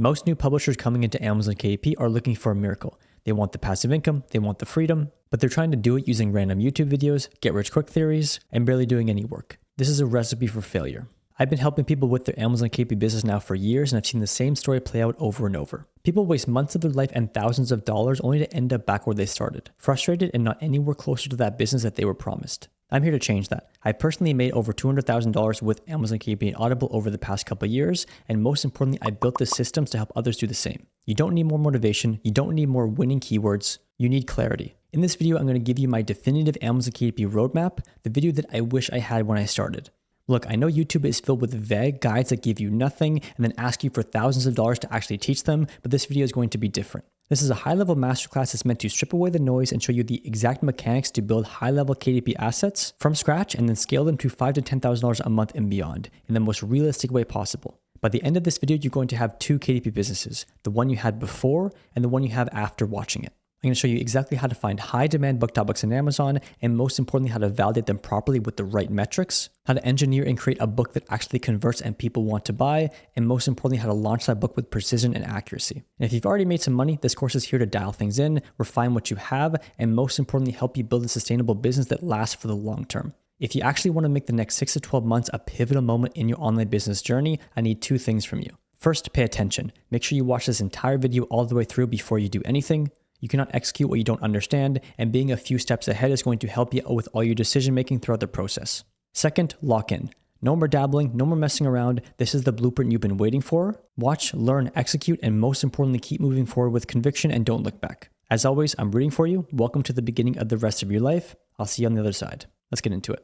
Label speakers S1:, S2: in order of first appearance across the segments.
S1: Most new publishers coming into Amazon KDP are looking for a miracle. They want the passive income, they want the freedom, but they're trying to do it using random YouTube videos, get-rich-quick theories, and barely doing any work. This is a recipe for failure. I've been helping people with their Amazon KDP business now for years, and I've seen the same story play out over and over. People waste months of their life and thousands of dollars only to end up back where they started, frustrated and not anywhere closer to that business that they were promised. I'm here to change that. I personally made over $200,000 with Amazon KDP and Audible over the past couple of years, and most importantly, I built the systems to help others do the same. You don't need more motivation, you don't need more winning keywords, you need clarity. In this video, I'm going to give you my definitive Amazon KDP roadmap, the video that I wish I had when I started. Look, I know YouTube is filled with vague guides that give you nothing and then ask you for thousands of dollars to actually teach them, but this video is going to be different. This is a high-level masterclass that's meant to strip away the noise and show you the exact mechanics to build high-level KDP assets from scratch and then scale them to $5,000 to $10,000 a month and beyond in the most realistic way possible. By the end of this video, you're going to have two KDP businesses, the one you had before and the one you have after watching it. I'm going to show you exactly how to find high-demand book topics on Amazon, and most importantly, how to validate them properly with the right metrics, how to engineer and create a book that actually converts and people want to buy, and most importantly, how to launch that book with precision and accuracy. And if you've already made some money, this course is here to dial things in, refine what you have, and most importantly, help you build a sustainable business that lasts for the long term. If you actually want to make the next 6 to 12 months a pivotal moment in your online business journey, I need two things from you. First, pay attention. Make sure you watch this entire video all the way through before you do anything. You cannot execute what you don't understand, and being a few steps ahead is going to help you with all your decision making throughout the process. Second, lock in. No more dabbling, no more messing around. This is the blueprint you've been waiting for. Watch, learn, execute, and most importantly, keep moving forward with conviction and don't look back. As always, I'm rooting for you. Welcome to the beginning of the rest of your life. I'll see you on the other side. Let's get into it.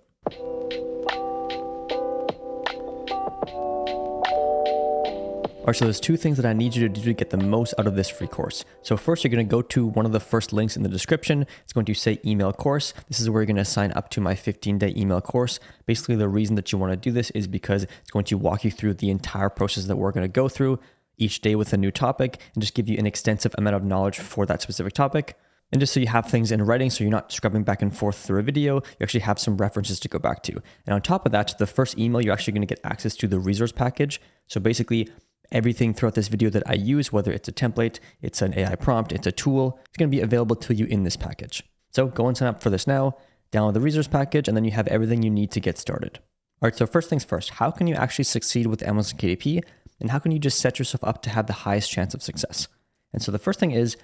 S1: All right, so there's two things that I need you to do to get the most out of this free course. So first, you're going to go to one of the first links in the description. It's going to say email course. This is where you're going to sign up to my 15-day email course. Basically, the reason that you want to do this is because it's going to walk you through the entire process that we're going to go through each day with a new topic and just give you an extensive amount of knowledge for that specific topic. And just so you have things in writing, so you're not scrubbing back and forth through a video, you actually have some references to go back to. And on top of that, the first email, you're actually going to get access to the resource package. So basically, everything throughout this video that I use, whether it's a template, it's an AI prompt, it's a tool, it's going to be available to you in this package. So go and sign up for this now, download the resource package, and then you have everything you need to get started. All right, so first things first, how can you actually succeed with Amazon KDP? And how can you just set yourself up to have the highest chance of success? And so the first thing is,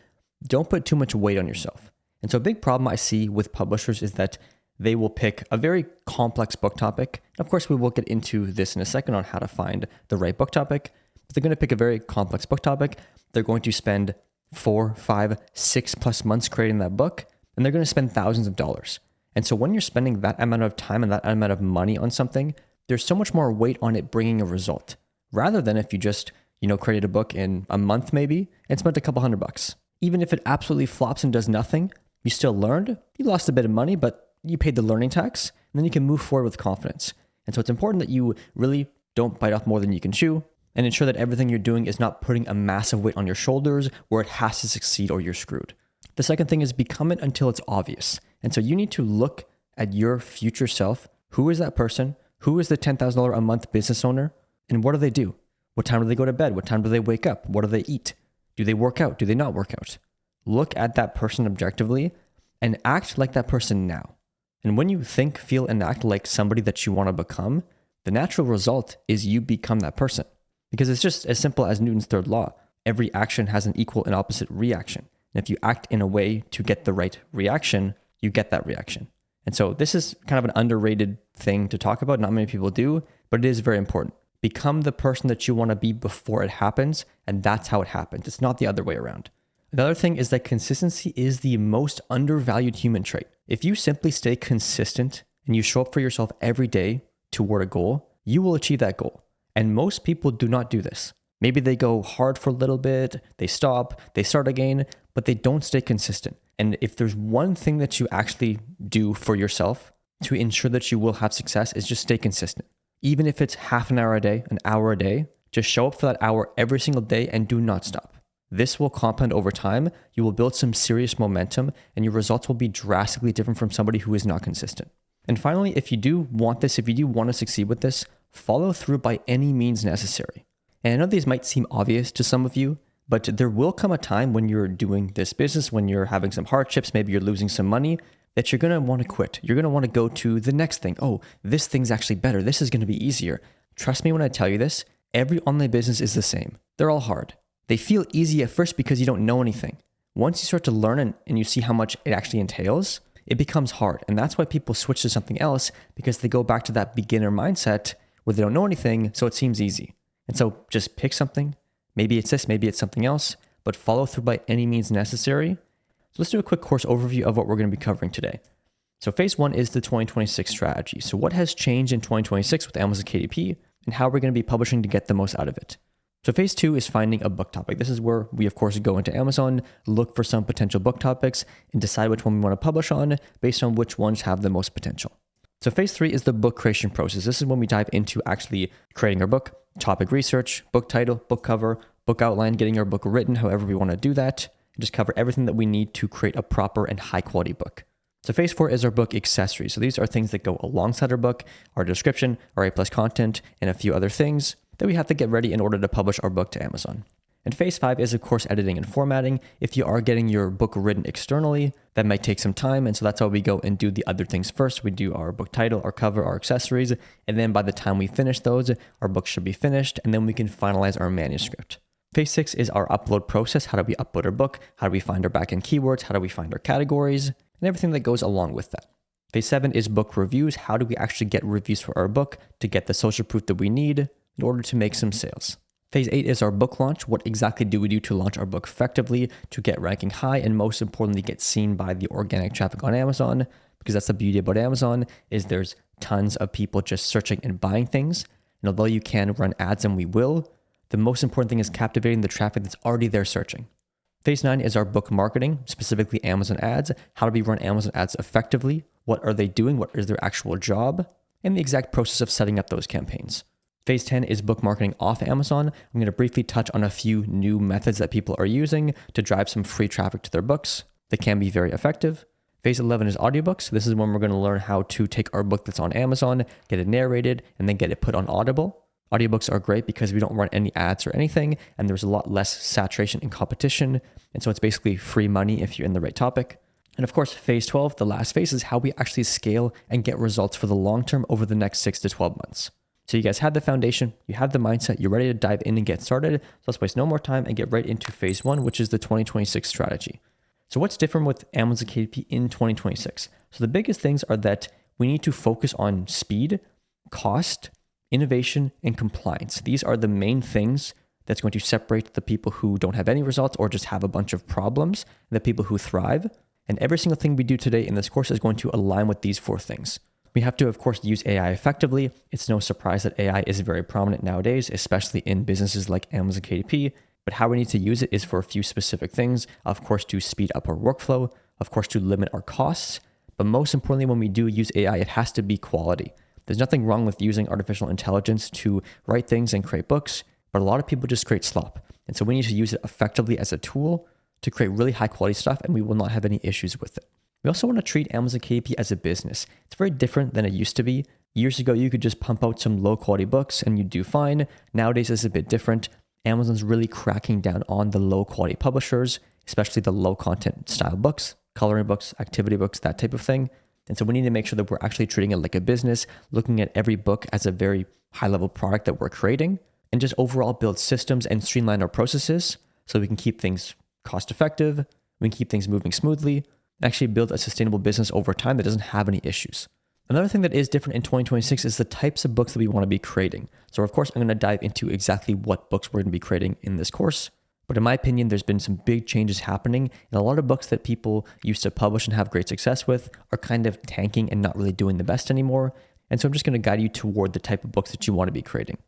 S1: don't put too much weight on yourself. And so a big problem I see with publishers is that they will pick a very complex book topic. Of course, we will get into this in a second on how to find the right book topic. But they're going to pick a very complex book topic. They're going to spend 4, 5, 6+ months creating that book, and they're going to spend thousands of dollars. And so when you're spending that amount of time and that amount of money on something, there's so much more weight on it bringing a result, rather than if you just, created a book in a month maybe and spent a couple $100. Even if it absolutely flops and does nothing, you still learned, you lost a bit of money, but you paid the learning tax, and then you can move forward with confidence. And so it's important that you really don't bite off more than you can chew, and ensure that everything you're doing is not putting a massive weight on your shoulders where it has to succeed or you're screwed. The second thing is become it until it's obvious. And so you need to look at your future self. Who is that person? Who is the $10,000 a month business owner? And what do they do? What time do they go to bed? What time do they wake up? What do they eat? Do they work out? Do they not work out? Look at that person objectively and act like that person now. And when you think, feel, and act like somebody that you want to become, the natural result is you become that person. Because it's just as simple as Newton's third law. Every action has an equal and opposite reaction. And if you act in a way to get the right reaction, you get that reaction. And so this is kind of an underrated thing to talk about. Not many people do, but it is very important. Become the person that you want to be before it happens, and that's how it happens. It's not the other way around. Another thing is that consistency is the most undervalued human trait. If you simply stay consistent and you show up for yourself every day toward a goal, you will achieve that goal. And most people do not do this. Maybe they go hard for a little bit, they stop, they start again, but they don't stay consistent. And if there's one thing that you actually do for yourself to ensure that you will have success, is just stay consistent. Even if it's half an hour a day, an hour a day, just show up for that hour every single day and do not stop. This will compound over time. You will build some serious momentum, and your results will be drastically different from somebody who is not consistent. And finally, if you do want this, if you do want to succeed with this, follow through by any means necessary. And I know these might seem obvious to some of you, but there will come a time when you're doing this business, when you're having some hardships, maybe you're losing some money, that you're going to want to quit. You're going to want to go to the next thing. Oh, this thing's actually better. This is going to be easier. Trust me when I tell you this, every online business is the same. They're all hard. They feel easy at first because you don't know anything. Once you start to learn and you see how much it actually entails, it becomes hard. And that's why people switch to something else, because they go back to that beginner mindset where they don't know anything, so it seems easy. And so just pick something. Maybe it's this, maybe it's something else, but follow through by any means necessary. So let's do a quick course overview of what we're going to be covering today. So phase 1 is the 2026 strategy. So what has changed in 2026 with Amazon KDP, and how we're going to be publishing to get the most out of it. So phase 2 is finding a book topic. This is where we, of course, go into Amazon, look for some potential book topics, and decide which one we want to publish on based on which ones have the most potential. So phase 3 is the book creation process. This is when we dive into actually creating our book, topic research, book title, book cover, book outline, getting our book written, however we want to do that, and just cover everything that we need to create a proper and high quality book. So phase 4 is our book accessories. So these are things that go alongside our book, our description, our A+ content, and a few other things that we have to get ready in order to publish our book to Amazon. And phase 5 is, of course, editing and formatting. If you are getting your book written externally, that might take some time. And so that's why we go and do the other things first. We do our book title, our cover, our accessories. And then by the time we finish those, our book should be finished. And then we can finalize our manuscript. Phase 6 is our upload process. How do we upload our book? How do we find our backend keywords? How do we find our categories? And everything that goes along with that. Phase 7 is book reviews. How do we actually get reviews for our book to get the social proof that we need in order to make some sales? Phase 8 is our book launch. What exactly do we do to launch our book effectively, to get ranking high, and most importantly, get seen by the organic traffic on Amazon? Because that's the beauty about Amazon, is there's tons of people just searching and buying things. And although you can run ads, and we will, the most important thing is captivating the traffic that's already there searching. Phase 9 is our book marketing, specifically Amazon ads. How do we run Amazon ads effectively? What are they doing? What is their actual job? And the exact process of setting up those campaigns. Phase 10 is book marketing off Amazon. I'm going to briefly touch on a few new methods that people are using to drive some free traffic to their books that can be very effective. Phase 11 is audiobooks. This is when we're going to learn how to take our book that's on Amazon, get it narrated, and then get it put on Audible. Audiobooks are great because we don't run any ads or anything, and there's a lot less saturation and competition. And so it's basically free money if you're in the right topic. And of course, phase 12, the last phase, is how we actually scale and get results for the long term over the next 6 to 12 months. So you guys have the foundation, you have the mindset, you're ready to dive in and get started. So let's waste no more time and get right into phase 1, which is the 2026 strategy. So what's different with Amazon KDP in 2026? So the biggest things are that we need to focus on speed, cost, innovation, and compliance. These are the main things that's going to separate the people who don't have any results or just have a bunch of problems, and the people who thrive. And every single thing we do today in this course is going to align with these 4 things. We have to, of course, use AI effectively. It's no surprise that AI is very prominent nowadays, especially in businesses like Amazon KDP. But how we need to use it is for a few specific things. Of course, to speed up our workflow. Of course, to limit our costs. But most importantly, when we do use AI, it has to be quality. There's nothing wrong with using artificial intelligence to write things and create books, but a lot of people just create slop. And so we need to use it effectively as a tool to create really high quality stuff, and we will not have any issues with it. We also want to treat Amazon KDP as a business. It's very different than it used to be. Years ago, you could just pump out some low quality books and you'd do fine. Nowadays, it's a bit different. Amazon's really cracking down on the low quality publishers, especially the low content style books, coloring books, activity books, that type of thing. And so we need to make sure that we're actually treating it like a business, looking at every book as a very high level product that we're creating, and just overall build systems and streamline our processes so we can keep things cost effective, we can keep things moving smoothly, and actually build a sustainable business over time that doesn't have any issues. Another thing that is different in 2026 is the types of books that we want to be creating. So of course, I'm going to dive into exactly what books we're going to be creating in this course. But in my opinion, there's been some big changes happening, and a lot of books that people used to publish and have great success with are kind of tanking and not really doing the best anymore. And so I'm just going to guide you toward the type of books that you want to be creating.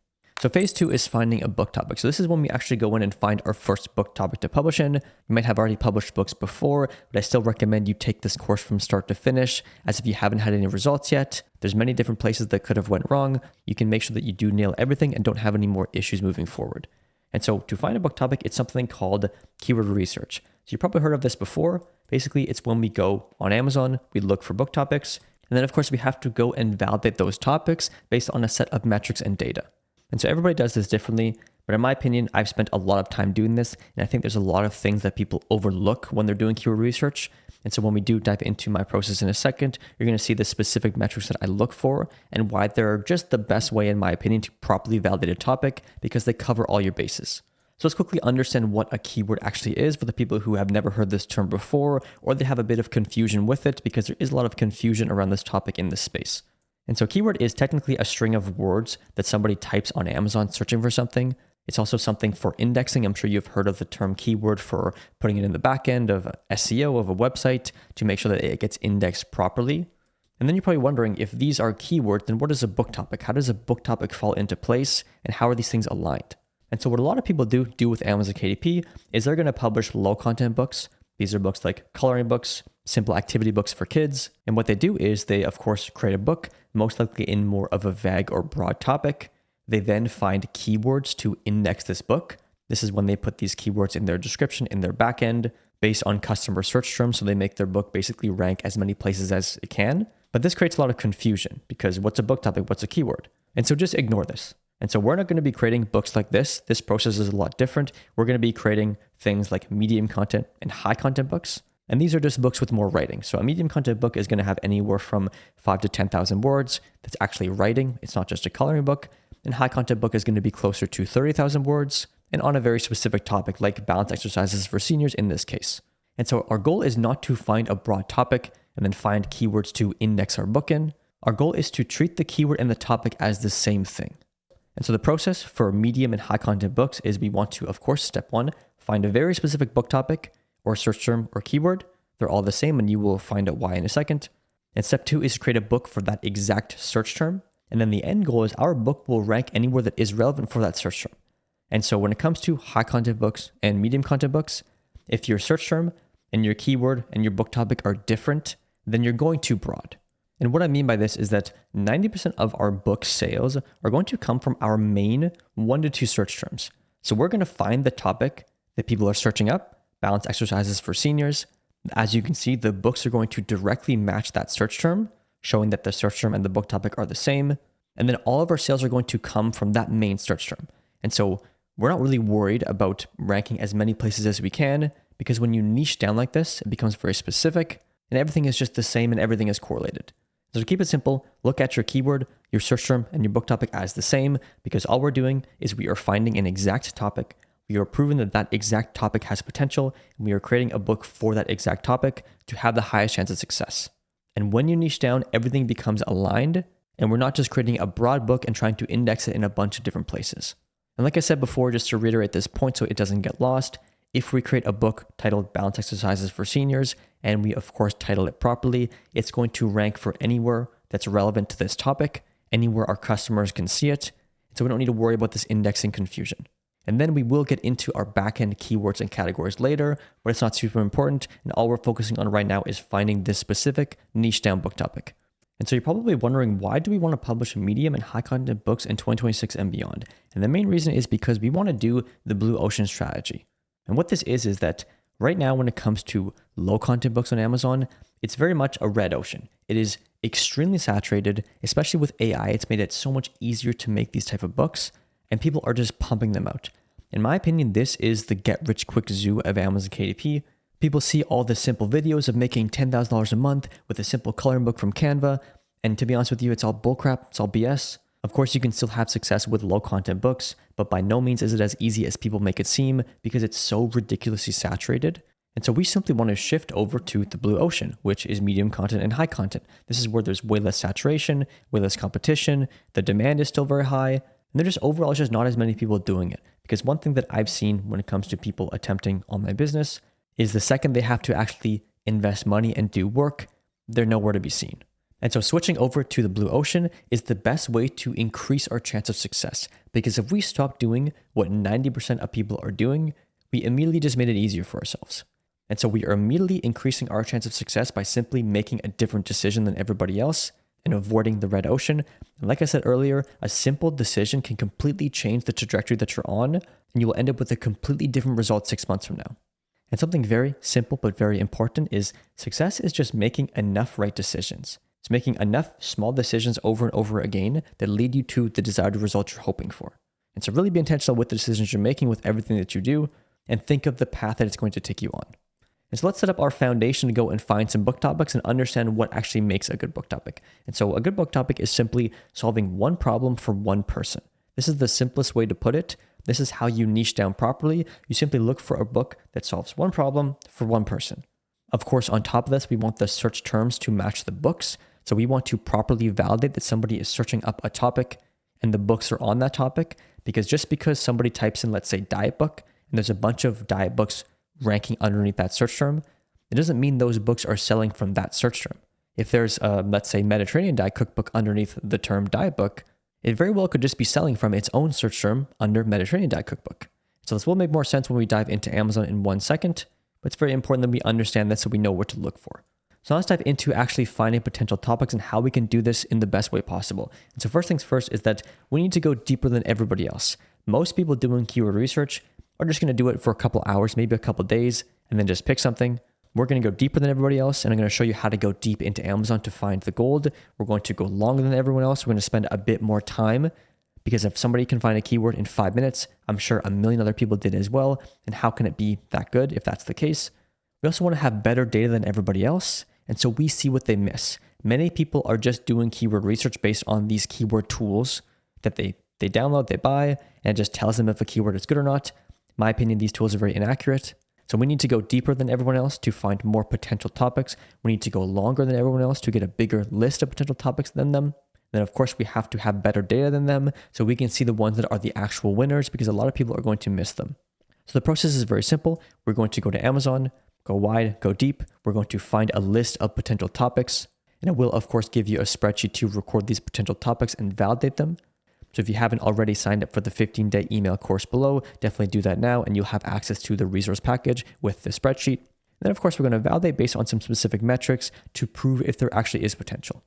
S1: So phase 2 is finding a book topic. So this is when we actually go in and find our first book topic to publish in. You might have already published books before, but I still recommend you take this course from start to finish, as if you haven't had any results yet, there's many different places that could have went wrong. You can make sure that you do nail everything and don't have any more issues moving forward. And so to find a book topic, it's something called keyword research. So you've probably heard of this before. Basically, it's when we go on Amazon, we look for book topics, and then of course we have to go and validate those topics based on a set of metrics and data. And so everybody does this differently, But in my opinion, I've spent a lot of time doing this, and I think there's a lot of things that people overlook when they're doing keyword research. And so when we do dive into my process in a second, you're going to see the specific metrics that I look for and why they're just the best way, in my opinion, to properly validate a topic because they cover all your bases. So let's quickly understand what a keyword actually is for the people who have never heard this term before, or they have a bit of confusion with it because there is a lot of confusion around this topic in this space. And so keyword is technically a string of words that somebody types on Amazon searching for something. It's also something for indexing. I'm sure you've heard of the term keyword for putting it in the back end of SEO of a website to make sure that it gets indexed properly. And then you're probably wondering, if these are keywords, then what is a book topic? How does a book topic fall into place? And how are these things aligned? And so what a lot of people do with Amazon KDP is they're going to publish low content books. These are books like coloring books, simple activity books for kids. And what they do is they, of course, create a book, most likely in more of a vague or broad topic. They then find keywords to index this book. This is when they put these keywords in their description, in their backend, based on customer search terms. So they make their book basically rank as many places as it can. But this creates a lot of confusion because what's a book topic? What's a keyword? And so just ignore this. And so we're not going to be creating books like this. This process is a lot different. We're going to be creating things like medium content and high content books. And these are just books with more writing. So a medium content book is going to have anywhere from 5 to 10,000 words. That's actually writing. It's not just a coloring book. And high content book is going to be closer to 30,000 words and on a very specific topic like balance exercises for seniors in this case. And so our goal is not to find a broad topic and then find keywords to index our book in. Our goal is to treat the keyword and the topic as the same thing. And so the process for medium and high content books is we want to, of course, step 1, find a very specific book topic or search term or keyword. They're all the same and you will find out why in a second. And step 2 is to create a book for that exact search term. And then the end goal is our book will rank anywhere that is relevant for that search term. And so when it comes to high content books and medium content books, if your search term and your keyword and your book topic are different, then you're going too broad. And what I mean by this is that 90% of our book sales are going to come from our main 1 to 2 search terms. So we're going to find the topic that people are searching up, balance exercises for seniors. As you can see, the books are going to directly match that search term, showing that the search term and the book topic are the same. And then all of our sales are going to come from that main search term. And so we're not really worried about ranking as many places as we can, because when you niche down like this, it becomes very specific and everything is just the same and everything is correlated. So to keep it simple, look at your keyword, your search term, and your book topic as the same, because all we're doing is we are finding an exact topic. We are proving that that exact topic has potential, and we are creating a book for that exact topic to have the highest chance of success. And when you niche down, everything becomes aligned, and we're not just creating a broad book and trying to index it in a bunch of different places. And like I said before, just to reiterate this point so it doesn't get lost, if we create a book titled Balance Exercises for Seniors, and we of course title it properly, it's going to rank for anywhere that's relevant to this topic, anywhere our customers can see it. So we don't need to worry about this indexing confusion. And then we will get into our backend keywords and categories later, but it's not super important. And all we're focusing on right now is finding this specific niche down book topic. And so you're probably wondering, why do we want to publish medium and high content books in 2026 and beyond? And the main reason is because we want to do the blue ocean strategy. And what this is that right now, when it comes to low content books on Amazon, it's very much a red ocean. It is extremely saturated, especially with AI. It's made it so much easier to make these type of books, and people are just pumping them out. In my opinion, this is the get rich quick zoo of Amazon KDP. People see all the simple videos of making $10,000 a month with a simple coloring book from Canva. And to be honest with you, it's all bullcrap. It's all BS. Of course, you can still have success with low content books, but by no means is it as easy as people make it seem because it's so ridiculously saturated. And so we simply want to shift over to the blue ocean, which is medium content and high content. This is where there's way less saturation, way less competition. The demand is still very high. And there just overall is just not as many people doing it. Because one thing that I've seen when it comes to people attempting online business is the second they have to actually invest money and do work, they're nowhere to be seen. And so switching over to the blue ocean is the best way to increase our chance of success. Because if we stop doing what 90% of people are doing, we immediately just made it easier for ourselves. And so we are immediately increasing our chance of success by simply making a different decision than everybody else and avoiding the red ocean. And like I said earlier, a simple decision can completely change the trajectory that you're on, and you will end up with a completely different result 6 months from now. And something very simple but very important is success is just making enough right decisions. It's making enough small decisions over and over again that lead you to the desired result you're hoping for. And so really be intentional with the decisions you're making with everything that you do, and think of the path that it's going to take you on. And so let's set up our foundation to go and find some book topics and understand what actually makes a good book topic. And so a good book topic is simply solving one problem for one person. This is the simplest way to put it. This is how you niche down properly. You simply look for a book that solves one problem for one person. Of course, on top of this, we want the search terms to match the books. So we want to properly validate that somebody is searching up a topic and the books are on that topic, because just because somebody types in, let's say, diet book, and there's a bunch of diet books ranking underneath that search term, it doesn't mean those books are selling from that search term. If there's let's say, Mediterranean diet cookbook underneath the term diet book, it very well could just be selling from its own search term under Mediterranean diet cookbook. So this will make more sense when we dive into Amazon in 1 second, but it's very important that we understand this so we know what to look for. So now let's dive into actually finding potential topics and how we can do this in the best way possible. And so first things first is that we need to go deeper than everybody else. Most people doing keyword research are just going to do it for a couple hours, maybe a couple days, and then just pick something. We're going to go deeper than everybody else, and I'm going to show you how to go deep into Amazon to find the gold. We're going to go longer than everyone else. We're going to spend a bit more time, because if somebody can find a keyword in 5 minutes, I'm sure a million other people did as well. And how can it be that good if that's the case? We also want to have better data than everybody else, and so we see what they miss. Many people are just doing keyword research based on these keyword tools that they download, they buy, and it just tells them if a keyword is good or not. In my opinion, these tools are very inaccurate. So we need to go deeper than everyone else to find more potential topics. We need to go longer than everyone else to get a bigger list of potential topics than them. Then of course we have to have better data than them so we can see the ones that are the actual winners, because a lot of people are going to miss them. So the process is very simple. We're going to go to Amazon, go wide, go deep. We're going to find a list of potential topics, and it will of course give you a spreadsheet to record these potential topics and validate them. So if you haven't already signed up for the 15-day email course below, definitely do that now, and you'll have access to the resource package with the spreadsheet. Then of course we're going to validate based on some specific metrics to prove if there actually is potential.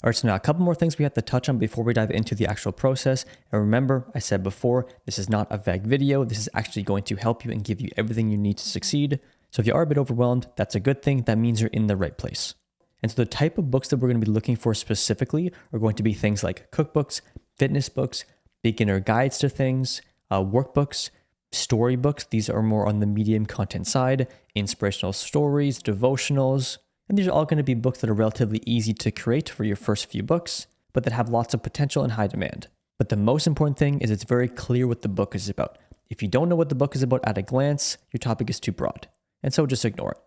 S1: All right, so now a couple more things we have to touch on before we dive into the actual process. And remember, I said before, this is not a vague video. This is actually going to help you and give you everything you need to succeed. So if you are a bit overwhelmed, that's a good thing. That means you're in the right place. And so the type of books that we're going to be looking for specifically are going to be things like cookbooks, fitness books, beginner guides to things, workbooks, storybooks. These are more on the medium content side, inspirational stories, devotionals. And these are all going to be books that are relatively easy to create for your first few books, but that have lots of potential and high demand. But the most important thing is it's very clear what the book is about. If you don't know what the book is about at a glance, your topic is too broad. And so just ignore it.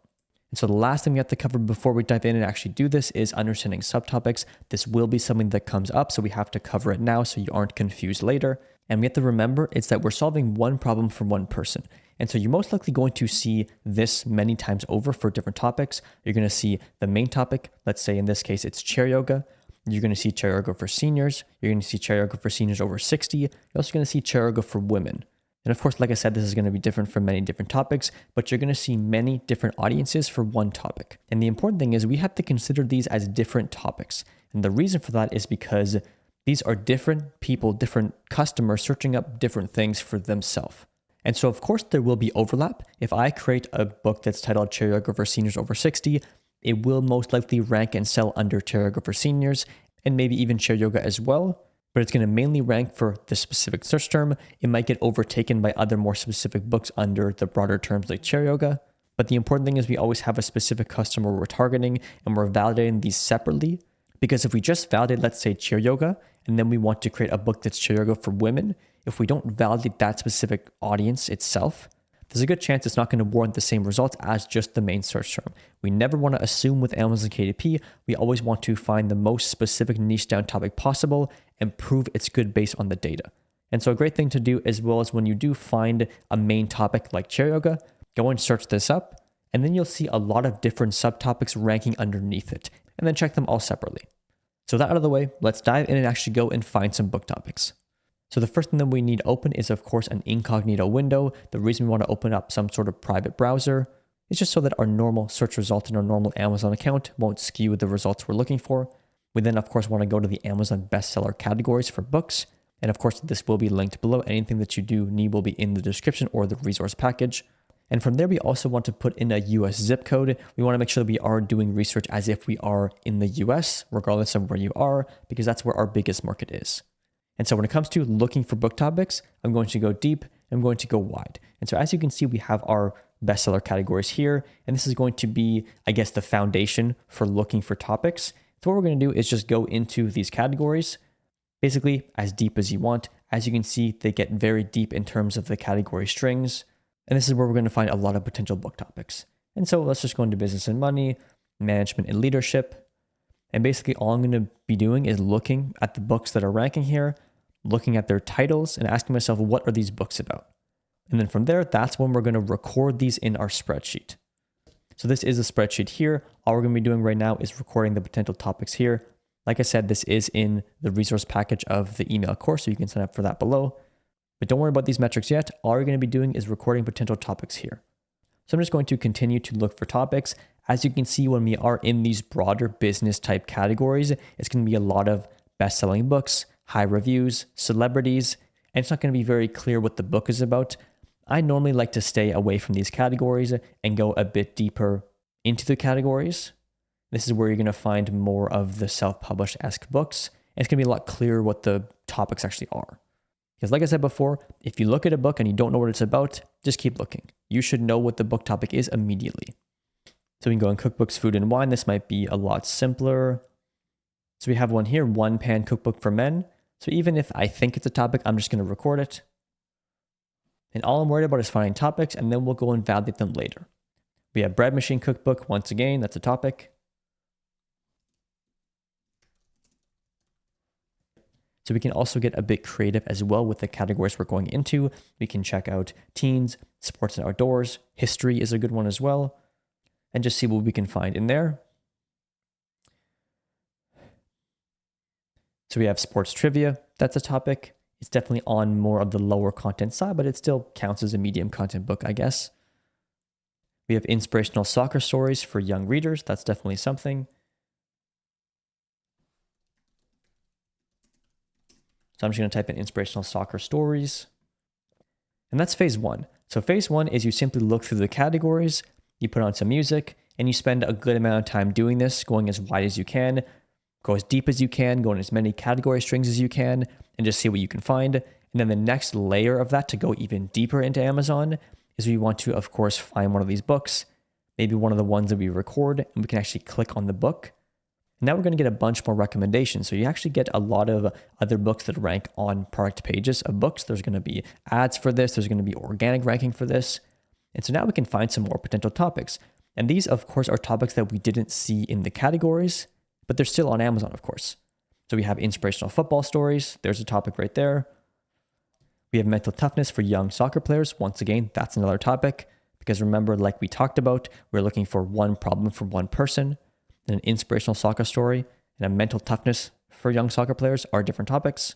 S1: And so the last thing we have to cover before we dive in and actually do this is understanding subtopics. This will be something that comes up, so we have to cover it now so you aren't confused later. And we have to remember it's that we're solving one problem for one person. And so you're most likely going to see this many times over for different topics. You're going to see the main topic. Let's say in this case, it's chair yoga. You're going to see chair yoga for seniors. You're going to see chair yoga for seniors over 60. You're also going to see chair yoga for women. And of course, like I said, this is going to be different for many different topics, but you're going to see many different audiences for one topic. And the important thing is we have to consider these as different topics. And the reason for that is because these are different people, different customers searching up different things for themselves. And so of course there will be overlap. If I create a book that's titled Chair Yoga for Seniors Over 60, it will most likely rank and sell under Chair Yoga for Seniors and maybe even Chair Yoga as well. But it's going to mainly rank for the specific search term. It might get overtaken by other more specific books under the broader terms like chair yoga. But the important thing is we always have a specific customer we're targeting, and we're validating these separately. Because if we just validate, let's say, chair yoga, and then we want to create a book that's chair yoga for women, if we don't validate that specific audience itself, there's a good chance it's not going to warrant the same results as just the main search term. We never want to assume with Amazon KDP. We always want to find the most specific niche down topic possible and prove it's good based on the data. And so a great thing to do as well as when you do find a main topic like chair yoga, go and search this up, and then you'll see a lot of different subtopics ranking underneath it, and then check them all separately. So that out of the way, let's dive in and actually go and find some book topics. So the first thing that we need open is of course an incognito window. The reason we want to open up some sort of private browser is just so that our normal search result in our normal Amazon account won't skew the results we're looking for. We then of course want to go to the Amazon bestseller categories for books. And of course this will be linked below. Anything that you do need will be in the description or the resource package. And from there, we also want to put in a US zip code. We want to make sure that we are doing research as if we are in the US, regardless of where you are, because that's where our biggest market is. And so when it comes to looking for book topics, I'm going to go deep, I'm going to go wide. And so as you can see, we have our bestseller categories here, and this is going to be, I guess, the foundation for looking for topics. So what we're going to do is just go into these categories, basically as deep as you want. As you can see, they get very deep in terms of the category strings, and this is where we're going to find a lot of potential book topics. And so let's just go into business and money, management and leadership. And basically all I'm going to be doing is looking at the books that are ranking here, looking at their titles and asking myself, what are these books about? And then from there, that's when we're going to record these in our spreadsheet. So this is a spreadsheet here. All we're going to be doing right now is recording the potential topics here. Like I said, this is in the resource package of the email course, so you can sign up for that below. But don't worry about these metrics yet. All you're going to be doing is recording potential topics here. So I'm just going to continue to look for topics. As you can see, when we are in these broader business type categories, it's going to be a lot of best-selling books, high reviews, celebrities, and it's not going to be very clear what the book is about. I normally like to stay away from these categories and go a bit deeper into the categories. This is where you're going to find more of the self-published-esque books. And it's going to be a lot clearer what the topics actually are. Because like I said before, if you look at a book and you don't know what it's about, just keep looking. You should know what the book topic is immediately. So we can go in cookbooks, food and wine. This might be a lot simpler. So we have one here, one pan cookbook for men. So even if I think it's a topic, I'm just going to record it. And all I'm worried about is finding topics, and then we'll go and validate them later. We have bread machine cookbook. Once again, that's a topic. So we can also get a bit creative as well with the categories we're going into. We can check out teens, sports and outdoors. History is a good one as well. And just see what we can find in there. So we have sports trivia. That's a topic. It's definitely on more of the lower content side, but it still counts as a medium content book, I guess. We have inspirational soccer stories for young readers. That's definitely something. So I'm just going to type in inspirational soccer stories. And that's phase one. So phase one is you simply look through the categories, you put on some music, and you spend a good amount of time doing this, going as wide as you can, go as deep as you can, go in as many category strings as you can, and just see what you can find. And then the next layer of that to go even deeper into Amazon is we want to, of course, find one of these books, maybe one of the ones that we record, and we can actually click on the book. Now we're going to get a bunch more recommendations. So you actually get a lot of other books that rank on product pages of books. There's going to be ads for this. There's going to be organic ranking for this. And so now we can find some more potential topics. And these, of course, are topics that we didn't see in the categories, but they're still on Amazon, of course. So we have inspirational football stories. There's a topic right there. We have mental toughness for young soccer players. Once again, that's another topic. Because remember, like we talked about, we're looking for one problem for one person. An inspirational soccer story and a mental toughness for young soccer players are different topics.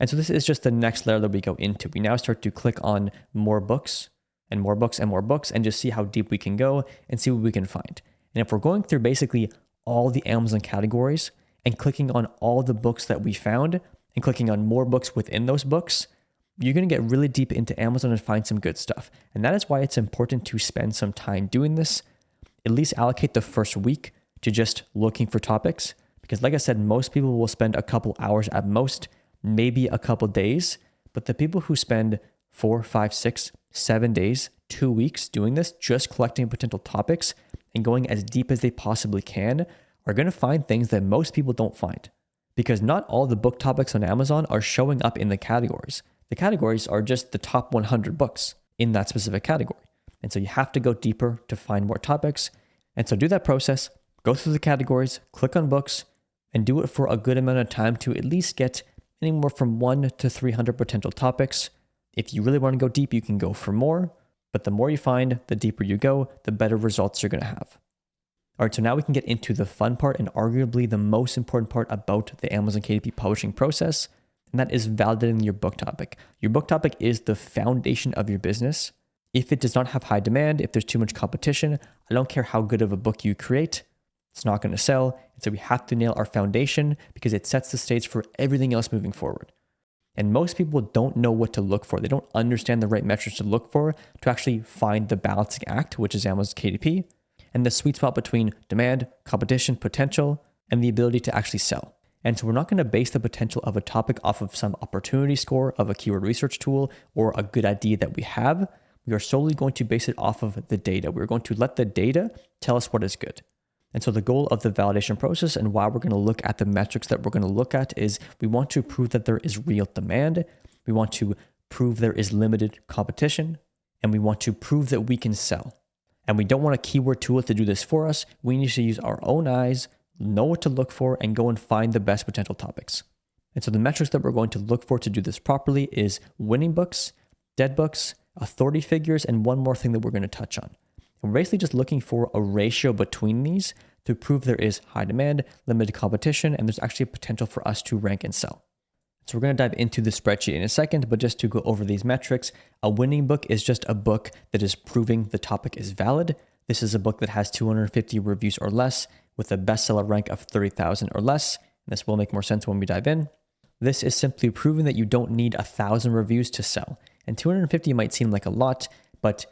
S1: And so this is just the next layer that we go into. We now start to click on more books and more books and more books and just see how deep we can go and see what we can find. And if we're going through basically all the Amazon categories and clicking on all the books that we found and clicking on more books within those books, you're going to get really deep into Amazon and find some good stuff. And that is why it's important to spend some time doing this. At least allocate the first week to just looking for topics. Because like I said, most people will spend a couple hours at most, maybe a couple days. But the people who spend 4, 5, 6, 7 days, 2 weeks doing this, just collecting potential topics and going as deep as they possibly can, are going to find things that most people don't find. Because not all the book topics on Amazon are showing up in the categories. The categories are just the top 100 books in that specific category. And so you have to go deeper to find more topics. And so do that process. Go through the categories, click on books, and do it for a good amount of time to at least get anywhere from 100 to 300 potential topics. If you really want to go deep, you can go for more, but the more you find, the deeper you go, the better results you're going to have. All right, so now we can get into the fun part and arguably the most important part about the Amazon KDP publishing process, and that is validating your book topic. Your book topic is the foundation of your business. If it does not have high demand, if there's too much competition, I don't care how good of a book you create, it's not going to sell. And so we have to nail our foundation because it sets the stage for everything else moving forward. And most people don't know what to look for. They don't understand the right metrics to look for to actually find the balancing act, which is Amazon's KDP, and the sweet spot between demand, competition, potential, and the ability to actually sell. And so we're not going to base the potential of a topic off of some opportunity score of a keyword research tool or a good idea that we have. We are solely going to base it off of the data. We're going to let the data tell us what is good. And so the goal of the validation process and why we're going to look at the metrics that we're going to look at is we want to prove that there is real demand. We want to prove there is limited competition. And we want to prove that we can sell. And we don't want a keyword tool to do this for us. We need to use our own eyes, know what to look for, and go and find the best potential topics. And so the metrics that we're going to look for to do this properly is winning books, dead books, authority figures, and one more thing that we're going to touch on. And we're basically just looking for a ratio between these to prove there is high demand, limited competition, and there's actually a potential for us to rank and sell. So we're going to dive into the spreadsheet in a second, but just to go over these metrics, a winning book is just a book that is proving the topic is valid. This is a book that has 250 reviews or less with a bestseller rank of 30,000 or less. And this will make more sense when we dive in. This is simply proving that you don't need 1,000 reviews to sell. And 250 might seem like a lot, but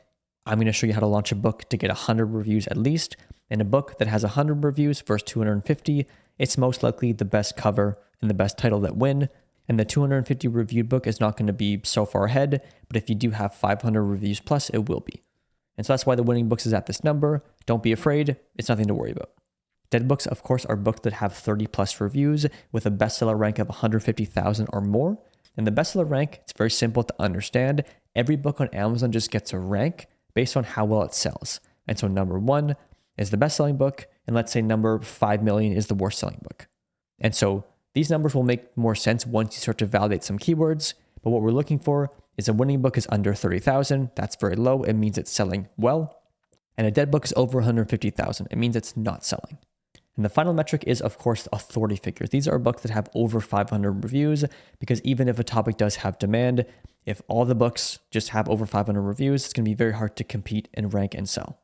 S1: I'm going to show you how to launch a book to get 100 reviews at least. And a book that has 100 reviews versus 250, it's most likely the best cover and the best title that win. And the 250 reviewed book is not going to be so far ahead, but if you do have 500 reviews plus, it will be. And so that's why the winning books is at this number. Don't be afraid. It's nothing to worry about. Dead books, of course, are books that have 30 plus reviews with a bestseller rank of 150,000 or more. And the bestseller rank, it's very simple to understand. Every book on Amazon just gets a rank based on how well it sells. And so number 1 is the best-selling book, and let's say number 5 million is the worst-selling book. And so these numbers will make more sense once you start to validate some keywords, but what we're looking for is a winning book is under 30,000. That's very low. It means it's selling well. And a dead book is over 150,000. It means it's not selling. And the final metric is, of course, authority figures. These are books that have over 500 reviews, because even if a topic does have demand, if all the books just have over 500 reviews, it's going to be very hard to compete and rank and sell.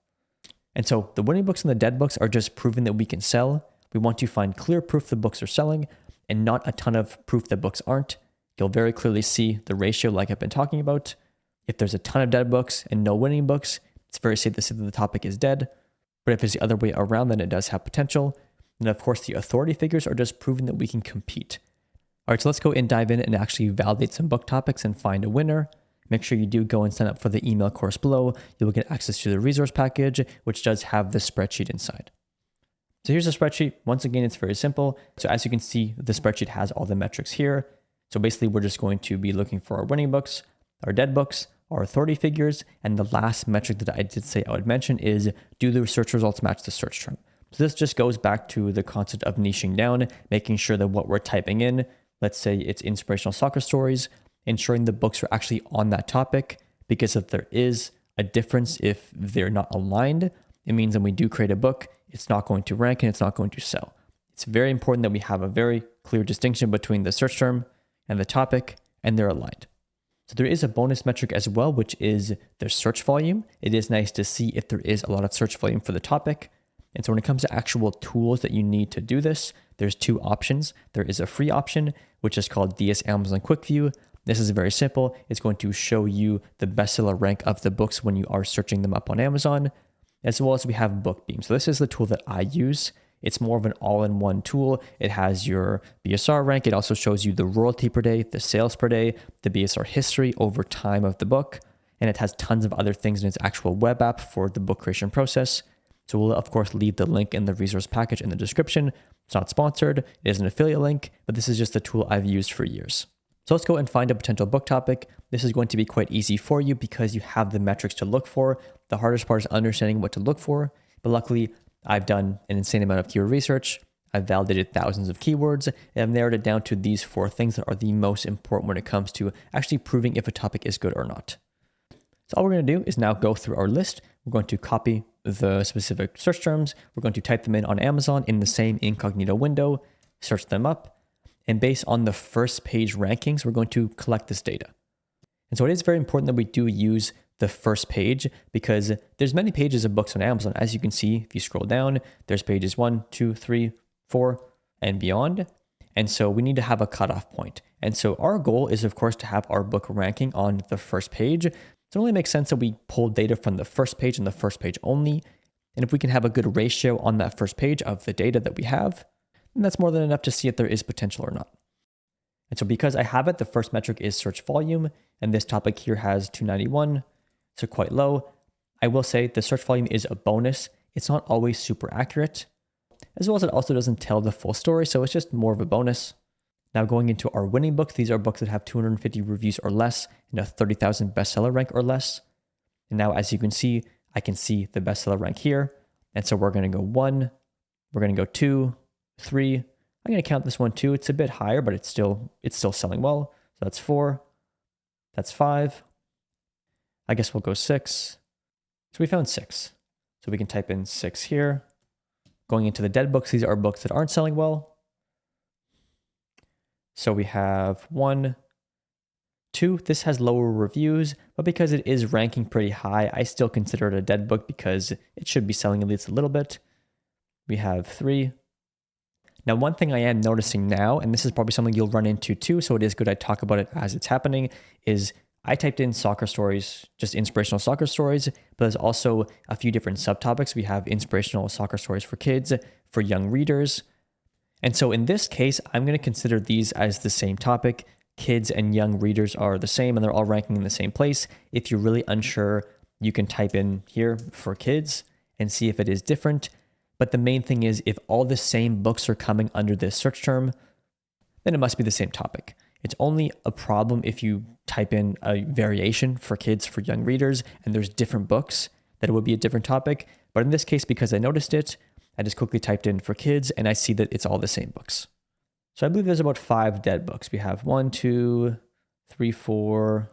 S1: And so the winning books and the dead books are just proving that we can sell. We want to find clear proof the books are selling and not a ton of proof that books aren't. You'll very clearly see the ratio like I've been talking about. If there's a ton of dead books and no winning books, it's very safe to say that the topic is dead. But if it's the other way around, then it does have potential. And of course, the authority figures are just proving that we can compete. All right, so let's go and dive in and actually validate some book topics and find a winner. Make sure you do go and sign up for the email course below. You'll get access to the resource package, which does have the spreadsheet inside. So here's the spreadsheet. Once again, it's very simple. So as you can see, the spreadsheet has all the metrics here. So basically, we're just going to be looking for our winning books, our dead books, our authority figures, and the last metric that I did say I would mention is, do the search results match the search term? So this just goes back to the concept of niching down, making sure that what we're typing in, let's say it's inspirational soccer stories, ensuring the books are actually on that topic, because if there is a difference, if they're not aligned, it means when we do create a book, it's not going to rank and it's not going to sell. It's very important that we have a very clear distinction between the search term and the topic, and they're aligned. So there is a bonus metric as well, which is the search volume. It is nice to see if there is a lot of search volume for the topic. And so when it comes to actual tools that you need to do this, there's two options. There is a free option, which is called DS Amazon Quick View. This is very simple. It's going to show you the bestseller rank of the books when you are searching them up on Amazon, as well as we have BookBeam. So this is the tool that I use. It's more of an all-in-one tool. It has your BSR rank. It also shows you the royalty per day, the sales per day, the BSR history over time of the book, and it has tons of other things in its actual web app for the book creation process. So we'll, of course, leave the link in the resource package in the description. It's not sponsored. It is an affiliate link, but this is just a tool I've used for years. So let's go and find a potential book topic. This is going to be quite easy for you because you have the metrics to look for. The hardest part is understanding what to look for, but luckily, I've done an insane amount of keyword research. I've validated thousands of keywords, and I've narrowed it down to these 4 things that are the most important when it comes to actually proving if a topic is good or not. So all we're going to do is now go through our list. We're going to copy the specific search terms. We're going to type them in on Amazon in the same incognito window, search them up, and based on the first page rankings, we're going to collect this data. And so it is very important that we do use the first page because there's many pages of books on Amazon. As you can see, if you scroll down, there's pages 1, 2, 3, 4, and beyond. And so we need to have a cutoff point. And so our goal is, of course, to have our book ranking on the first page. So it only makes sense that we pull data from the first page and the first page only. And if we can have a good ratio on that first page of the data that we have, And that's more than enough to see if there is potential or not. And so because I have it, the first metric is search volume, and this topic here has 291, so quite low. I will say the search volume is a bonus. It's not always super accurate, as well as it also doesn't tell the full story, so it's just more of a bonus. Now going into our winning books, these are books that have 250 reviews or less and a 30,000 bestseller rank or less. And now as you can see, I can see the bestseller rank here. And so we're going to go 1, we're going to go 2, 3. I'm going to count this one too. It's a bit higher, but it's still selling well. So that's 4, that's 5. I guess we'll go 6. So we found 6. So we can type in 6 here. Going into the dead books, these are books that aren't selling well. So we have 1, 2. This has lower reviews, but because it is ranking pretty high, I still consider it a dead book because it should be selling at least a little bit. We have 3. Now, one thing I am noticing now, and this is probably something you'll run into too, so it is good I talk about it as it's happening, is I typed in soccer stories, just inspirational soccer stories, but there's also a few different subtopics. We have inspirational soccer stories for kids, for young readers. And so in this case, I'm going to consider these as the same topic. Kids and young readers are the same, and they're all ranking in the same place. If you're really unsure, you can type in here for kids and see if it is different. But the main thing is if all the same books are coming under this search term, then it must be the same topic. It's only a problem if you type in a variation for kids, for young readers, and there's different books, that it would be a different topic. But in this case, because I noticed it, I just quickly typed in for kids and I see that it's all the same books. So I believe there's about 5 dead books. We have 1, 2, 3, 4.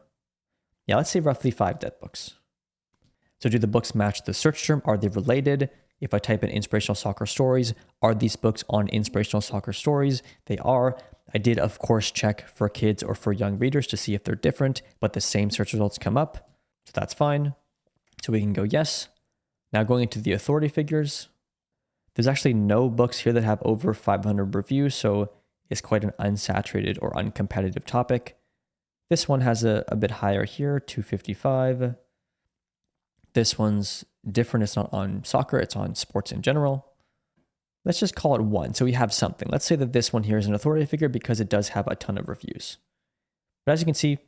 S1: Yeah, let's say roughly 5 dead books. So do the books match the search term? Are they related? If I type in inspirational soccer stories, are these books on inspirational soccer stories? They are. I did, of course, check for kids or for young readers to see if they're different, but the same search results come up. So that's fine. So we can go yes. Now going into the authority figures, there's actually no books here that have over 500 reviews, so it's quite an unsaturated or uncompetitive topic. This one has a bit higher here, 255. This one's different. It's not on soccer, it's on sports in general. Let's just call it 1. So we have something. Let's say that this one here is an authority figure because it does have a ton of reviews. But as you can see,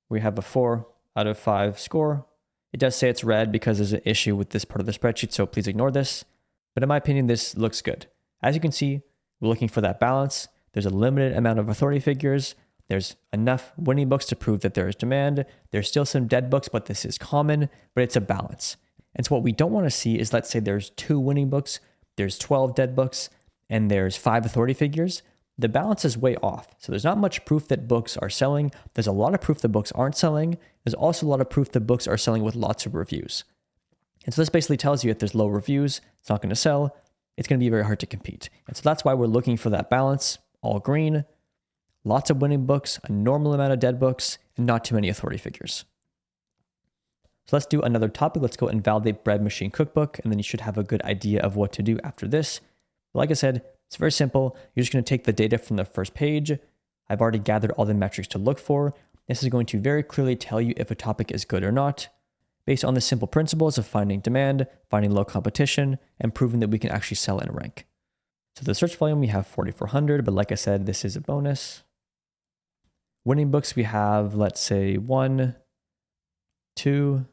S1: we have a 4 out of 5 score. It does say it's red because there's an issue with this part of the spreadsheet, so please ignore this. But in my opinion, this looks good. As you can see, we're looking for that balance. There's a limited amount of authority figures. There's enough winning books to prove that there is demand. There's still some dead books, but this is common, but it's a balance. And so what we don't want to see is, let's say there's 2 winning books, there's 12 dead books, and there's 5 authority figures. The balance is way off. So there's not much proof that books are selling. There's a lot of proof that books aren't selling. There's also a lot of proof that books are selling with lots of reviews. And so this basically tells you if there's low reviews, it's not going to sell. It's going to be very hard to compete. And so that's why we're looking for that balance. All green, lots of winning books, a normal amount of dead books, and not too many authority figures. So let's do another topic. Let's go and validate bread machine cookbook, and then you should have a good idea of what to do after this. But like I said, it's very simple. You're just going to take the data from the first page. I've already gathered all the metrics to look for. This is going to very clearly tell you if a topic is good or not, based on the simple principles of finding demand, finding low competition, and proving that we can actually sell and rank. So the search volume, we have 4,400, but like I said, this is a bonus. Winning books, we have, let's say 1, 2.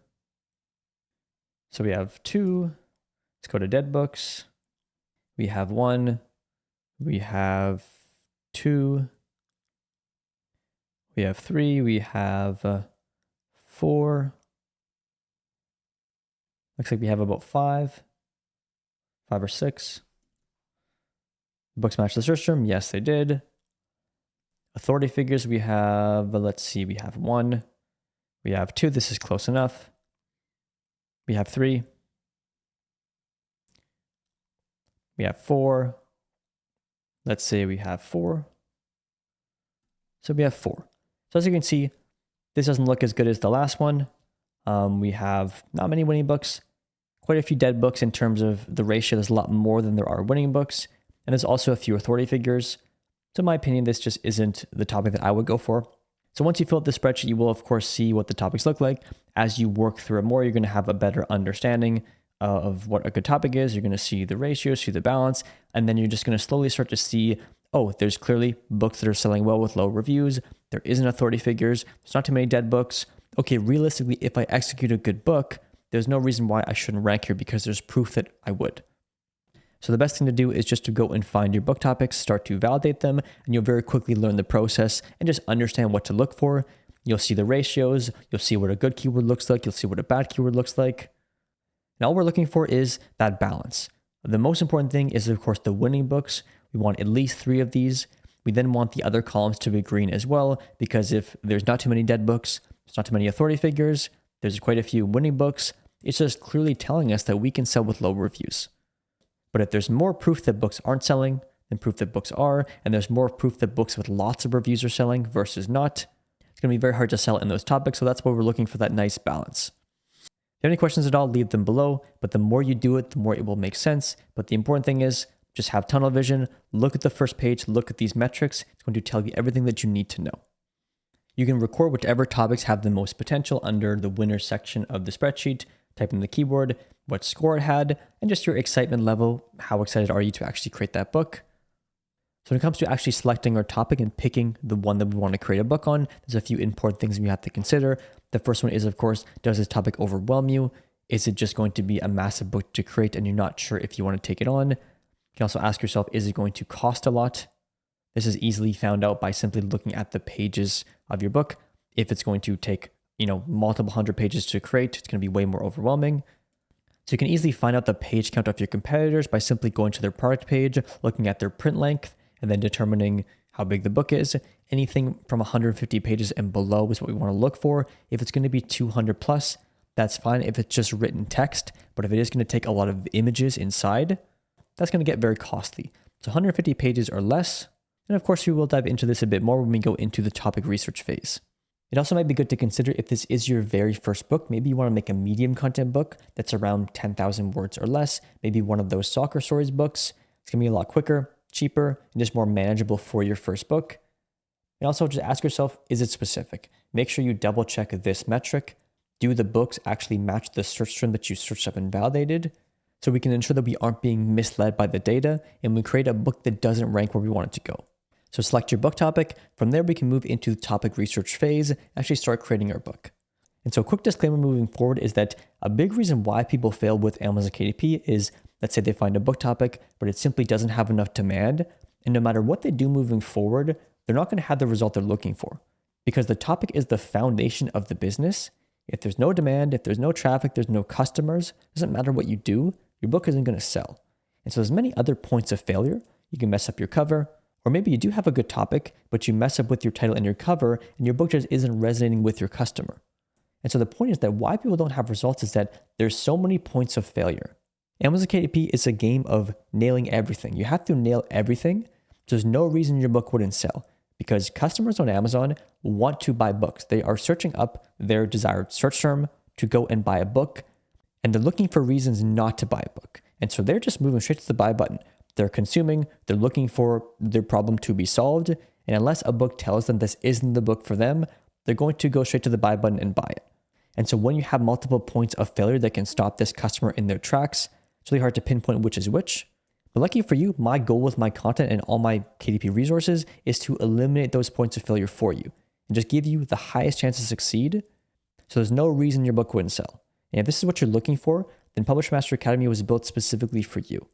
S1: So we have 2. Let's go to dead books. We have 1. We have 2. We have 3. We have 4. Looks like we have about 5 or 6. Books match the search term. Yes, they did. Authority figures, we have, let's see, we have 1. We have 2. This is close enough. We have 3. We have 4. Let's say we have 4. So we have 4. So as you can see, this doesn't look as good as the last one. We have not many winning books, quite a few dead books in terms of the ratio. There's a lot more than there are winning books. And there's also a few authority figures. So in my opinion, this just isn't the topic that I would go for. So once you fill out the spreadsheet, you will of course see what the topics look like. As you work through it more, you're going to have a better understanding of what a good topic is. You're going to see the ratio, see the balance, and then you're just going to slowly start to see, oh, there's clearly books that are selling well with low reviews. There isn't authority figures. There's not too many dead books. Okay, realistically, if I execute a good book, there's no reason why I shouldn't rank here because there's proof that I would. So the best thing to do is just to go and find your book topics, start to validate them, and you'll very quickly learn the process and just understand what to look for. You'll see the ratios, you'll see what a good keyword looks like, you'll see what a bad keyword looks like. And all we're looking for is that balance. The most important thing is, of course, the winning books. We want at least 3 of these. We then want the other columns to be green as well, because if there's not too many dead books, there's not too many authority figures, there's quite a few winning books, it's just clearly telling us that we can sell with low reviews. But if there's more proof that books aren't selling than proof that books are, and there's more proof that books with lots of reviews are selling versus not, it's going to be very hard to sell in those topics. So that's why we're looking for that nice balance. If you have any questions at all, leave them below. But the more you do it, the more it will make sense. But the important thing is just have tunnel vision, look at the first page, look at these metrics. It's going to tell you everything that you need to know. You can record whichever topics have the most potential under the winners section of the spreadsheet, type in the keyword, what score it had, and just your excitement level. How excited are you to actually create that book? So when it comes to actually selecting our topic and picking the one that we want to create a book on, there's a few important things we have to consider. The first one is, of course, does this topic overwhelm you? Is it just going to be a massive book to create and you're not sure if you want to take it on? You can also ask yourself, is it going to cost a lot? This is easily found out by simply looking at the pages of your book. If it's going to take, multiple hundred pages to create, it's going to be way more overwhelming. So you can easily find out the page count of your competitors by simply going to their product page, looking at their print length, and then determining how big the book is. Anything from 150 pages and below is what we want to look for. If it's going to be 200 plus, that's fine if it's just written text, but if it is going to take a lot of images inside, that's going to get very costly. So 150 pages or less, and of course we will dive into this a bit more when we go into the topic research phase. It also might be good to consider if this is your very first book, maybe you want to make a medium content book that's around 10,000 words or less, maybe one of those soccer stories books. It's going to be a lot quicker, cheaper, and just more manageable for your first book. And also just ask yourself, is it specific? Make sure you double check this metric. Do the books actually match the search term that you searched up and validated? So we can ensure that we aren't being misled by the data and we create a book that doesn't rank where we want it to go. So select your book topic. From there, we can move into the topic research phase, actually start creating our book. And so a quick disclaimer moving forward is that a big reason why people fail with Amazon KDP is, let's say they find a book topic, but it simply doesn't have enough demand. And no matter what they do moving forward, they're not going to have the result they're looking for because the topic is the foundation of the business. If there's no demand, if there's no traffic, there's no customers, it doesn't matter what you do, your book isn't going to sell. And so there's many other points of failure. You can mess up your cover, or maybe you do have a good topic, but you mess up with your title and your cover, and your book just isn't resonating with your customer. And so the point is that why people don't have results is that there's so many points of failure. Amazon KDP is a game of nailing everything. You have to nail everything. There's no reason your book wouldn't sell because customers on Amazon want to buy books. They are searching up their desired search term to go and buy a book, and they're looking for reasons not to buy a book. And so they're just moving straight to the buy button. They're consuming, they're looking for their problem to be solved. And unless a book tells them this isn't the book for them, they're going to go straight to the buy button and buy it. And so when you have multiple points of failure that can stop this customer in their tracks, it's really hard to pinpoint which is which. But lucky for you, my goal with my content and all my KDP resources is to eliminate those points of failure for you and just give you the highest chance to succeed. So there's no reason your book wouldn't sell. And if this is what you're looking for, then Publish Master Academy was built specifically for you.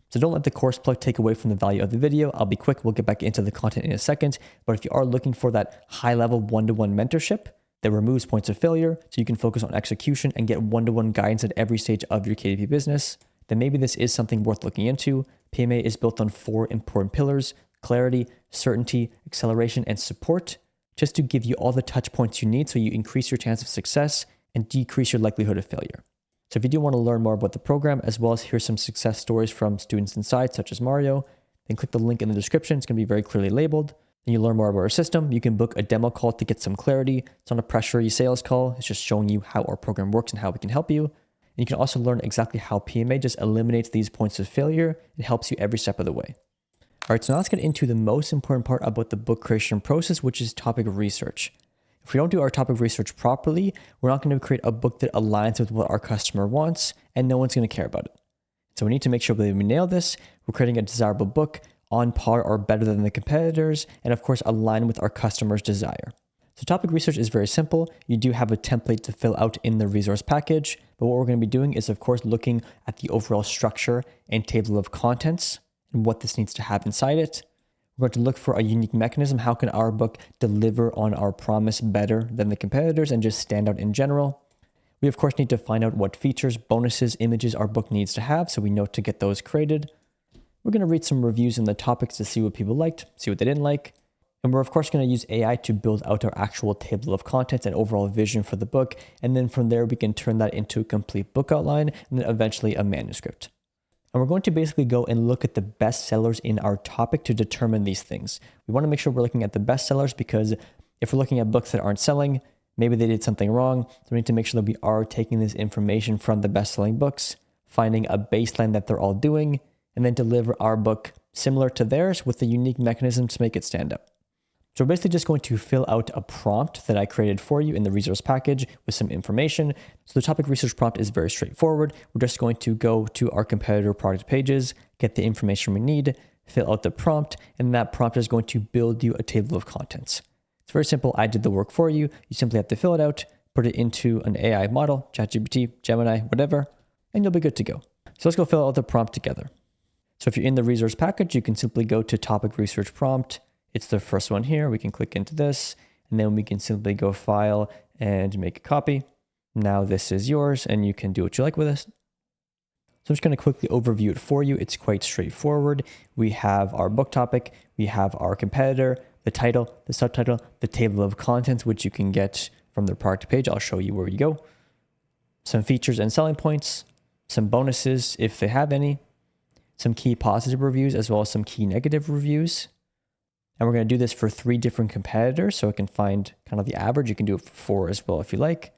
S1: So don't let the course plug take away from the value of the video. I'll be quick. We'll get back into the content in a second. But if you are looking for that high-level one-to-one mentorship that removes points of failure so you can focus on execution and get one-to-one guidance at every stage of your KDP business, then maybe this is something worth looking into. PMA is built on 4 important pillars: clarity, certainty, acceleration, and support, just to give you all the touch points you need so you increase your chance of success and decrease your likelihood of failure. So if you do want to learn more about the program, as well as hear some success stories from students inside, such as Mario, then click the link in the description. It's going to be very clearly labeled. And you learn more about our system. You can book a demo call to get some clarity. It's not a pressury sales call. It's just showing you how our program works and how we can help you. And you can also learn exactly how PMA just eliminates these points of failure and helps you every step of the way. All right, so now let's get into the most important part about the book creation process, which is topic research. If we don't do our topic research properly, we're not going to create a book that aligns with what our customer wants, and no one's going to care about it. So we need to make sure that we nail this. We're creating a desirable book on par or better than the competitors, and of course, align with our customer's desire. So topic research is very simple. You do have a template to fill out in the resource package, but what we're going to be doing is, of course, looking at the overall structure and table of contents and what this needs to have inside it. We're going to look for a unique mechanism. How can our book deliver on our promise better than the competitors and just stand out in general? We, of course, need to find out what features, bonuses, images our book needs to have so we know to get those created. We're going to read some reviews in the topics to see what people liked, see what they didn't like. And we're, of course, going to use AI to build out our actual table of contents and overall vision for the book. And then from there, we can turn that into a complete book outline and then eventually a manuscript. And we're going to basically go and look at the best sellers in our topic to determine these things. We want to make sure we're looking at the best sellers because if we're looking at books that aren't selling, maybe they did something wrong. So we need to make sure that we are taking this information from the best-selling books, finding a baseline that they're all doing, and then deliver our book similar to theirs with a unique mechanism to make it stand out. So we're basically just going to fill out a prompt that I created for you in the resource package with some information. So the topic research prompt is very straightforward. We're just going to go to our competitor product pages, get the information we need, fill out the prompt, and that prompt is going to build you a table of contents. It's very simple. I did the work for you. You simply have to fill it out, put it into an AI model, ChatGPT, Gemini, whatever, and you'll be good to go. So let's go fill out the prompt together. So if you're in the resource package, you can simply go to topic research prompt. It's the first one here. We can click into this, and then we can simply go file and make a copy. Now this is yours, and you can do what you like with this. So I'm just going to quickly overview it for you. It's quite straightforward. We have our book topic, we have our competitor, the title, the subtitle, the table of contents, which you can get from the product page. I'll show you where you go. Some features and selling points, some bonuses if they have any, some key positive reviews, as well as some key negative reviews. And we're going to do this for 3 different competitors, so it can find kind of the average. You can do it for 4 as well if you like.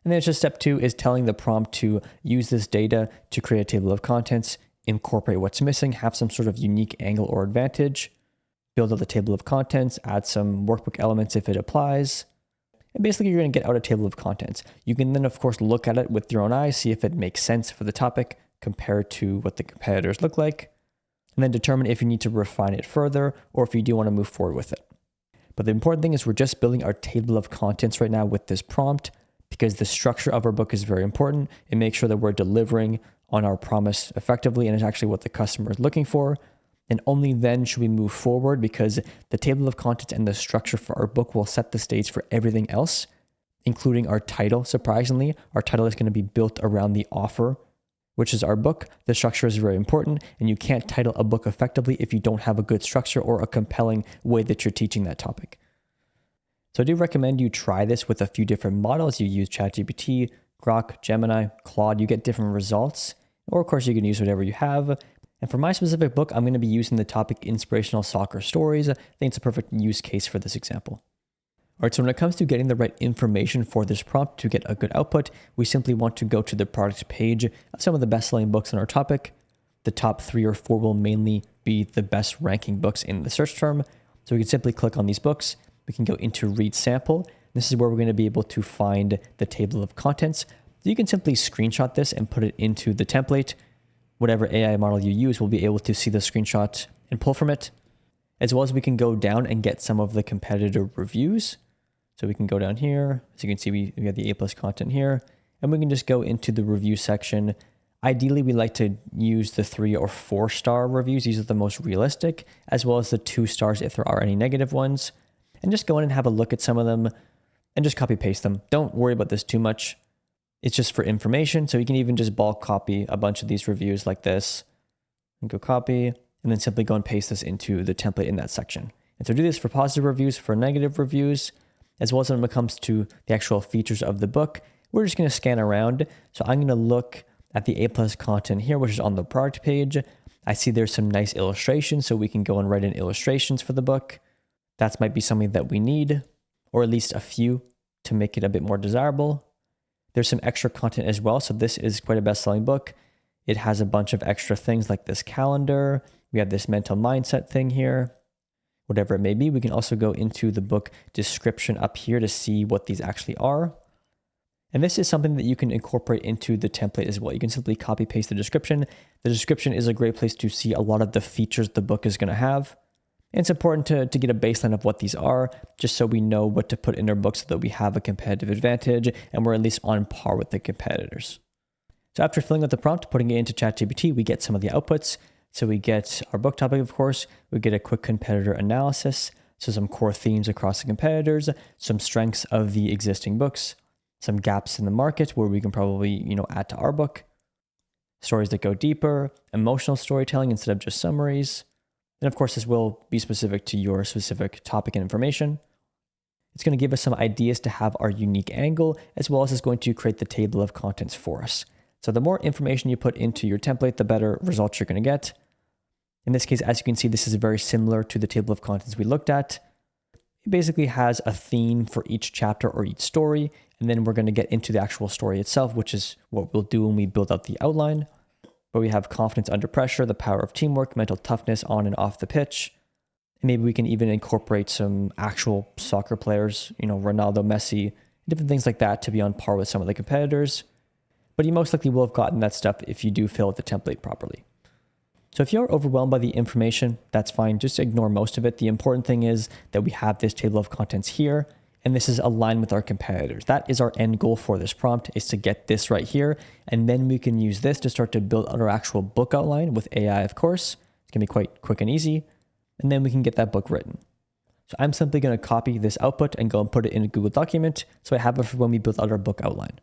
S1: And then it's just step 2 is telling the prompt to use this data to create a table of contents, incorporate what's missing, have some sort of unique angle or advantage, build out the table of contents, add some workbook elements if it applies. And basically you're going to get out a table of contents. You can then, of course, look at it with your own eyes, see if it makes sense for the topic compared to what the competitors look like, and then determine if you need to refine it further or if you do want to move forward with it. But the important thing is we're just building our table of contents right now with this prompt because the structure of our book is very important. It makes sure that we're delivering on our promise effectively and it's actually what the customer is looking for. And only then should we move forward because the table of contents and the structure for our book will set the stage for everything else, including our title. Surprisingly, our title is going to be built around the offer, which is our book. The structure is very important, and you can't title a book effectively if you don't have a good structure or a compelling way that you're teaching that topic. So I do recommend you try this with a few different models. You use ChatGPT, Grok, Gemini, Claude, you get different results. Or of course you can use whatever you have. And for my specific book, I'm going to be using the topic inspirational soccer stories. I think it's a perfect use case for this example. All right, so when it comes to getting the right information for this prompt to get a good output, we simply want to go to the product page of some of the best-selling books on our topic. The top 3 or 4 will mainly be the best ranking books in the search term. So we can simply click on these books. We can go into read sample. This is where we're going to be able to find the table of contents. So you can simply screenshot this and put it into the template. Whatever AI model you use will be able to see the screenshot and pull from it. As well as we can go down and get some of the competitor reviews. So we can go down here. As you can see, we have the A+ content here. And we can just go into the review section. Ideally, we like to use the 3 or 4 star reviews. These are the most realistic, as well as the 2 stars if there are any negative ones. And just go in and have a look at some of them and just copy paste them. Don't worry about this too much. It's just for information. So you can even just bulk copy a bunch of these reviews like this and go copy and then simply go and paste this into the template in that section. And so do this for positive reviews, for negative reviews, as well as when it comes to the actual features of the book. We're just going to scan around. So I'm going to look at the A+ content here, which is on the product page. I see there's some nice illustrations, so we can go and write in illustrations for the book. That might be something that we need, or at least a few to make it a bit more desirable. There's some extra content as well. So this is quite a best-selling book. It has a bunch of extra things like this calendar. We have this mental mindset thing here. whatever it may be. We can also go into the book description up here to see what these actually are. And this is something that you can incorporate into the template as well. You can simply copy paste the description. The description is a great place to see a lot of the features the book is going to have. And it's important to get a baseline of what these are, just so we know what to put in our book so that we have a competitive advantage and we're at least on par with the competitors. So after filling out the prompt, putting it into ChatGPT, we get some of the outputs. So we get our book topic, of course. We get a quick competitor analysis. So some core themes across the competitors, some strengths of the existing books, some gaps in the market where we can probably, add to our book, stories that go deeper, emotional storytelling instead of just summaries. And of course, this will be specific to your specific topic and information. It's going to give us some ideas to have our unique angle, as well as it's going to create the table of contents for us. So the more information you put into your template, the better results you're going to get. In this case, as you can see, this is very similar to the table of contents we looked at. It basically has a theme for each chapter or each story, and then we're going to get into the actual story itself, which is what we'll do when we build out the outline. But we have confidence under pressure, the power of teamwork, mental toughness on and off the pitch. And maybe we can even incorporate some actual soccer players, Ronaldo, Messi, different things like that to be on par with some of the competitors. But you most likely will have gotten that stuff if you do fill out the template properly. So if you're overwhelmed by the information, that's fine. Just ignore most of it. The important thing is that we have this table of contents here, and this is aligned with our competitors. That is our end goal for this prompt, is to get this right here. And then we can use this to start to build out our actual book outline with AI, of course. It's going to be quite quick and easy. And then we can get that book written. So I'm simply going to copy this output and go and put it in a Google document so I have it for when we build out our book outline.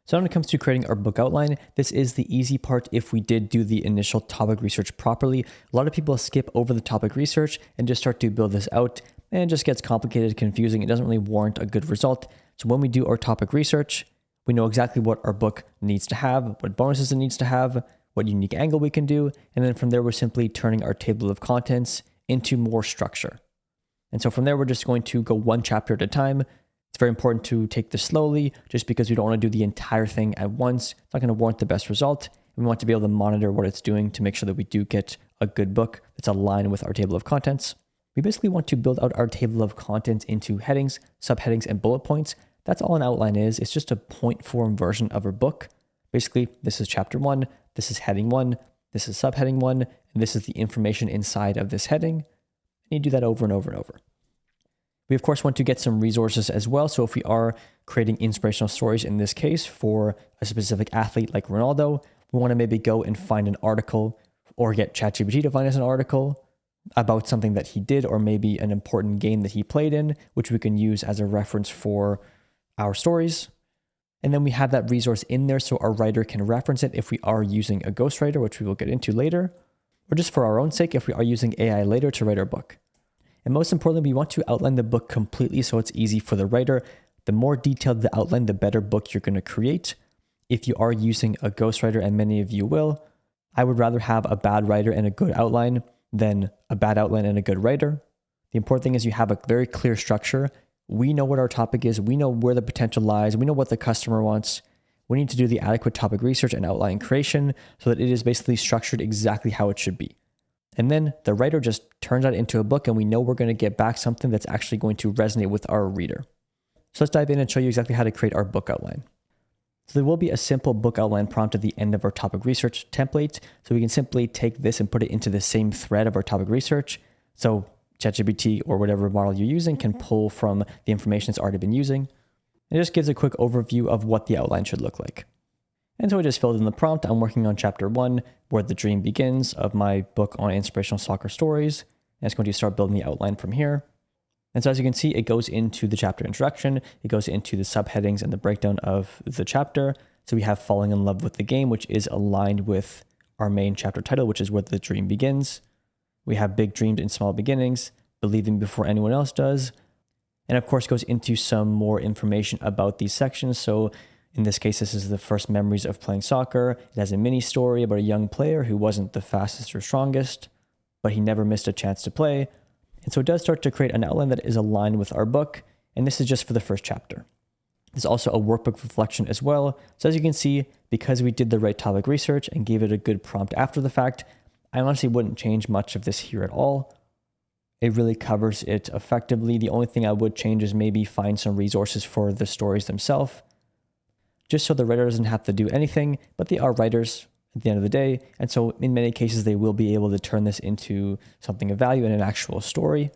S1: So when it comes to creating our book outline, this is the easy part if we did do the initial topic research properly. A lot of people skip over the topic research and just start to build this out, and it just gets complicated, confusing. It doesn't really warrant a good result. So when we do our topic research, we know exactly what our book needs to have, what bonuses it needs to have, what unique angle we can do, and then from there, we're simply turning our table of contents into more structure. And so from there, we're just going to go one chapter at a time. It's very important to take this slowly, just because we don't want to do the entire thing at once. It's not going to warrant the best result. We want to be able to monitor what it's doing to make sure that we do get a good book that's aligned with our table of contents. We basically want to build out our table of contents into headings, subheadings, and bullet points. That's all an outline is. It's just a point form version of our book. Basically, this is chapter 1, this is heading 1, this is subheading 1, and this is the information inside of this heading. And you do that over and over and over. We, of course, want to get some resources as well. So if we are creating inspirational stories, in this case, for a specific athlete like Ronaldo, we want to maybe go and find an article or get ChatGPT to find us an article about something that he did, or maybe an important game that he played in, which we can use as a reference for our stories. And then we have that resource in there so our writer can reference it if we are using a ghostwriter, which we will get into later, or just for our own sake if we are using AI later to write our book. And most importantly, we want to outline the book completely so it's easy for the writer. The more detailed the outline, the better book you're going to create. If you are using a ghostwriter, and many of you will, I would rather have a bad writer and a good outline than a bad outline and a good writer. The important thing is you have a very clear structure. We know what our topic is. We know where the potential lies. We know what the customer wants. We need to do the adequate topic research and outline creation so that it is basically structured exactly how it should be. And then the writer just turns that into a book, and we know we're going to get back something that's actually going to resonate with our reader. So let's dive in and show you exactly how to create our book outline. So there will be a simple book outline prompt at the end of our topic research template. So we can simply take this and put it into the same thread of our topic research. So ChatGPT or whatever model you're using can pull from the information it's already been using. It just gives a quick overview of what the outline should look like. And so I just filled in the prompt. I'm working on chapter 1, where the dream begins, of my book on inspirational soccer stories. And it's going to start building the outline from here. And so as you can see, it goes into the chapter introduction. It goes into the subheadings and the breakdown of the chapter. So we have falling in love with the game, which is aligned with our main chapter title, which is where the dream begins. We have big dreams in small beginnings, believing before anyone else does. And of course, goes into some more information about these sections. So in this case, this is the first memories of playing soccer. It has a mini story about a young player who wasn't the fastest or strongest, but he never missed a chance to play. And so it does start to create an outline that is aligned with our book. And this is just for the first chapter. There's also a workbook reflection as well. So as you can see, because we did the right topic research and gave it a good prompt after the fact, I honestly wouldn't change much of this here at all. It really covers it effectively. The only thing I would change is maybe find some resources for the stories themselves, just so the writer doesn't have to do anything, but they are writers at the end of the day. And so in many cases, they will be able to turn this into something of value in an actual story.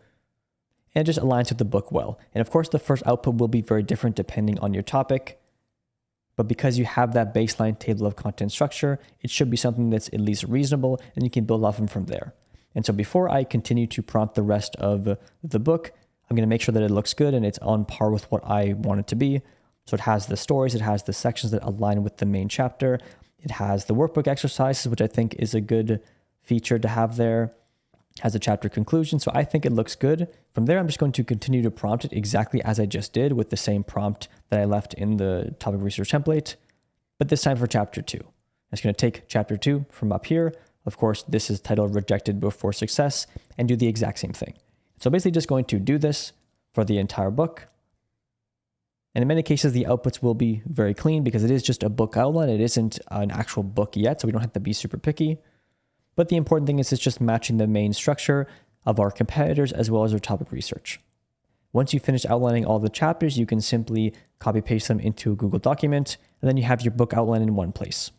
S1: And it just aligns with the book well. And of course, the first output will be very different depending on your topic. But because you have that baseline table of content structure, it should be something that's at least reasonable, and you can build off them from there. And so before I continue to prompt the rest of the book, I'm going to make sure that it looks good and it's on par with what I want it to be. So it has the stories, it has the sections that align with the main chapter. It has the workbook exercises, which I think is a good feature to have there. It has a chapter conclusion, so I think it looks good. From there, I'm just going to continue to prompt it exactly as I just did with the same prompt that I left in the topic research template, but this time for chapter 2. I'm just going to take chapter 2 from up here. Of course, this is titled Rejected Before Success, and do the exact same thing. So basically just going to do this for the entire book. And in many cases, the outputs will be very clean because it is just a book outline. It isn't an actual book yet, so we don't have to be super picky. But the important thing is it's just matching the main structure of our competitors as well as our topic research. Once you finish outlining all the chapters, you can simply copy paste them into a Google document, and then you have your book outline in one place.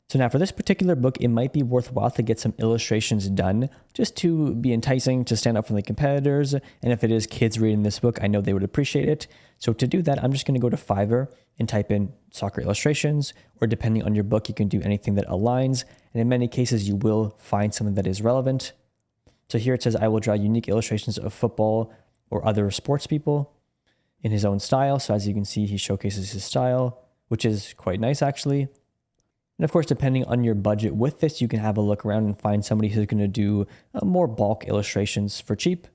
S1: So now for this particular book, it might be worthwhile to get some illustrations done just to be enticing, to stand out from the competitors. And if it is kids reading this book, I know they would appreciate it. So to do that, I'm just going to go to Fiverr and type in soccer illustrations, or depending on your book, you can do anything that aligns. And in many cases, you will find something that is relevant. So here it says, I will draw unique illustrations of football or other sports people in his own style. So as you can see, he showcases his style, which is quite nice actually. And of course, depending on your budget with this, you can have a look around and find somebody who's going to do more bulk illustrations for cheap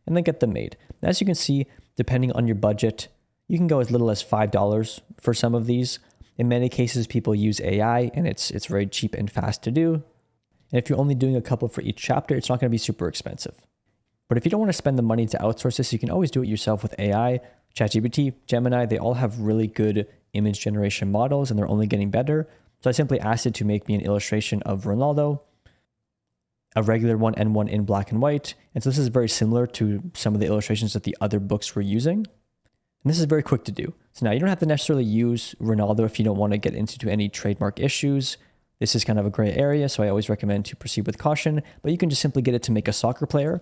S1: and then get them made. As you can see, depending on your budget, you can go as little as $5 for some of these. In many cases, people use AI and it's very cheap and fast to do. And if you're only doing a couple for each chapter, it's not going to be super expensive. But if you don't want to spend the money to outsource this, you can always do it yourself with AI. ChatGPT, Gemini, they all have really good image generation models and they're only getting better. So I simply asked it to make me an illustration of Ronaldo, a regular one and one in black and white. And so this is very similar to some of the illustrations that the other books were using. And this is very quick to do. So now you don't have to necessarily use Ronaldo if you don't want to get into any trademark issues. This is kind of a gray area, so I always recommend to proceed with caution, but you can just simply get it to make a soccer player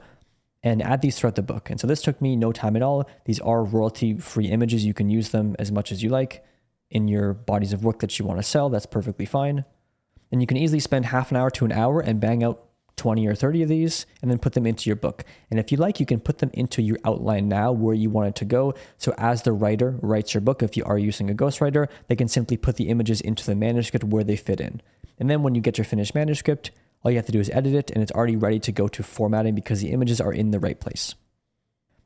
S1: and add these throughout the book. And so this took me no time at all. These are royalty-free images. You can use them as much as you like in your bodies of work that you want to sell. That's perfectly fine. And you can easily spend half an hour to an hour and bang out 20 or 30 of these and then put them into your book. And if you like, you can put them into your outline now where you want it to go. So as the writer writes your book, if you are using a ghostwriter, they can simply put the images into the manuscript where they fit in. And then when you get your finished manuscript, all you have to do is edit it and it's already ready to go to formatting because the images are in the right place.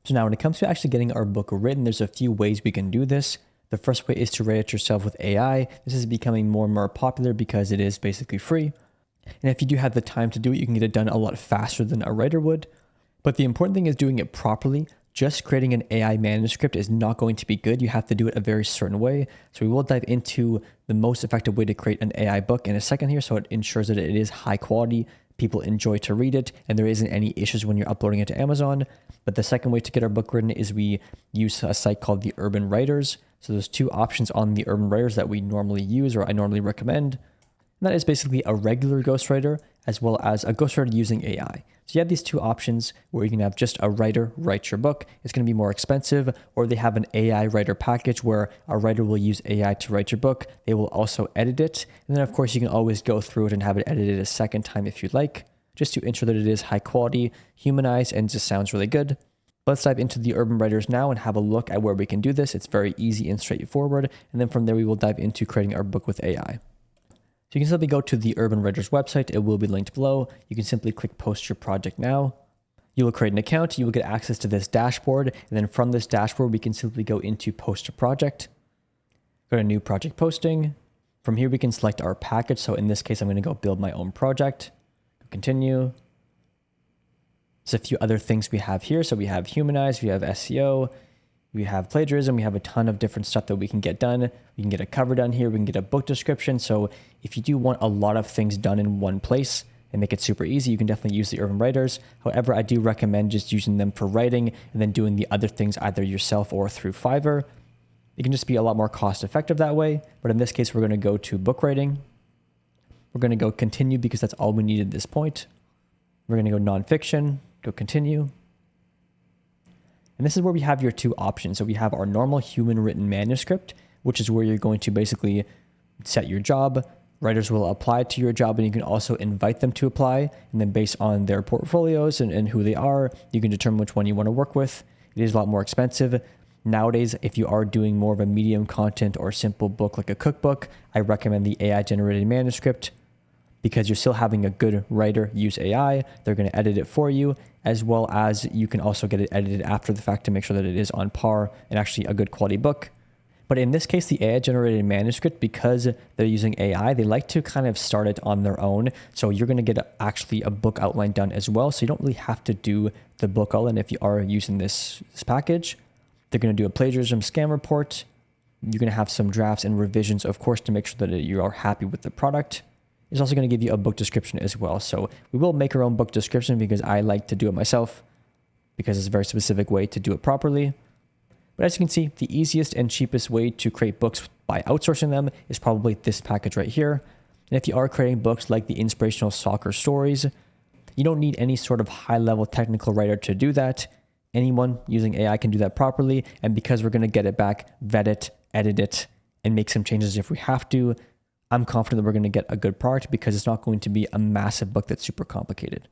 S1: So now when it comes to actually getting our book written, there's a few ways we can do this. The first way is to write it yourself with AI. This is becoming more and more popular because it is basically free. And if you do have the time to do it, you can get it done a lot faster than a writer would. But the important thing is doing it properly. Just creating an AI manuscript is not going to be good. You have to do it a very certain way. So we will dive into the most effective way to create an AI book in a second here, so it ensures that it is high quality, people enjoy to read it, and there isn't any issues when you're uploading it to Amazon. But the second way to get our book written is we use a site called the Urban Writers. So there's two options on the Urban Writers that we normally use, or I normally recommend. And that is basically a regular ghostwriter as well as a ghostwriter using AI. So you have these two options where you can have just a writer write your book. It's going to be more expensive, or they have an AI writer package where a writer will use AI to write your book. They will also edit it. And then of course you can always go through it and have it edited a second time if you'd like, just to ensure that it is high quality, humanized, and just sounds really good. Let's dive into the Urban Writers now and have a look at where we can do this. It's very easy and straightforward. And then from there, we will dive into creating our book with AI. So you can simply go to the Urban Writers website. It will be linked below. You can simply click Post Your Project Now. You will create an account. You will get access to this dashboard. And then from this dashboard, we can simply go into Post a Project. Go to New Project Posting. From here, we can select our package. So in this case, I'm going to go build my own project. Continue. There's a few other things we have here. So we have Humanize, we have SEO, we have plagiarism, we have a ton of different stuff that we can get done. We can get a cover done here, we can get a book description. So if you do want a lot of things done in one place, and make it super easy, you can definitely use the Urban Writers. However, I do recommend just using them for writing and then doing the other things either yourself or through Fiverr. It can just be a lot more cost effective that way. But in this case, we're going to go to book writing. We're going to go continue because that's all we need at this point. We're going to go nonfiction, go continue. And this is where we have your two options. So we have our normal human written manuscript, which is where you're going to basically set your job. Writers will apply to your job, and you can also invite them to apply. And then based on their portfolios and who they are, you can determine which one you want to work with. It is a lot more expensive. Nowadays, if you are doing more of a medium content or simple book like a cookbook, I recommend the AI generated manuscript because you're still having a good writer use AI. They're going to edit it for you, as well as you can also get it edited after the fact to make sure that it is on par and actually a good quality book. But in this case, the AI generated manuscript, because they're using AI, they like to kind of start it on their own. So you're going to get actually a book outline done as well. So you don't really have to do the book outline if you are using this package. They're going to do a plagiarism scam report. You're going to have some drafts and revisions, of course, to make sure that you are happy with the product. It's also going to give you a book description as well. So we will make our own book description because I like to do it myself because it's a very specific way to do it properly. But as you can see, the easiest and cheapest way to create books by outsourcing them is probably this package right here. And if you are creating books like the inspirational soccer stories, you don't need any sort of high-level technical writer to do that. Anyone using AI can do that properly. And because we're going to get it back, vet it, edit it, and make some changes if we have to, I'm confident that we're going to get a good product because it's not going to be a massive book that's super complicated.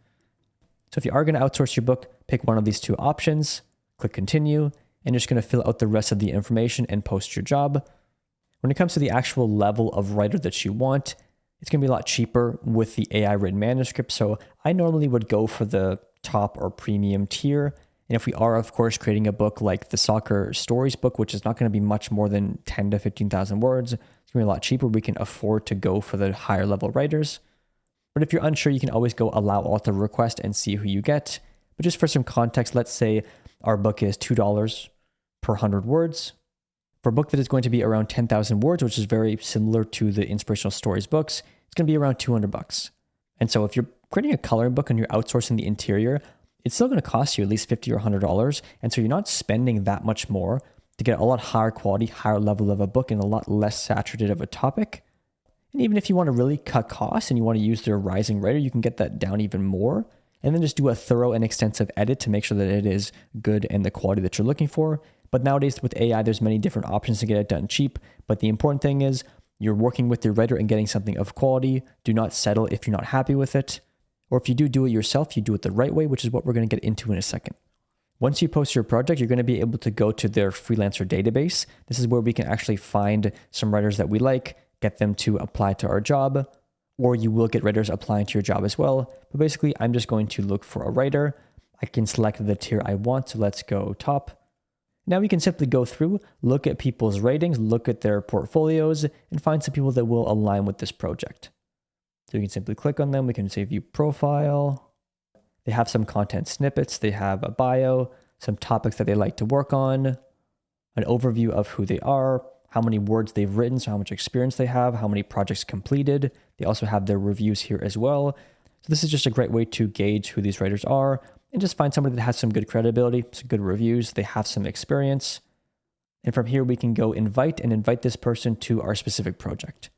S1: So if you are going to outsource your book, pick one of these two options, click continue, and you're just going to fill out the rest of the information and post your job. When it comes to the actual level of writer that you want, it's going to be a lot cheaper with the AI written manuscript. So I normally would go for the top or premium tier. And if we are, of course, creating a book like the soccer stories book, which is not going to be much more than 10 to 15,000 words, it's going to be a lot cheaper. We can afford to go for the higher level writers. But if you're unsure, you can always go allow author request and see who you get. But just for some context, let's say our book is $2 per 100 words. For a book that is going to be around 10,000 words, which is very similar to the inspirational stories books, it's going to be around $200. And so if you're creating a coloring book and you're outsourcing the interior, it's still going to cost you at least $50 or $100. And so you're not spending that much more to get a lot higher quality, higher level of a book and a lot less saturated of a topic. And even if you want to really cut costs and you want to use their rising writer, you can get that down even more. And then just do a thorough and extensive edit to make sure that it is good and the quality that you're looking for. But nowadays with AI, there's many different options to get it done cheap. But the important thing is you're working with your writer and getting something of quality. Do not settle if you're not happy with it. Or if you do it yourself, you do it the right way, which is what we're going to get into in a second. Once you post your project, you're going to be able to go to their freelancer database. This is where we can actually find some writers that we like, get them to apply to our job, or you will get writers applying to your job as well. But basically, I'm just going to look for a writer. I can select the tier I want, so let's go top. Now we can simply go through, look at people's ratings, look at their portfolios, and find some people that will align with this project. So you can simply click on them. We can say view profile. They have some content snippets. They have a bio, some topics that they like to work on, an overview of who they are, how many words they've written, so how much experience they have, how many projects completed. They also have their reviews here as well. So this is just a great way to gauge who these writers are and just find somebody that has some good credibility, some good reviews. They have some experience. And from here, we can go invite this person to our specific project.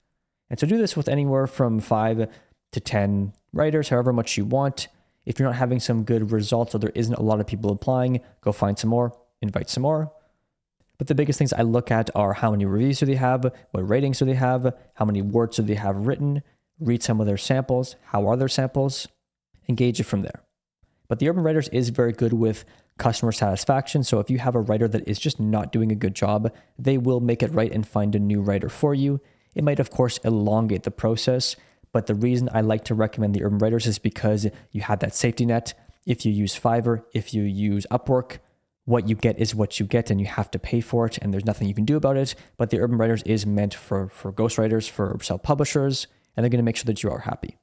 S1: And so do this with anywhere from 5 to 10 writers, however much you want. If you're not having some good results or there isn't a lot of people applying, go find some more, invite some more. But the biggest things I look at are how many reviews do they have, what ratings do they have, how many words do they have written, read some of their samples, how are their samples, engage it from there. But the Urban Writers is very good with customer satisfaction. So if you have a writer that is just not doing a good job, they will make it right and find a new writer for you. It might, of course, elongate the process, but the reason I like to recommend the Urban Writers is because you have that safety net. If you use Fiverr, if you use Upwork, what you get is what you get and you have to pay for it and there's nothing you can do about it. But the Urban Writers is meant for ghostwriters, for self-publishers, and they're going to make sure that you are happy.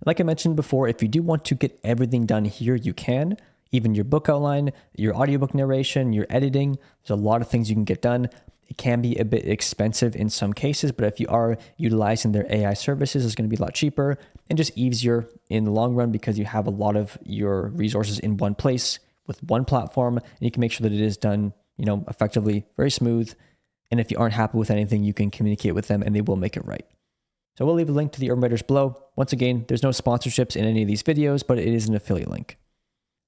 S1: Like I mentioned before, if you do want to get everything done here, you can. Even your book outline, your audiobook narration, your editing, there's a lot of things you can get done. It can be a bit expensive in some cases, but if you are utilizing their AI services, it's going to be a lot cheaper and just easier in the long run because you have a lot of your resources in one place with one platform, and you can make sure that it is done, effectively, very smooth. And if you aren't happy with anything, you can communicate with them and they will make it right. So we'll leave a link to the Urban Writers below. Once again, there's no sponsorships in any of these videos, but it is an affiliate link.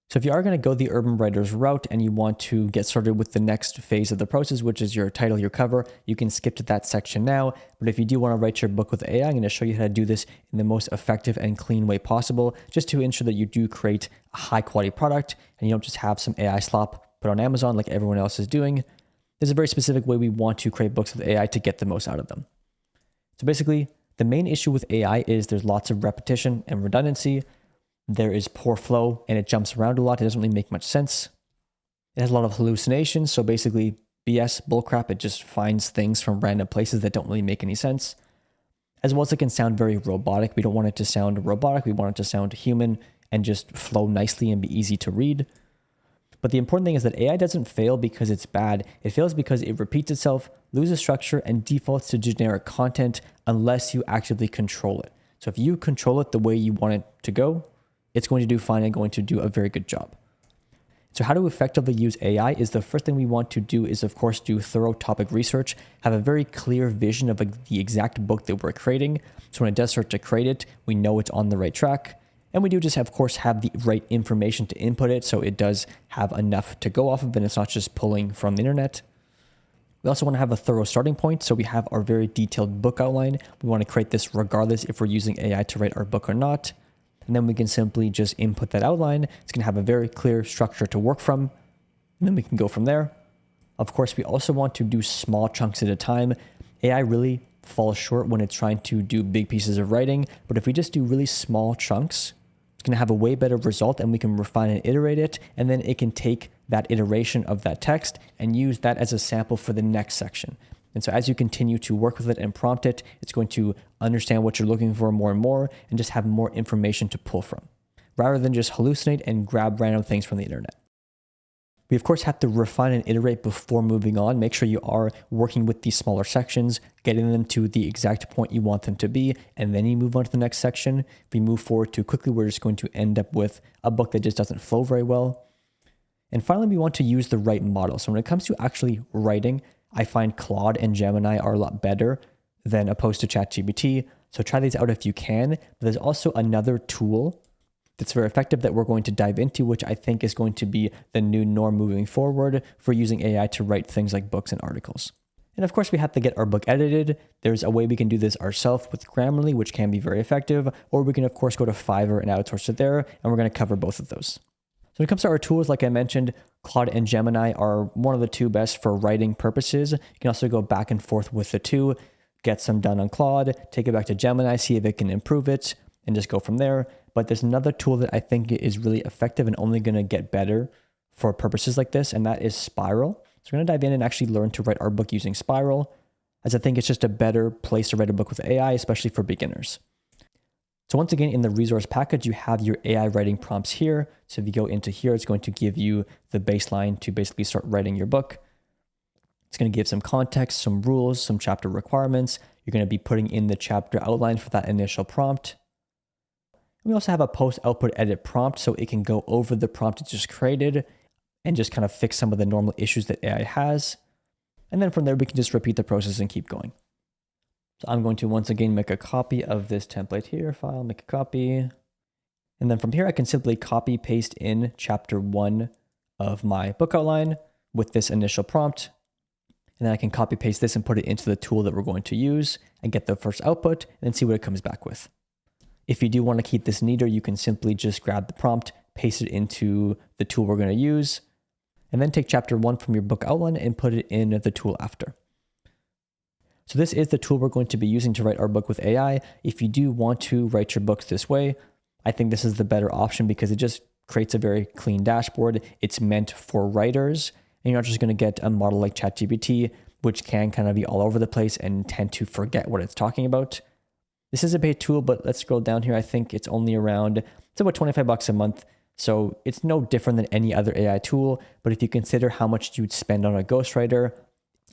S1: So if you are going to go the Urban Writers route and you want to get started with the next phase of the process, which is your title, your cover, you can skip to that section now. But if you do want to write your book with AI, I'm going to show you how to do this in the most effective and clean way possible, just to ensure that you do create a high quality product and you don't just have some AI slop put on Amazon like everyone else is doing. There's a very specific way we want to create books with AI to get the most out of them. So basically, the main issue with AI is there's lots of repetition and redundancy. There is poor flow and it jumps around a lot. It doesn't really make much sense. It has a lot of hallucinations. So basically BS, bullcrap. It just finds things from random places that don't really make any sense. As well as it can sound very robotic. We don't want it to sound robotic. We want it to sound human and just flow nicely and be easy to read. But the important thing is that AI doesn't fail because it's bad. It fails because it repeats itself, loses structure, and defaults to generic content unless you actively control it. So if you control it the way you want it to go, it's going to do fine and going to do a very good job. So how to effectively use AI is the first thing we want to do is, of course, do thorough topic research, have a very clear vision of the exact book that we're creating. So when it does start to create it, we know it's on the right track. And we do just, of course, have the right information to input it. So it does have enough to go off of and it's not just pulling from the internet. We also want to have a thorough starting point. So we have our very detailed book outline. We want to create this regardless if we're using AI to write our book or not. And then we can simply just input that outline. It's going to have a very clear structure to work from. And then we can go from there. Of course, we also want to do small chunks at a time. AI really falls short when it's trying to do big pieces of writing. But if we just do really small chunks, it's going to have a way better result and we can refine and iterate it. And then it can take that iteration of that text and use that as a sample for the next section. And so as you continue to work with it and prompt it, it's going to understand what you're looking for more and more and just have more information to pull from, rather than just hallucinate and grab random things from the internet. We, of course, have to refine and iterate before moving on. Make sure you are working with these smaller sections, getting them to the exact point you want them to be, and then you move on to the next section. If we move forward too quickly, we're just going to end up with a book that just doesn't flow very well. And finally, we want to use the right model. So when it comes to actually writing, I find Claude and Gemini are a lot better than opposed to ChatGPT. So try these out if you can. But there's also another tool that's very effective that we're going to dive into, which I think is going to be the new norm moving forward for using AI to write things like books and articles. And of course, we have to get our book edited. There's a way we can do this ourselves with Grammarly, which can be very effective, or we can, of course, go to Fiverr and outsource it there, and we're going to cover both of those. So when it comes to our tools, like I mentioned, Claude and Gemini are one of the two best for writing purposes. You can also go back and forth with the two, get some done on Claude, take it back to Gemini, see if it can improve it, and just go from there. But there's another tool that I think is really effective and only going to get better for purposes like this, and that is Spiral. So we're going to dive in and actually learn to write our book using Spiral, as I think it's just a better place to write a book with AI, especially for beginners. So once again, in the resource package, you have your AI writing prompts here. So if you go into here, it's going to give you the baseline to basically start writing your book. It's going to give some context, some rules, some chapter requirements. You're going to be putting in the chapter outline for that initial prompt. We also have a post output edit prompt, so it can go over the prompt it just created and just kind of fix some of the normal issues that AI has. And then from there, we can just repeat the process and keep going. So I'm going to once again make a copy of this template here, file, make a copy. And then from here, I can simply copy paste in chapter 1 of my book outline with this initial prompt. And then I can copy paste this and put it into the tool that we're going to use and get the first output and then see what it comes back with. If you do want to keep this neater, you can simply just grab the prompt, paste it into the tool we're going to use, and then take chapter 1 from your book outline and put it in the tool after. So this is the tool we're going to be using to write our book with AI. If you do want to write your books this way, I think this is the better option because it just creates a very clean dashboard. It's meant for writers, and you're not just going to get a model like ChatGPT, which can kind of be all over the place and tend to forget what it's talking about. This is a paid tool, but let's scroll down here. I think it's only around, it's about $25 a month. So it's no different than any other AI tool. But if you consider how much you'd spend on a ghostwriter,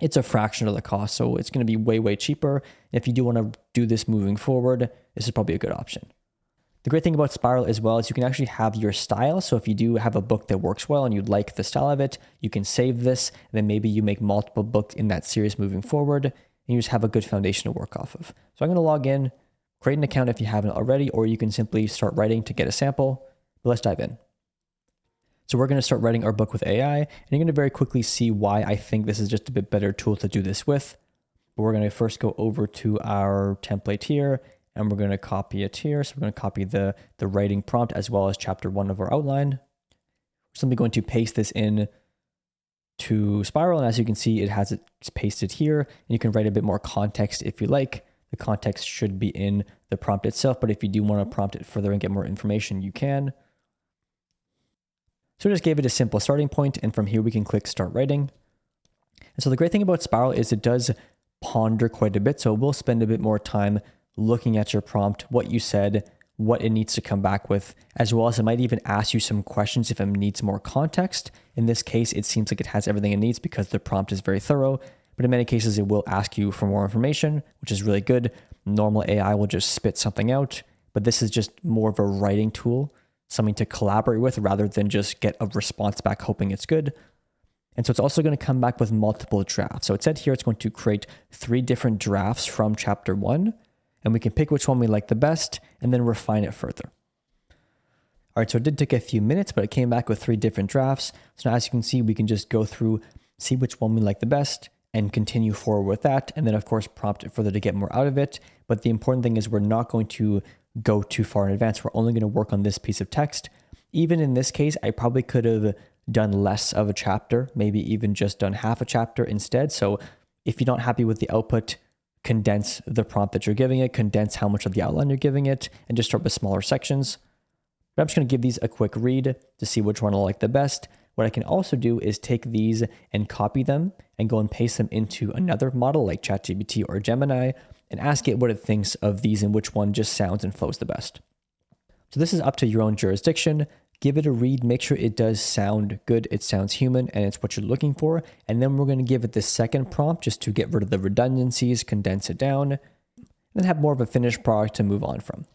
S1: it's a fraction of the cost. So it's going to be way, way cheaper. If you do want to do this moving forward, this is probably a good option. The great thing about Spiral as well is you can actually have your style. So if you do have a book that works well and you like the style of it, you can save this. And then maybe you make multiple books in that series moving forward, and you just have a good foundation to work off of. So I'm going to log in, create an account if you haven't already, or you can simply start writing to get a sample. But let's dive in. So we're going to start writing our book with AI, and you're going to very quickly see why I think this is just a bit better tool to do this with. But we're going to first go over to our template here, and we're going to copy it here. So we're going to copy the writing prompt as well as chapter 1 of our outline. We're simply going to paste this in to Spiral, and as you can see, it's pasted here, and you can write a bit more context if you like. The context should be in the prompt itself, but if you do want to prompt it further and get more information, you can. So I just gave it a simple starting point, and from here we can click Start Writing. And so the great thing about Spiral is it does ponder quite a bit, so we'll spend a bit more time looking at your prompt, what you said, what it needs to come back with, as well as it might even ask you some questions if it needs more context. In this case, it seems like it has everything it needs because the prompt is very thorough, but in many cases it will ask you for more information, which is really good. Normal AI will just spit something out, but this is just more of a writing tool, something to collaborate with rather than just get a response back hoping it's good. And so it's also going to come back with multiple drafts. So it said here it's going to create 3 different drafts from chapter 1, and we can pick which one we like the best and then refine it further. All right, so it did take a few minutes, but it came back with 3 different drafts. So now as you can see, we can just go through, see which one we like the best, and continue forward with that. And then of course, prompt it further to get more out of it. But the important thing is we're not going to go too far in advance. We're only going to work on this piece of text. Even in this case, I probably could have done less of a chapter, maybe even just done half a chapter instead. So if you're not happy with the output, condense the prompt that you're giving it, condense how much of the outline you're giving it, and just start with smaller sections. But I'm just going to give these a quick read to see which one I like the best. What I can also do is take these and copy them and go and paste them into another model like ChatGPT or Gemini and ask it what it thinks of these and which one just sounds and flows the best. So this is up to your own jurisdiction. Give it a read, make sure it does sound good, it sounds human, and it's what you're looking for. And then we're going to give it the second prompt just to get rid of the redundancies, condense it down, and then have more of a finished product to move on from.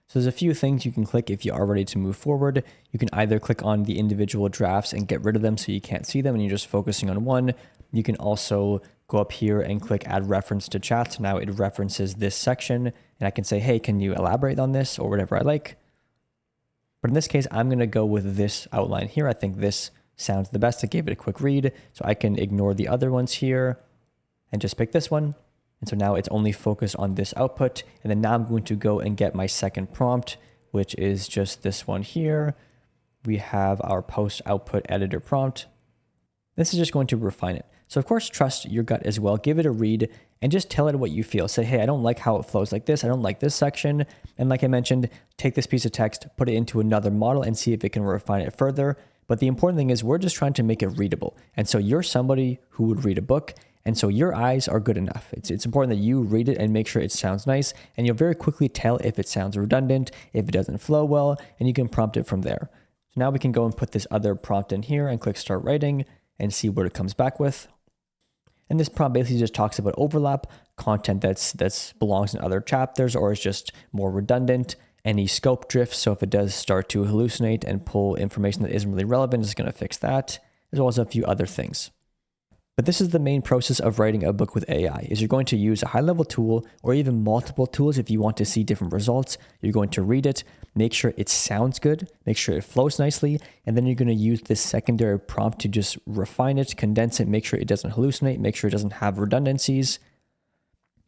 S1: So there's a few things you can click if you are ready to move forward. You can either click on the individual drafts and get rid of them so you can't see them and you're just focusing on one. You can also go up here and click add reference to chat. So now it references this section and I can say, hey, can you elaborate on this or whatever I like. But in this case, I'm going to go with this outline here. I think this sounds the best. I gave it a quick read, so I can ignore the other ones here and just pick this one. And so now it's only focused on this output. And then now I'm going to go and get my second prompt, which is just this one here. We have our post output editor prompt. This is just going to refine it. So of course, trust your gut as well. Give it a read and just tell it what you feel. Say, hey, I don't like how it flows like this. I don't like this section. And like I mentioned, take this piece of text, put it into another model and see if it can refine it further. But the important thing is we're just trying to make it readable. And so you're somebody who would read a book. And so your eyes are good enough. It's important that you read it and make sure it sounds nice. And you'll very quickly tell if it sounds redundant, if it doesn't flow well, and you can prompt it from there. So now we can go and put this other prompt in here and click start writing and see what it comes back with. And this prompt basically just talks about overlap, content that's belongs in other chapters or is just more redundant, any scope drift. So if it does start to hallucinate and pull information that isn't really relevant, it's going to fix that, as well as a few other things. But this is the main process of writing a book with AI, is you're going to use a high-level tool or even multiple tools if you want to see different results. You're going to read it, make sure it sounds good, make sure it flows nicely, and then you're going to use this secondary prompt to just refine it, condense it, make sure it doesn't hallucinate, make sure it doesn't have redundancies.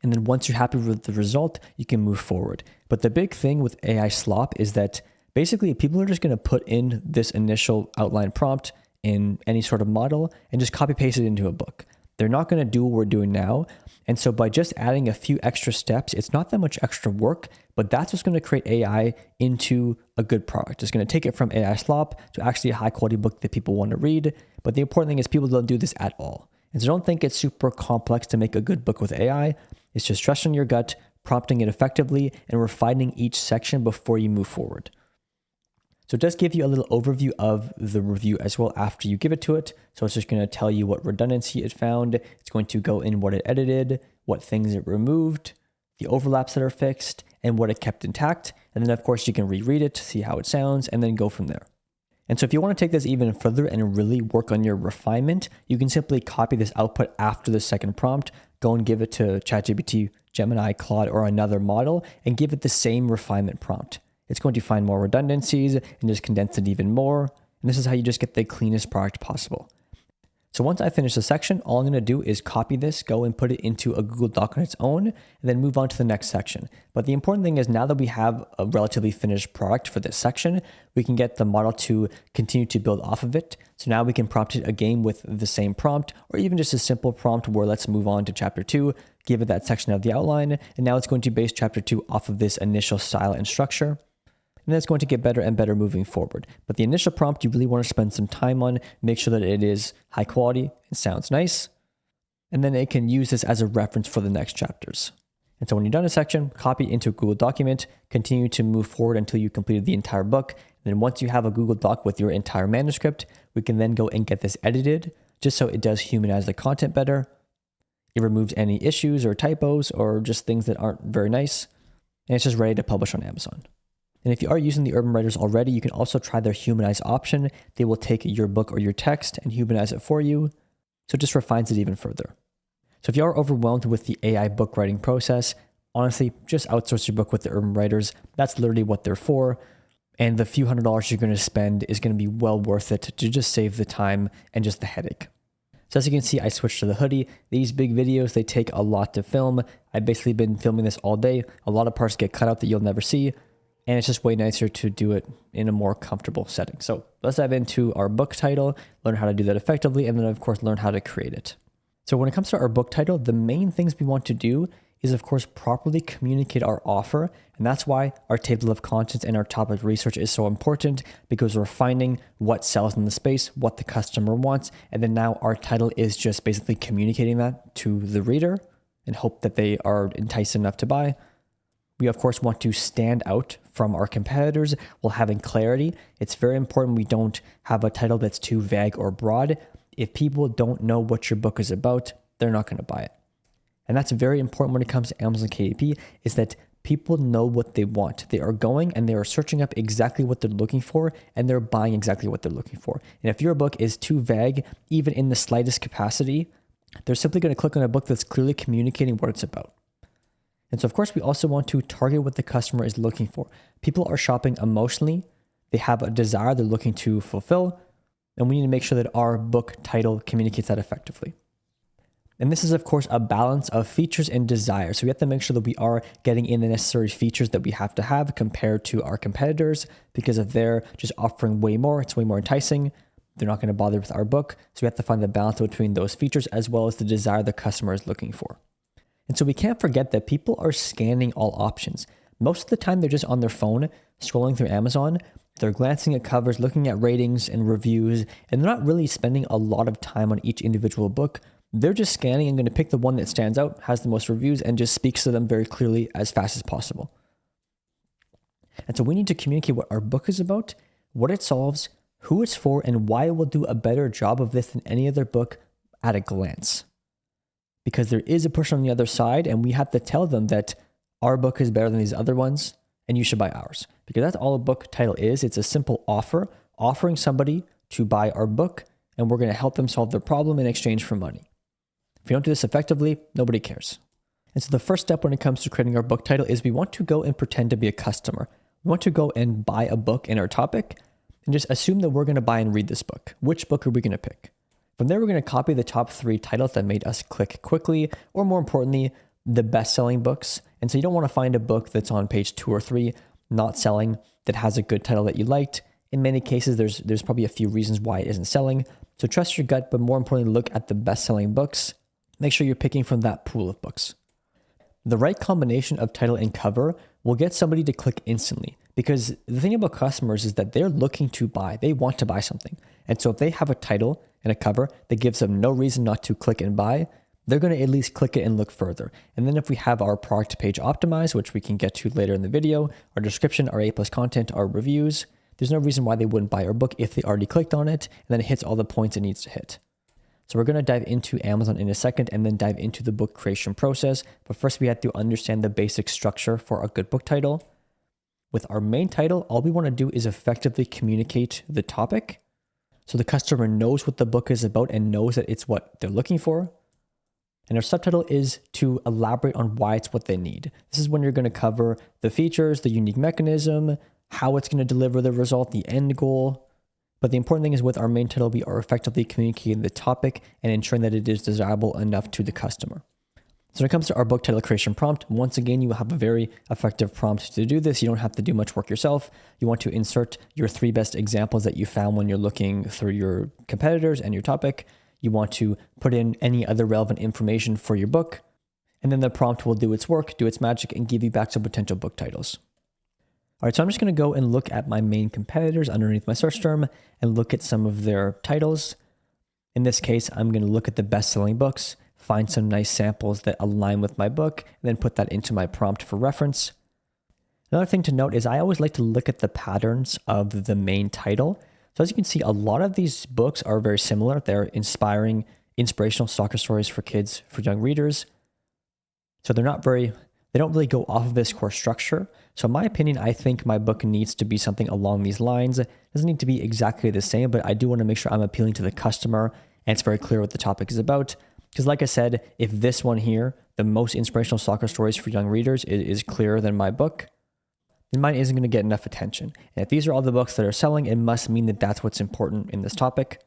S1: And then once you're happy with the result, you can move forward. But the big thing with AI slop is that basically people are just going to put in this initial outline prompt in any sort of model and just copy paste it into a book. They're not going to do what we're doing now. And so by just adding a few extra steps, it's not that much extra work, but that's what's going to create AI into a good product. It's going to take it from AI slop to actually a high quality book that people want to read. But the important thing is people don't do this at all. And so don't think it's super complex to make a good book with AI. It's just trusting your gut, prompting it effectively, and refining each section before you move forward. So it does give you a little overview of the review as well after you give it to it. So it's just going to tell you what redundancy it found. It's going to go in what it edited, what things it removed, the overlaps that are fixed, and what it kept intact. And then of course you can reread it to see how it sounds and then go from there. And so if you want to take this even further and really work on your refinement, you can simply copy this output after the second prompt, go and give it to ChatGPT, Gemini, Claude, or another model, and give it the same refinement prompt. It's going to find more redundancies and just condense it even more. And this is how you just get the cleanest product possible. So once I finish the section, all I'm going to do is copy this, go and put it into a Google Doc on its own, and then move on to the next section. But the important thing is now that we have a relatively finished product for this section, we can get the model to continue to build off of it. So now we can prompt it again with the same prompt, or even just a simple prompt where let's move on to chapter 2, give it that section of the outline, and now it's going to base chapter 2 off of this initial style and structure. And that's going to get better and better moving forward. But the initial prompt you really want to spend some time on, make sure that it is high quality and sounds nice. And then it can use this as a reference for the next chapters. And so when you're done a section, copy it into a Google document, continue to move forward until you completed the entire book. And then once you have a Google Doc with your entire manuscript, we can then go and get this edited just so it does humanize the content better. It removes any issues or typos or just things that aren't very nice. And it's just ready to publish on Amazon. And if you are using the Urban Writers already, you can also try their humanize option. They will take your book or your text and humanize it for you. So it just refines it even further. So if you are overwhelmed with the AI book writing process, honestly, just outsource your book with the Urban Writers. That's literally what they're for. And the few $100s you're going to spend is going to be well worth it to just save the time and just the headache. So as you can see, I switched to the hoodie. These big videos, they take a lot to film. I've basically been filming this all day. A lot of parts get cut out that you'll never see. And it's just way nicer to do it in a more comfortable setting. So let's dive into our book title, learn how to do that effectively, and then of course, learn how to create it. So when it comes to our book title, the main things we want to do is of course, properly communicate our offer. And that's why our table of contents and our topic research is so important, because we're finding what sells in the space, what the customer wants. And then now our title is just basically communicating that to the reader and hope that they are enticed enough to buy. We, of course, want to stand out from our competitors while having clarity. It's very important we don't have a title that's too vague or broad. If people don't know what your book is about, they're not going to buy it. And that's very important when it comes to Amazon KDP, is that people know what they want. They are going and they are searching up exactly what they're looking for, and they're buying exactly what they're looking for. And if your book is too vague, even in the slightest capacity, they're simply going to click on a book that's clearly communicating what it's about. And so, of course, we also want to target what the customer is looking for. People are shopping emotionally. They have a desire they're looking to fulfill. And we need to make sure that our book title communicates that effectively. And this is, of course, a balance of features and desire. So we have to make sure that we are getting in the necessary features that we have to have compared to our competitors, because if they're just offering way more, it's way more enticing, they're not going to bother with our book. So we have to find the balance between those features as well as the desire the customer is looking for. And so we can't forget that people are scanning all options. Most of the time, they're just on their phone, scrolling through Amazon. They're glancing at covers, looking at ratings and reviews, and they're not really spending a lot of time on each individual book. They're just scanning and going to pick the one that stands out, has the most reviews, and just speaks to them very clearly as fast as possible. And so we need to communicate what our book is about, what it solves, who it's for, and why it will do a better job of this than any other book at a glance. Because there is a person on the other side, and we have to tell them that our book is better than these other ones, and you should buy ours. Because that's all a book title is. It's a simple offer, offering somebody to buy our book, and we're going to help them solve their problem in exchange for money. If we don't do this effectively, nobody cares. And so the first step when it comes to creating our book title is we want to go and pretend to be a customer. We want to go and buy a book in our topic and just assume that we're going to buy and read this book. Which book are we going to pick? From there, we're going to copy the top 3 titles that made us click quickly, or more importantly, the best-selling books. And so you don't want to find a book that's on page 2 or 3 not selling that has a good title that you liked. In many cases, there's probably a few reasons why it isn't selling. So trust your gut, but more importantly, look at the best-selling books. Make sure you're picking from that pool of books. The right combination of title and cover will get somebody to click instantly, because the thing about customers is that they're looking to buy. They want to buy something. And so if they have a title and a cover that gives them no reason not to click and buy, they're going to at least click it and look further. And then if we have our product page optimized, which we can get to later in the video, our description, our A+ content, our reviews, there's no reason why they wouldn't buy our book if they already clicked on it and then it hits all the points it needs to hit. So we're going to dive into Amazon in a second and then dive into the book creation process. But first we have to understand the basic structure for a good book title. With our main title, all we want to do is effectively communicate the topic so the customer knows what the book is about and knows that it's what they're looking for. And our subtitle is to elaborate on why it's what they need. This is when you're going to cover the features, the unique mechanism, how it's going to deliver the result, the end goal. But the important thing is with our main title, we are effectively communicating the topic and ensuring that it is desirable enough to the customer. So when it comes to our book title creation prompt, once again, you will have a very effective prompt to do this. You don't have to do much work yourself. You want to insert your 3 best examples that you found when you're looking through your competitors and your topic. You want to put in any other relevant information for your book. And then the prompt will do its work, do its magic, and give you back some potential book titles. All right, so I'm just going to go and look at my main competitors underneath my search term and look at some of their titles. In this case, I'm going to look at the best-selling books, find some nice samples that align with my book, and then put that into my prompt for reference. Another thing to note is I always like to look at the patterns of the main title. So as you can see, a lot of these books are very similar. They're inspirational soccer stories for kids, for young readers. So they don't really go off of this core structure. So in my opinion, I think my book needs to be something along these lines. It doesn't need to be exactly the same, but I do want to make sure I'm appealing to the customer and it's very clear what the topic is about. Because like I said, if this one here, the most inspirational soccer stories for young readers is clearer than my book, then mine isn't going to get enough attention. And if these are all the books that are selling, it must mean that that's what's important in this topic.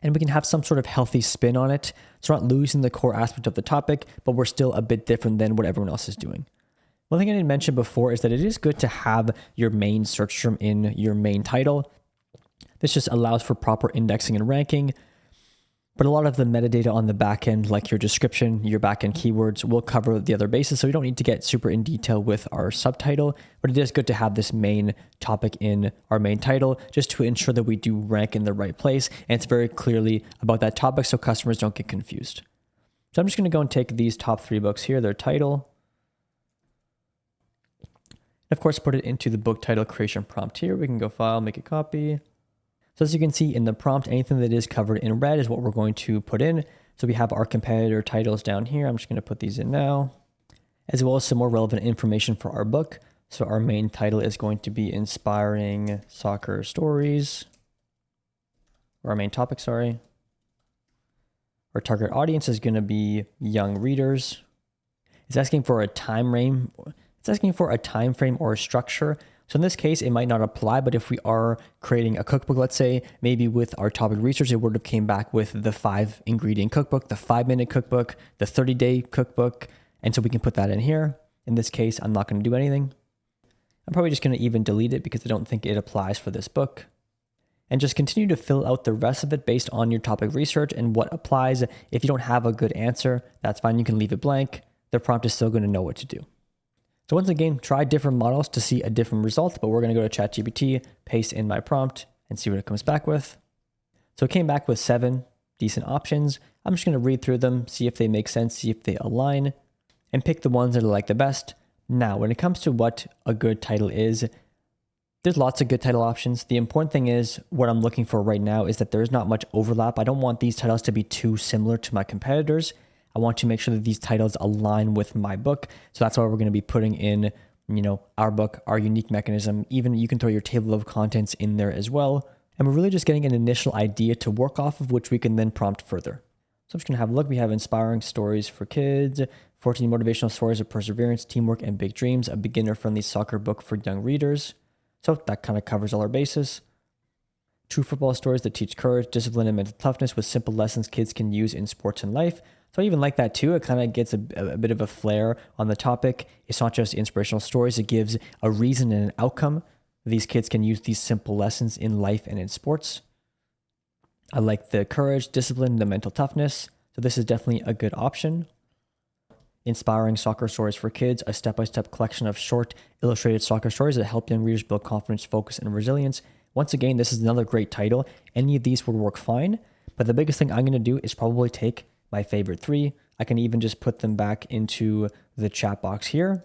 S1: And we can have some sort of healthy spin on it. So we're not losing the core aspect of the topic, but we're still a bit different than what everyone else is doing. One thing I didn't mention before is that it is good to have your main search term in your main title. This just allows for proper indexing and ranking. But a lot of the metadata on the back end, like your description, your back end keywords, will cover the other bases. So we don't need to get super in detail with our subtitle, but it is good to have this main topic in our main title just to ensure that we do rank in the right place. And it's very clearly about that topic so customers don't get confused. So I'm just going to go and take these top 3 books here, their title, and of course, put it into the book title creation prompt here. We can go file, make a copy. So as you can see in the prompt, anything that is covered in red is what we're going to put in. So we have our competitor titles down here. I'm just going to put these in now, as well as some more relevant information for our book. So our main title is going to be Inspiring Soccer Stories, or our main topic, sorry. Our target audience is going to be young readers. It's asking for a time frame. It's asking for a time frame or a structure. So in this case, it might not apply, but if we are creating a cookbook, let's say, maybe with our topic research, it would have came back with the 5-ingredient cookbook, the 5-minute cookbook, the 30-day cookbook. And so we can put that in here. In this case, I'm not going to do anything. I'm probably just going to even delete it because I don't think it applies for this book. And just continue to fill out the rest of it based on your topic research and what applies. If you don't have a good answer, that's fine. You can leave it blank. The prompt is still going to know what to do. So once again, try different models to see a different result, but we're going to go to ChatGPT, paste in my prompt, and see what it comes back with. So it came back with 7 decent options. I'm just going to read through them, see if they make sense, see if they align, and pick the ones that I like the best. Now, when it comes to what a good title is, there's lots of good title options. The important thing is, what I'm looking for right now is that there's not much overlap. I don't want these titles to be too similar to my competitors. I want to make sure that these titles align with my book. So that's why we're going to be putting in, our book, our unique mechanism. Even you can throw your table of contents in there as well. And we're really just getting an initial idea to work off of, which we can then prompt further. So I'm just going to have a look. We have inspiring stories for kids, 14 motivational stories of perseverance, teamwork, and big dreams, a beginner-friendly soccer book for young readers. So that kind of covers all our bases. True football stories that teach courage, discipline, and mental toughness with simple lessons kids can use in sports and life. So I even like that too. It kind of gets a bit of a flair on the topic. It's not just inspirational stories. It gives a reason and an outcome. These kids can use these simple lessons in life and in sports. I like the courage, discipline, the mental toughness. So this is definitely a good option. Inspiring soccer stories for kids, a step-by-step collection of short illustrated soccer stories that help young readers build confidence, focus, and resilience. Once again, this is another great title. Any of these would work fine, but the biggest thing I'm going to do is probably take my favorite 3. I can even just put them back into the chat box here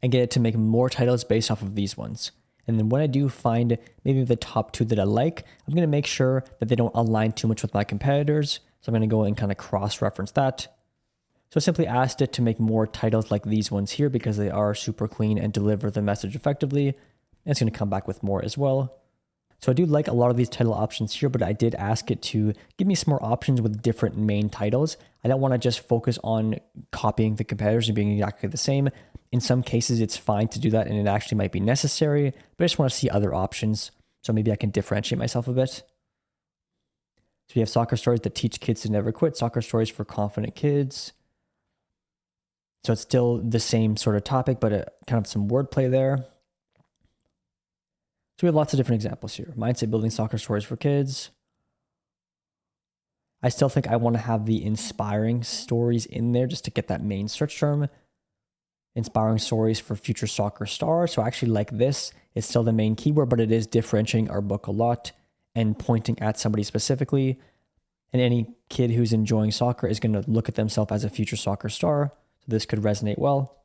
S1: and get it to make more titles based off of these ones. And then when I do find maybe the top 2 that I like, I'm going to make sure that they don't align too much with my competitors. So I'm going to go and kind of cross-reference that. So I simply asked it to make more titles like these ones here because they are super clean and deliver the message effectively. And it's going to come back with more as well. So I do like a lot of these title options here, but I did ask it to give me some more options with different main titles. I don't want to just focus on copying the competitors and being exactly the same. In some cases, it's fine to do that and it actually might be necessary, but I just want to see other options. So maybe I can differentiate myself a bit. So we have soccer stories that teach kids to never quit, soccer stories for confident kids. So it's still the same sort of topic, but kind of some wordplay there. So we have lots of different examples here. Mindset building soccer stories for kids. I still think I want to have the inspiring stories in there just to get that main search term. Inspiring stories for future soccer stars. So I actually like this. It's still the main keyword, but it is differentiating our book a lot and pointing at somebody specifically. And any kid who's enjoying soccer is going to look at themselves as a future soccer star. So this could resonate well.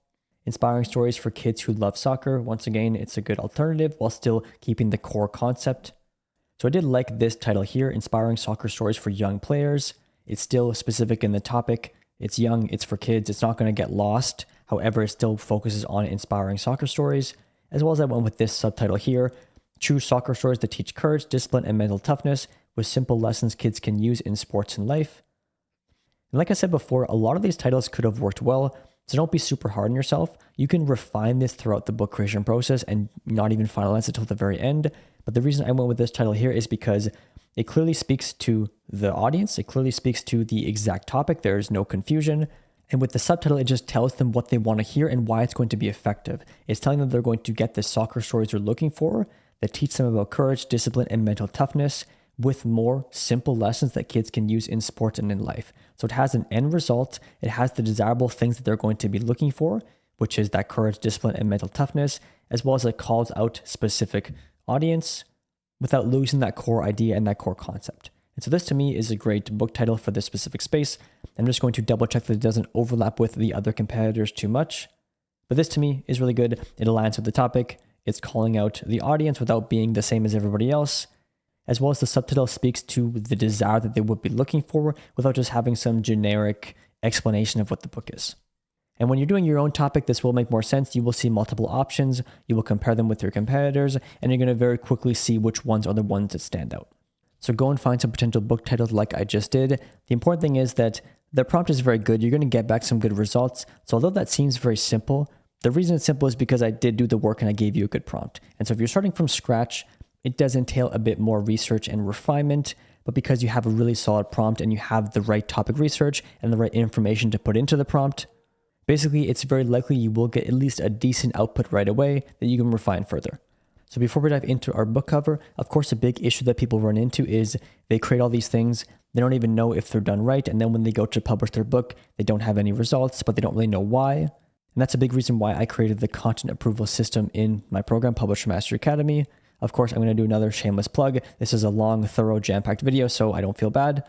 S1: Inspiring stories for kids who love soccer. Once again, it's a good alternative while still keeping the core concept. So I did like this title here, Inspiring Soccer Stories for Young Players. It's still specific in the topic. It's young, it's for kids, it's not going to get lost. However, it still focuses on inspiring soccer stories, as well as I went with this subtitle here, True Soccer Stories that teach courage, discipline, and mental toughness with simple lessons kids can use in sports and life. And like I said before, a lot of these titles could have worked well, so don't be super hard on yourself. You can refine this throughout the book creation process and not even finalize it until the very end. But the reason I went with this title here is because it clearly speaks to the audience. It clearly speaks to the exact topic. There's no confusion. And with the subtitle, it just tells them what they want to hear and why it's going to be effective. It's telling them they're going to get the soccer stories they're looking for that teach them about courage, discipline, and mental toughness with more simple lessons that kids can use in sports and in life. So it has an end result. It has the desirable things that they're going to be looking for, which is that courage, discipline, and mental toughness, as well as it calls out specific audience without losing that core idea and that core concept. And so this to me is a great book title for this specific space. I'm just going to double check that it doesn't overlap with the other competitors too much. But this to me is really good. It aligns with the topic. It's calling out the audience without being the same as everybody else, as well as the subtitle speaks to the desire that they would be looking for without just having some generic explanation of what the book is. And when you're doing your own topic, this will make more sense. You will see multiple options. You will compare them with your competitors, and you're going to very quickly see which ones are the ones that stand out. So go and find some potential book titles like I just did. The important thing is that the prompt is very good. You're going to get back some good results. So although that seems very simple, the reason it's simple is because I did do the work and I gave you a good prompt. And so if you're starting from scratch, it does entail a bit more research and refinement, but because you have a really solid prompt and you have the right topic research and the right information to put into the prompt, basically it's very likely you will get at least a decent output right away that you can refine further. So before we dive into our book cover, of course, a big issue that people run into is they create all these things. They don't even know if they're done right. And then when they go to publish their book, they don't have any results, but they don't really know why. And that's a big reason why I created the content approval system in my program, Publisher Mastery Academy. Of course, I'm going to do another shameless plug. This is a long, thorough, jam-packed video, so I don't feel bad.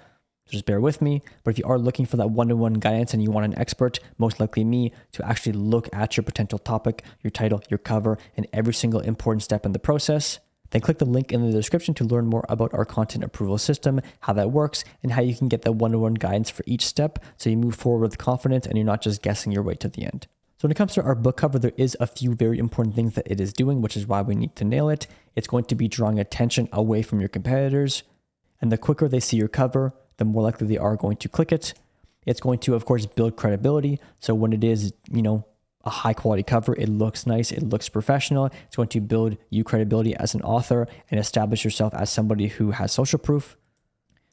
S1: So just bear with me. But if you are looking for that one-to-one guidance and you want an expert, most likely me, to actually look at your potential topic, your title, your cover, and every single important step in the process, then click the link in the description to learn more about our content approval system, how that works, and how you can get that one-to-one guidance for each step so you move forward with confidence and you're not just guessing your way to the end. So when it comes to our book cover, there is a few very important things that it is doing, which is why we need to nail it. It's going to be drawing attention away from your competitors. And the quicker they see your cover, the more likely they are going to click it. It's going to, of course, build credibility. So when it is, a high quality cover, it looks nice, it looks professional. It's going to build you credibility as an author and establish yourself as somebody who has social proof.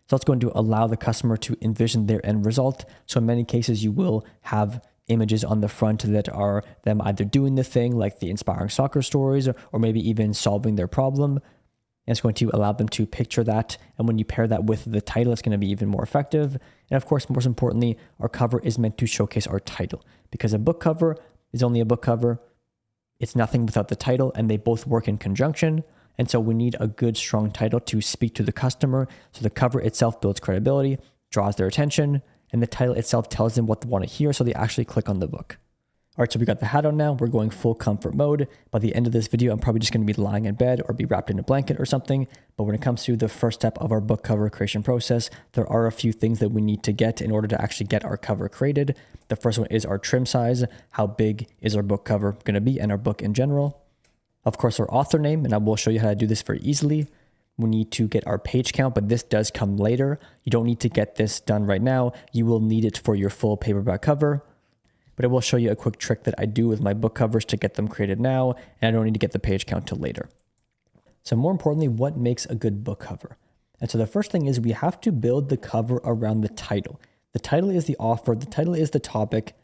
S1: So it's going to allow the customer to envision their end result. So in many cases, you will have images on the front that are them either doing the thing like the inspiring soccer stories or maybe even solving their problem. And it's going to allow them to picture that. And when you pair that with the title, it's going to be even more effective. And of course, most importantly, our cover is meant to showcase our title because a book cover is only a book cover. It's nothing without the title and they both work in conjunction. And so we need a good, strong title to speak to the customer. So the cover itself builds credibility, draws their attention, and the title itself tells them what they want to hear, so they actually click on the book. All right, so we got the hat on now. We're going full comfort mode. By the end of this video, I'm probably just going to be lying in bed or be wrapped in a blanket or something. But when it comes to the first step of our book cover creation process, there are a few things that we need to get in order to actually get our cover created. The first one is our trim size. How big is our book cover going to be and our book in general? Of course, our author name, and I will show you how to do this very easily. We need to get our page count, but this does come later. You don't need to get this done right now. You will need it for your full paperback cover. But I will show you a quick trick that I do with my book covers to get them created now, and I don't need to get the page count till later. So more importantly, what makes a good book cover? And so the first thing is we have to build the cover around the title. The title is the offer, the title is the topic,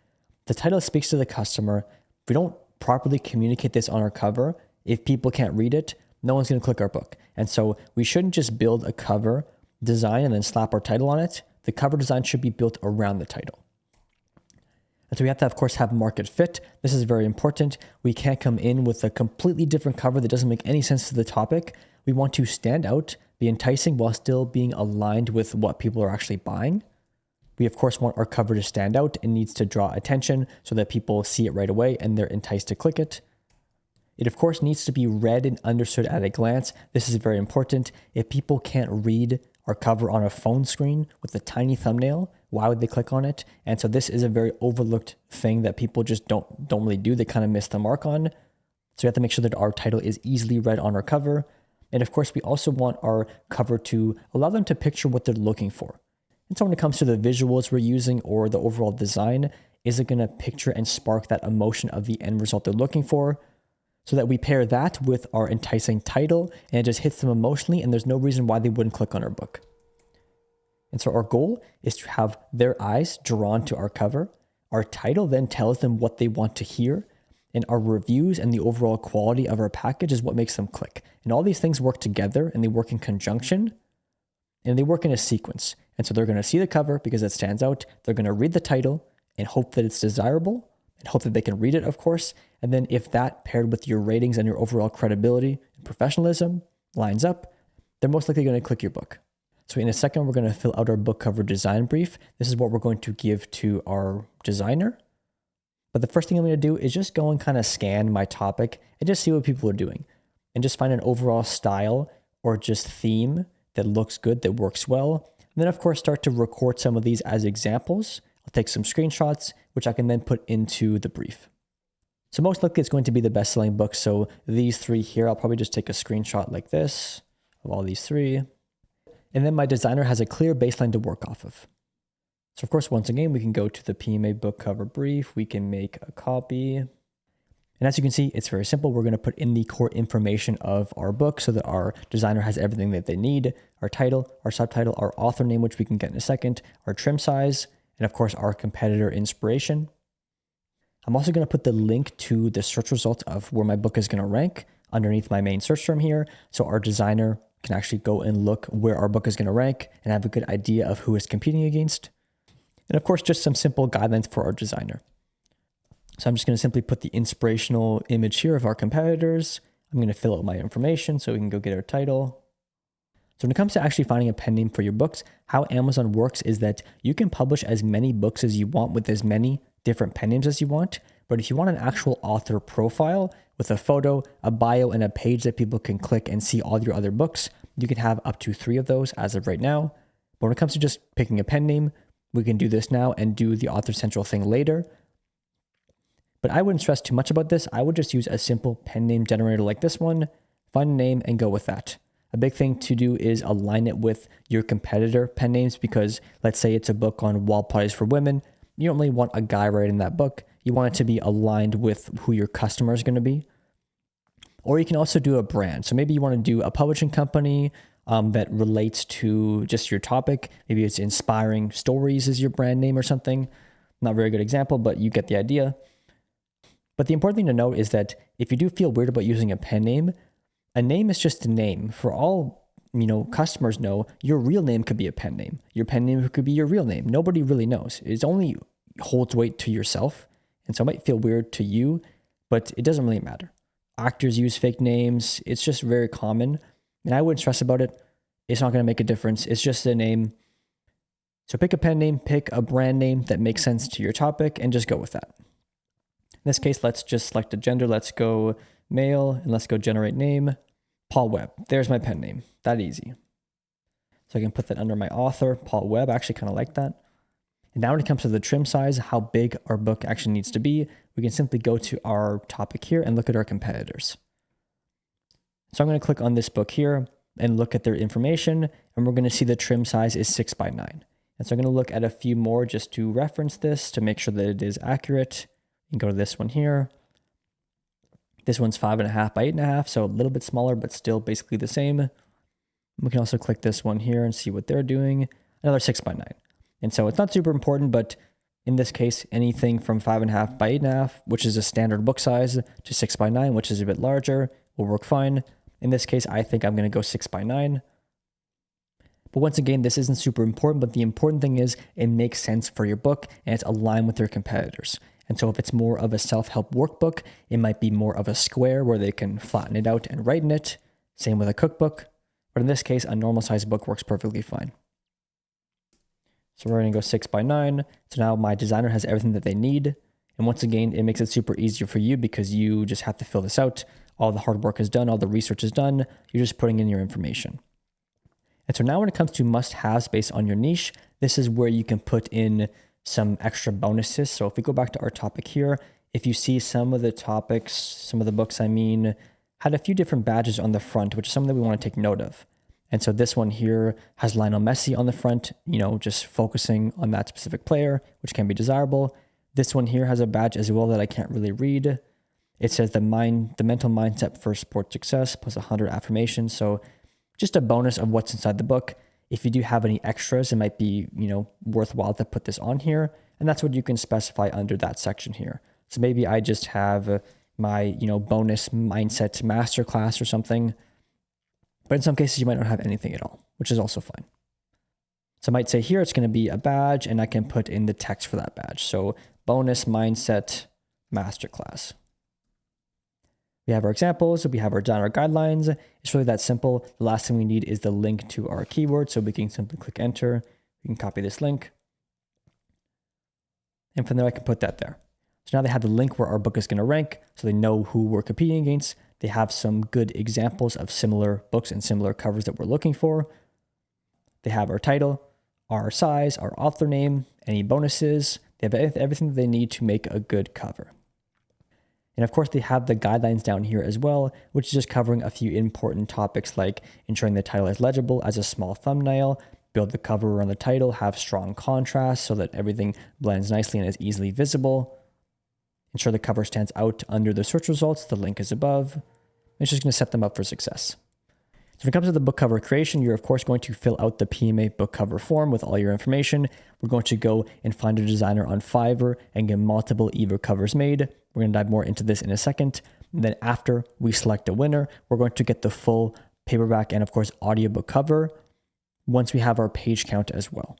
S1: the title speaks to the customer. If we don't properly communicate this on our cover, if people can't read it, no one's going to click our book. And so we shouldn't just build a cover design and then slap our title on it. The cover design should be built around the title. And so we have to, of course, have market fit. This is very important. We can't come in with a completely different cover that doesn't make any sense to the topic. We want to stand out, be enticing while still being aligned with what people are actually buying. We, of course, want our cover to stand out. It needs to draw attention so that people see it right away and they're enticed to click it. It, of course, needs to be read and understood at a glance. This is very important. If people can't read our cover on a phone screen with a tiny thumbnail, why would they click on it? And so this is a very overlooked thing that people just don't really do. They kind of miss the mark on. So we have to make sure that our title is easily read on our cover. And of course, we also want our cover to allow them to picture what they're looking for. And so when it comes to the visuals we're using or the overall design, is it going to picture and spark that emotion of the end result they're looking for? So that we pair that with our enticing title and it just hits them emotionally and there's no reason why they wouldn't click on our book. And so our goal is to have their eyes drawn to our cover. Our title then tells them what they want to hear. And our reviews and the overall quality of our package is what makes them click. And all these things work together and they work in conjunction and they work in a sequence. And so they're going to see the cover because it stands out. They're going to read the title and hope that it's desirable and hope that they can read it, of course. And then if that paired with your ratings and your overall credibility and professionalism lines up, they're most likely going to click your book. So in a second, we're going to fill out our book cover design brief. This is what we're going to give to our designer. But the first thing I'm going to do is just go and kind of scan my topic and just see what people are doing and just find an overall style or just theme that looks good, that works well. And then of course, start to record some of these as examples. I'll take some screenshots, which I can then put into the brief. So most likely it's going to be the best-selling book. So these three here, I'll probably just take a screenshot like this of all these three. And then my designer has a clear baseline to work off of. So of course, once again, we can go to the PMA book cover brief. We can make a copy. And as you can see, it's very simple. We're going to put in the core information of our book so that our designer has everything that they need. Our title, our subtitle, our author name, which we can get in a second, our trim size, and of course, our competitor inspiration. I'm also going to put the link to the search results of where my book is going to rank underneath my main search term here. So our designer can actually go and look where our book is going to rank and have a good idea of who it's competing against. And of course, just some simple guidelines for our designer. So I'm just going to simply put the inspirational image here of our competitors. I'm going to fill out my information so we can go get our title. So when it comes to actually finding a pen name for your books, how Amazon works is that you can publish as many books as you want with as many different pen names as you want. But if you want an actual author profile with a photo, a bio, and a page that people can click and see all your other books, you can have up to 3 of those as of right now. But when it comes to just picking a pen name, we can do this now and do the author central thing later. But I wouldn't stress too much about this. I would just use a simple pen name generator like this one, find a name and go with that. A big thing to do is align it with your competitor pen names because let's say it's a book on wall parties for women. You don't really want a guy writing that book. You want it to be aligned with who your customer is going to be. Or you can also do a brand. So maybe you want to do a publishing company that relates to just your topic. Maybe it's Inspiring Stories is your brand name or something. Not a very good example, but you get the idea. But the important thing to note is that if you do feel weird about using a pen name, a name is just a name. For all customers know, your real name could be a pen name. Your pen name could be your real name. Nobody really knows. It only holds weight to yourself. And so it might feel weird to you, but it doesn't really matter. Actors use fake names. It's just very common. And I wouldn't stress about it. It's not going to make a difference. It's just a name. So pick a pen name, pick a brand name that makes sense to your topic, and just go with that. In this case, let's just select a gender. Let's go male, and let's go generate name, Paul Webb. There's my pen name. That easy. So I can put that under my author, Paul Webb. I actually kind of like that. And now when it comes to the trim size, how big our book actually needs to be, we can simply go to our topic here and look at our competitors. So I'm going to click on this book here and look at their information, and we're going to see the trim size is 6x9. And so I'm going to look at a few more just to reference this to make sure that it is accurate. You can go to this one here. This one's 5.5 by 8.5, so a little bit smaller, but still basically the same. We can also click this one here and see what they're doing. Another 6x9. And so it's not super important, but in this case, anything from 5.5 by 8.5, which is a standard book size, to 6x9, which is a bit larger, will work fine. In this case, I think I'm going to go 6x9. But once again, this isn't super important, but the important thing is it makes sense for your book and it's aligned with your competitors. And so if it's more of a self-help workbook, it might be more of a square where they can flatten it out and write in it. Same with a cookbook. But in this case, a normal size book works perfectly fine. So we're going to go 6x9. So now my designer has everything that they need. And once again, it makes it super easier for you because you just have to fill this out. All the hard work is done. All the research is done. You're just putting in your information. And so now when it comes to must-haves based on your niche, this is where you can put in some extra bonuses. So if we go back to our topic here, if you see some of the topics, some of the books, had a few different badges on the front, which is something that we want to take note of. And so this one here has Lionel Messi on the front, just focusing on that specific player, which can be desirable. This one here has a badge as well that I can't really read. It says the mental mindset for sports success plus 100 affirmations. So just a bonus of what's inside the book. If you do have any extras, it might be, worthwhile to put this on here. And that's what you can specify under that section here. So maybe I just have my, bonus mindset masterclass or something. But in some cases, you might not have anything at all, which is also fine. So I might say here, it's going to be a badge, and I can put in the text for that badge. So bonus mindset masterclass. We have our examples, we have our designer guidelines. It's really that simple. The last thing we need is the link to our keyword. So we can simply click enter. We can copy this link. And from there, I can put that there. So now they have the link where our book is going to rank. So they know who we're competing against. They have some good examples of similar books and similar covers that we're looking for. They have our title, our size, our author name, any bonuses. They have everything that they need to make a good cover. And of course, they have the guidelines down here as well, which is just covering a few important topics like ensuring the title is legible as a small thumbnail, build the cover around the title, have strong contrast so that everything blends nicely and is easily visible. Ensure the cover stands out under the search results. The link is above. It's just going to set them up for success. So when it comes to the book cover creation, you're of course going to fill out the PMA book cover form with all your information. We're going to go and find a designer on Fiverr and get multiple ebook covers made. We're going to dive more into this in a second. And then after we select a winner, we're going to get the full paperback and of course audiobook cover once we have our page count as well.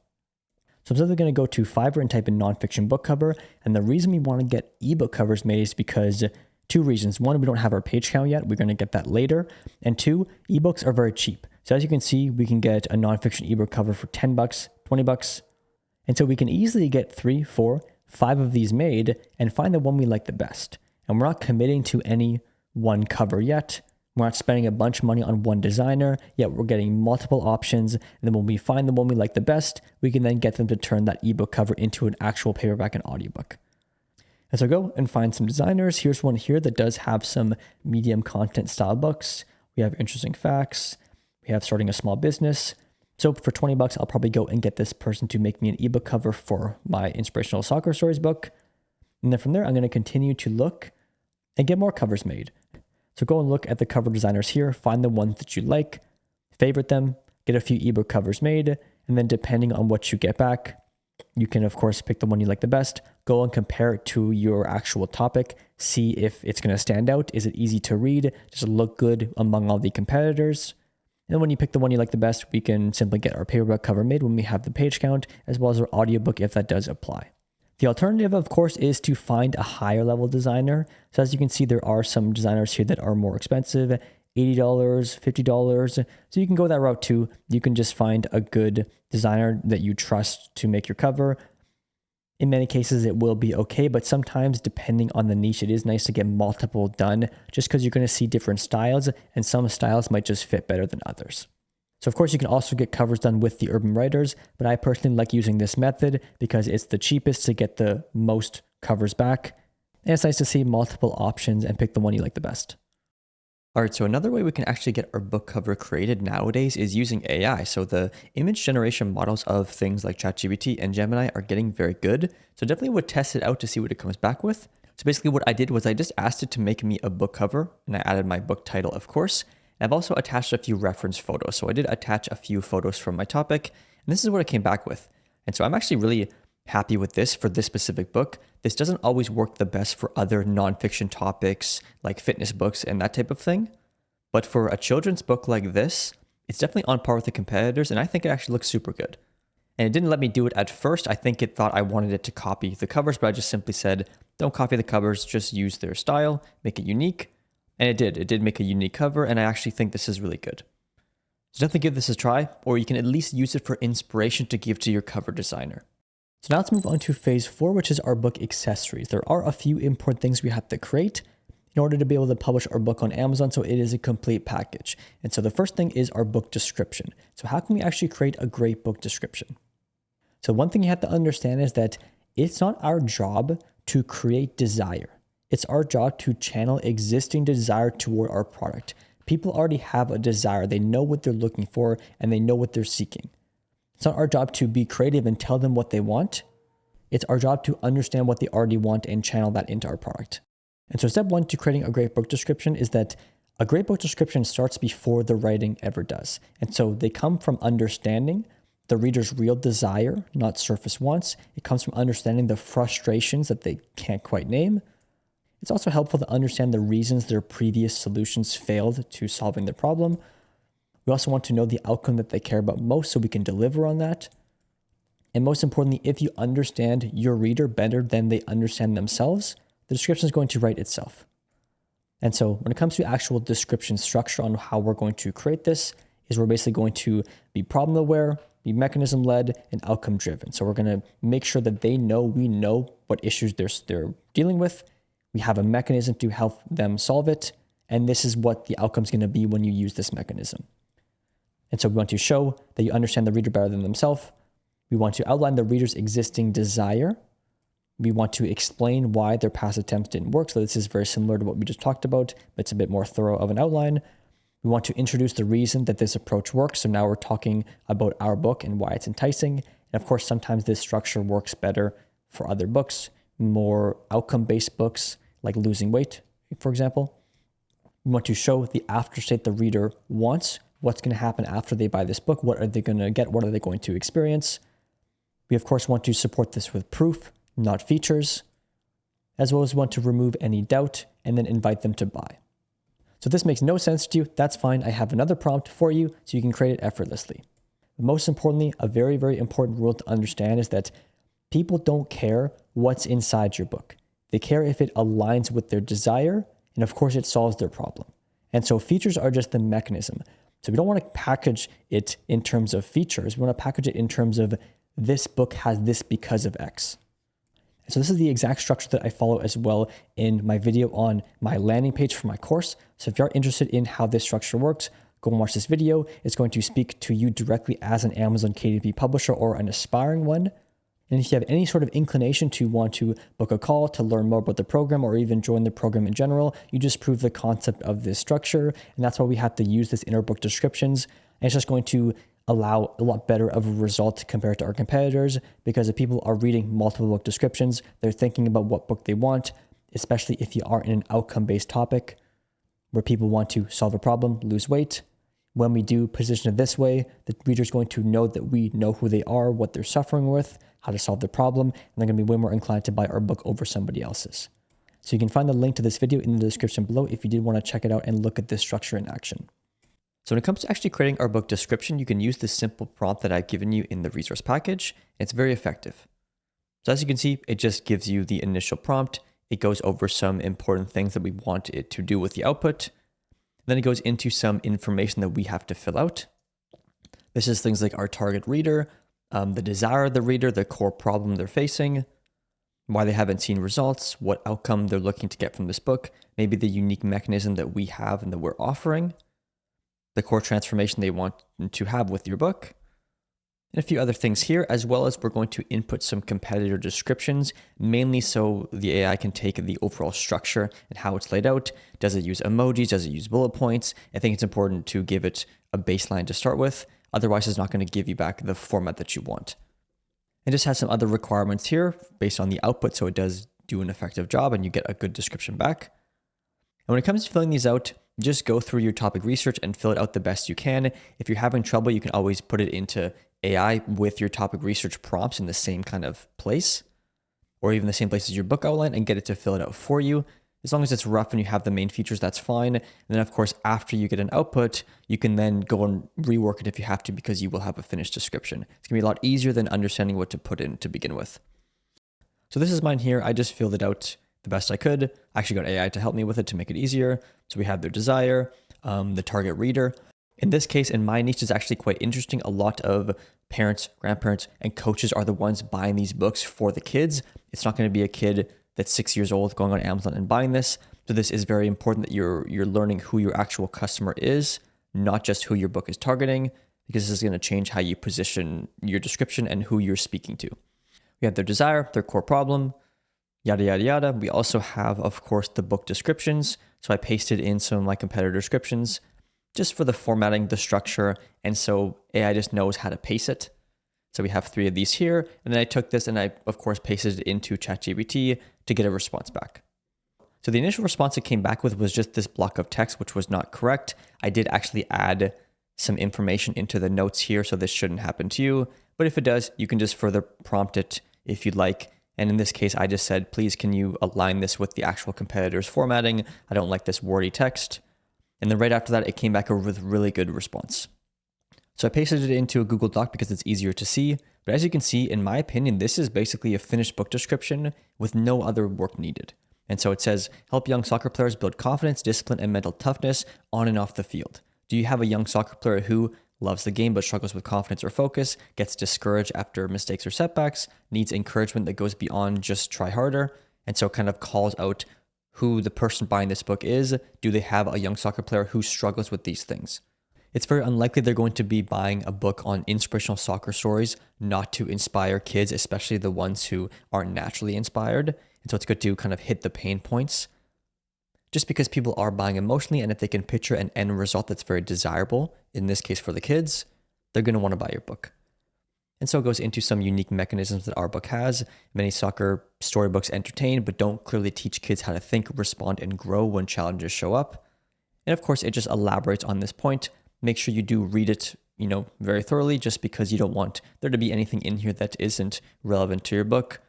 S1: So I'm simply going to go to Fiverr and type in nonfiction book cover. And the reason we want to get ebook covers made is because two reasons. One, we don't have our page count yet. We're going to get that later. And two, ebooks are very cheap. So as you can see, we can get a nonfiction ebook cover for $10, $20. And so we can easily get 3, 4, 5 of these made and find the one we like the best. And we're not committing to any one cover yet. We're not spending a bunch of money on one designer, yet we're getting multiple options. And then when we find the one we like the best, we can then get them to turn that ebook cover into an actual paperback and audiobook. And so go and find some designers. Here's one here that does have some medium content style books. We have interesting facts. We have starting a small business. So for $20, I'll probably go and get this person to make me an ebook cover for my inspirational soccer stories book. And then from there, I'm going to continue to look and get more covers made. So go and look at the cover designers here, find the ones that you like, favorite them, get a few ebook covers made, and then depending on what you get back, you can of course pick the one you like the best, go and compare it to your actual topic, see if it's going to stand out. Is it easy to read? Does it look good among all the competitors? And then when you pick the one you like the best, we can simply get our paperback cover made when we have the page count, as well as our audiobook if that does apply. The alternative, of course, is to find a higher level designer. So as you can see, there are some designers here that are more expensive, $80, $50. So you can go that route too. You can just find a good designer that you trust to make your cover. In many cases, it will be okay, but sometimes depending on the niche, it is nice to get multiple done just because you're going to see different styles and some styles might just fit better than others. So of course you can also get covers done with the urban writers, but I personally like using this method because it's the cheapest to get the most covers back. And it's nice to see multiple options and pick the one you like the best. All right, so another way we can actually get our book cover created nowadays is using AI. So the image generation models of things like ChatGPT and Gemini are getting very good. So definitely would test it out to see what it comes back with. So basically what I did was I just asked it to make me a book cover and I added my book title, of course. And I've also attached a few reference photos. So I did attach a few photos from my topic and this is what it came back with. And so I'm actually really happy with this for this specific book. This doesn't always work the best for other nonfiction topics like fitness books and that type of thing. But for a children's book like this, it's definitely on par with the competitors and I think it actually looks super good. And it didn't let me do it at first. I think it thought I wanted it to copy the covers, but I just simply said, don't copy the covers, just use their style, make it unique. And it did. It did make a unique cover and I actually think this is really good. So definitely give this a try, or you can at least use it for inspiration to give to your cover designer. So now let's move on to phase 4, which is our book accessories. There are a few important things we have to create in order to be able to publish our book on Amazon, so it is a complete package. And so the first thing is our book description. So how can we actually create a great book description? So one thing you have to understand is that it's not our job to create desire. It's our job to channel existing desire toward our product. People already have a desire. They know what they're looking for and they know what they're seeking. It's not our job to be creative and tell them what they want. It's our job to understand what they already want and channel that into our product. And so step 1 to creating a great book description is that a great book description starts before the writing ever does. And so they come from understanding the reader's real desire, not surface wants. It comes from understanding the frustrations that they can't quite name. It's also helpful to understand the reasons their previous solutions failed to solving their problem. We also want to know the outcome that they care about most so we can deliver on that. And most importantly, if you understand your reader better than they understand themselves, the description is going to write itself. And so when it comes to actual description structure on how we're going to create this, is we're basically going to be problem aware, be mechanism led, and outcome driven. So we're going to make sure that we know what issues they're dealing with. We have a mechanism to help them solve it. And this is what the outcome is going to be when you use this mechanism. And so we want to show that you understand the reader better than themselves. We want to outline the reader's existing desire. We want to explain why their past attempts didn't work. So this is very similar to what we just talked about, but it's a bit more thorough of an outline. We want to introduce the reason that this approach works. So now we're talking about our book and why it's enticing. And of course, sometimes this structure works better for other books, more outcome-based books like losing weight, for example. We want to show the after state the reader wants. What's going to happen after they buy this book? What are they going to get? What are they going to experience? We, of course, want to support this with proof, not features, as well as want to remove any doubt and then invite them to buy. So if this makes no sense to you, that's fine. I have another prompt for you so you can create it effortlessly. But most importantly, a very, very important rule to understand is that people don't care what's inside your book. They care if it aligns with their desire, and of course, it solves their problem. And so features are just the mechanism. So we don't want to package it in terms of features. We want to package it in terms of this book has this because of X. So this is the exact structure that I follow as well in my video on my landing page for my course. So if you're interested in how this structure works, go and watch this video. It's going to speak to you directly as an Amazon KDP publisher or an aspiring one. And if you have any sort of inclination to want to book a call to learn more about the program or even join the program in general, you just prove the concept of this structure. And that's why we have to use this in our book descriptions. And it's just going to allow a lot better of a result compared to our competitors, because if people are reading multiple book descriptions, they're thinking about what book they want, especially if you are in an outcome-based topic where people want to solve a problem, lose weight. When we do position it this way, the reader is going to know that we know who they are, what they're suffering with, how to solve the problem, and they're going to be way more inclined to buy our book over somebody else's. So you can find the link to this video in the description below if you did want to check it out and look at this structure in action. So when it comes to actually creating our book description, you can use this simple prompt that I've given you in the resource package. It's very effective. So as you can see, it just gives you the initial prompt. It goes over some important things that we want it to do with the output. Then it goes into some information that we have to fill out. This is things like our target reader, the desire of the reader, the core problem they're facing, why they haven't seen results, what outcome they're looking to get from this book, maybe the unique mechanism that we have and that we're offering, the core transformation they want to have with your book, and a few other things here, as well as we're going to input some competitor descriptions, mainly so the AI can take the overall structure and how it's laid out. Does it use emojis? Does it use bullet points? I think it's important to give it a baseline to start with. Otherwise, it's not going to give you back the format that you want. It just has some other requirements here based on the output, so it does do an effective job and you get a good description back. And when it comes to filling these out, just go through your topic research and fill it out the best you can. If you're having trouble, you can always put it into AI with your topic research prompts in the same kind of place, or even the same place as your book outline, and get it to fill it out for you. As long as it's rough and you have the main features, that's fine. And then of course, after you get an output, you can then go and rework it if you have to, because you will have a finished description. It's gonna be a lot easier than understanding what to put in to begin with. So this is mine here. I just filled it out the best I could. I actually got AI to help me with it to make it easier. So we have their desire, the target reader. In this case, in my niche, is actually quite interesting. A lot of parents, grandparents, and coaches are the ones buying these books for the kids. It's not going to be a kid that's 6 years old going on Amazon and buying this. So this is very important that you're learning who your actual customer is, not just who your book is targeting, because this is going to change how you position your description and who you're speaking to. We have their desire, their core problem, yada, yada, yada. We also have, of course, the book descriptions. So I pasted in some of my competitor descriptions just for the formatting, the structure, and so AI just knows how to paste it. So we have 3 of these here, and then I took this and I, of course, pasted it into ChatGPT to get a response back. So the initial response it came back with was just this block of text, which was not correct. I did actually add some information into the notes here, so this shouldn't happen to you. But if it does, you can just further prompt it if you'd like. And in this case, I just said, please, can you align this with the actual competitor's formatting? I don't like this wordy text. And then right after that, it came back with a really good response. So I pasted it into a Google Doc because it's easier to see. But as you can see, in my opinion, this is basically a finished book description with no other work needed. And so it says, help young soccer players build confidence, discipline, and mental toughness on and off the field. Do you have a young soccer player who loves the game but struggles with confidence or focus, gets discouraged after mistakes or setbacks, needs encouragement that goes beyond just try harder, and so kind of calls out who the person buying this book is? Do they have a young soccer player who struggles with these things? It's very unlikely they're going to be buying a book on inspirational soccer stories, not to inspire kids, especially the ones who aren't naturally inspired. And so it's good to kind of hit the pain points. Just because people are buying emotionally, and if they can picture an end result that's very desirable, in this case for the kids, they're going to want to buy your book. And so it goes into some unique mechanisms that our book has. Many soccer storybooks entertain, but don't clearly teach kids how to think, respond, and grow when challenges show up. And of course, it just elaborates on this point. Make sure you do read it, very thoroughly, just because you don't want there to be anything in here that isn't relevant to your book,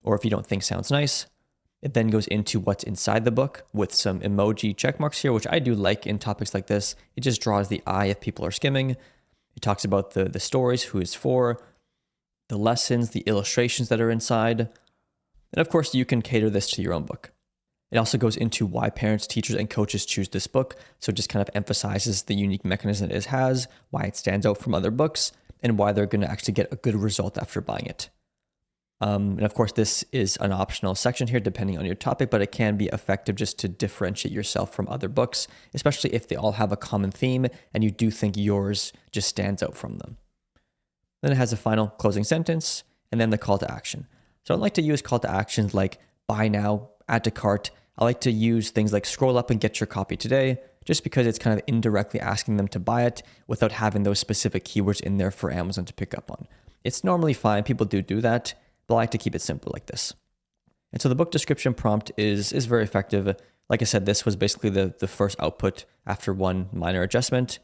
S1: or if you don't think sounds nice. It then goes into what's inside the book with some emoji check marks here, which I do like in topics like this. It just draws the eye if people are skimming. It talks about the stories, who it's for, the lessons, the illustrations that are inside. And of course, you can cater this to your own book. It also goes into why parents, teachers, and coaches choose this book. So it just kind of emphasizes the unique mechanism it has, why it stands out from other books, and why they're going to actually get a good result after buying it. And of course, this is an optional section here depending on your topic, but it can be effective just to differentiate yourself from other books, especially if they all have a common theme and you do think yours just stands out from them. Then it has a final closing sentence and then the call to action. So I like to use call to actions like buy now, add to cart. I like to use things like scroll up and get your copy today, just because it's kind of indirectly asking them to buy it without having those specific keywords in there for Amazon to pick up on. It's normally fine. People do that. But I like to keep it simple like this. And so the book description prompt is very effective. Like I said, this was basically the first output after one minor adjustment,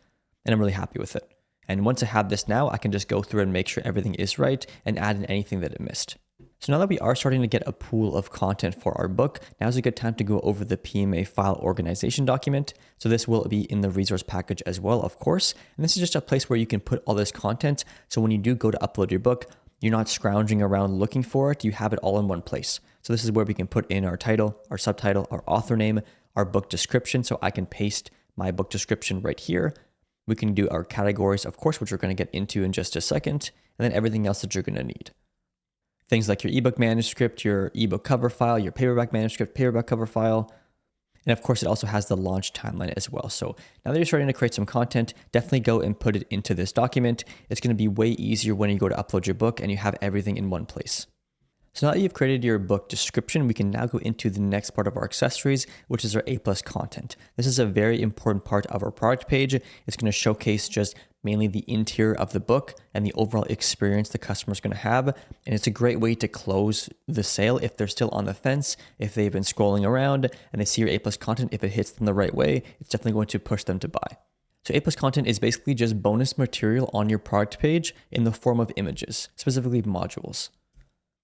S1: and I'm really happy with it. And once I have this now, I can just go through and make sure everything is right and add in anything that it missed. So now that we are starting to get a pool of content for our book, now's a good time to go over the PMA file organization document. So this will be in the resource package as well, of course. And this is just a place where you can put all this content. So when you do go to upload your book, you're not scrounging around looking for it. You have it all in one place. So this is where we can put in our title, our subtitle, our author name, our book description. So I can paste my book description right here. We can do our categories, of course, which we're going to get into in just a second, and then everything else that you're going to need. things like your ebook manuscript, your ebook cover file, your paperback manuscript, paperback cover file. And of course, it also has the launch timeline as well. So now that you're starting to create some content, definitely go and put it into this document. It's going to be way easier when you go to upload your book and you have everything in one place. So now that you've created your book description, we can now go into the next part of our accessories, which is our A+ content. This is a very important part of our product page. It's going to showcase just mainly the interior of the book and the overall experience the customer is going to have. And it's a great way to close the sale if they're still on the fence, if they've been scrolling around and they see your A+ content. If it hits them the right way, it's definitely going to push them to buy. So A+ content is basically just bonus material on your product page in the form of images, specifically modules.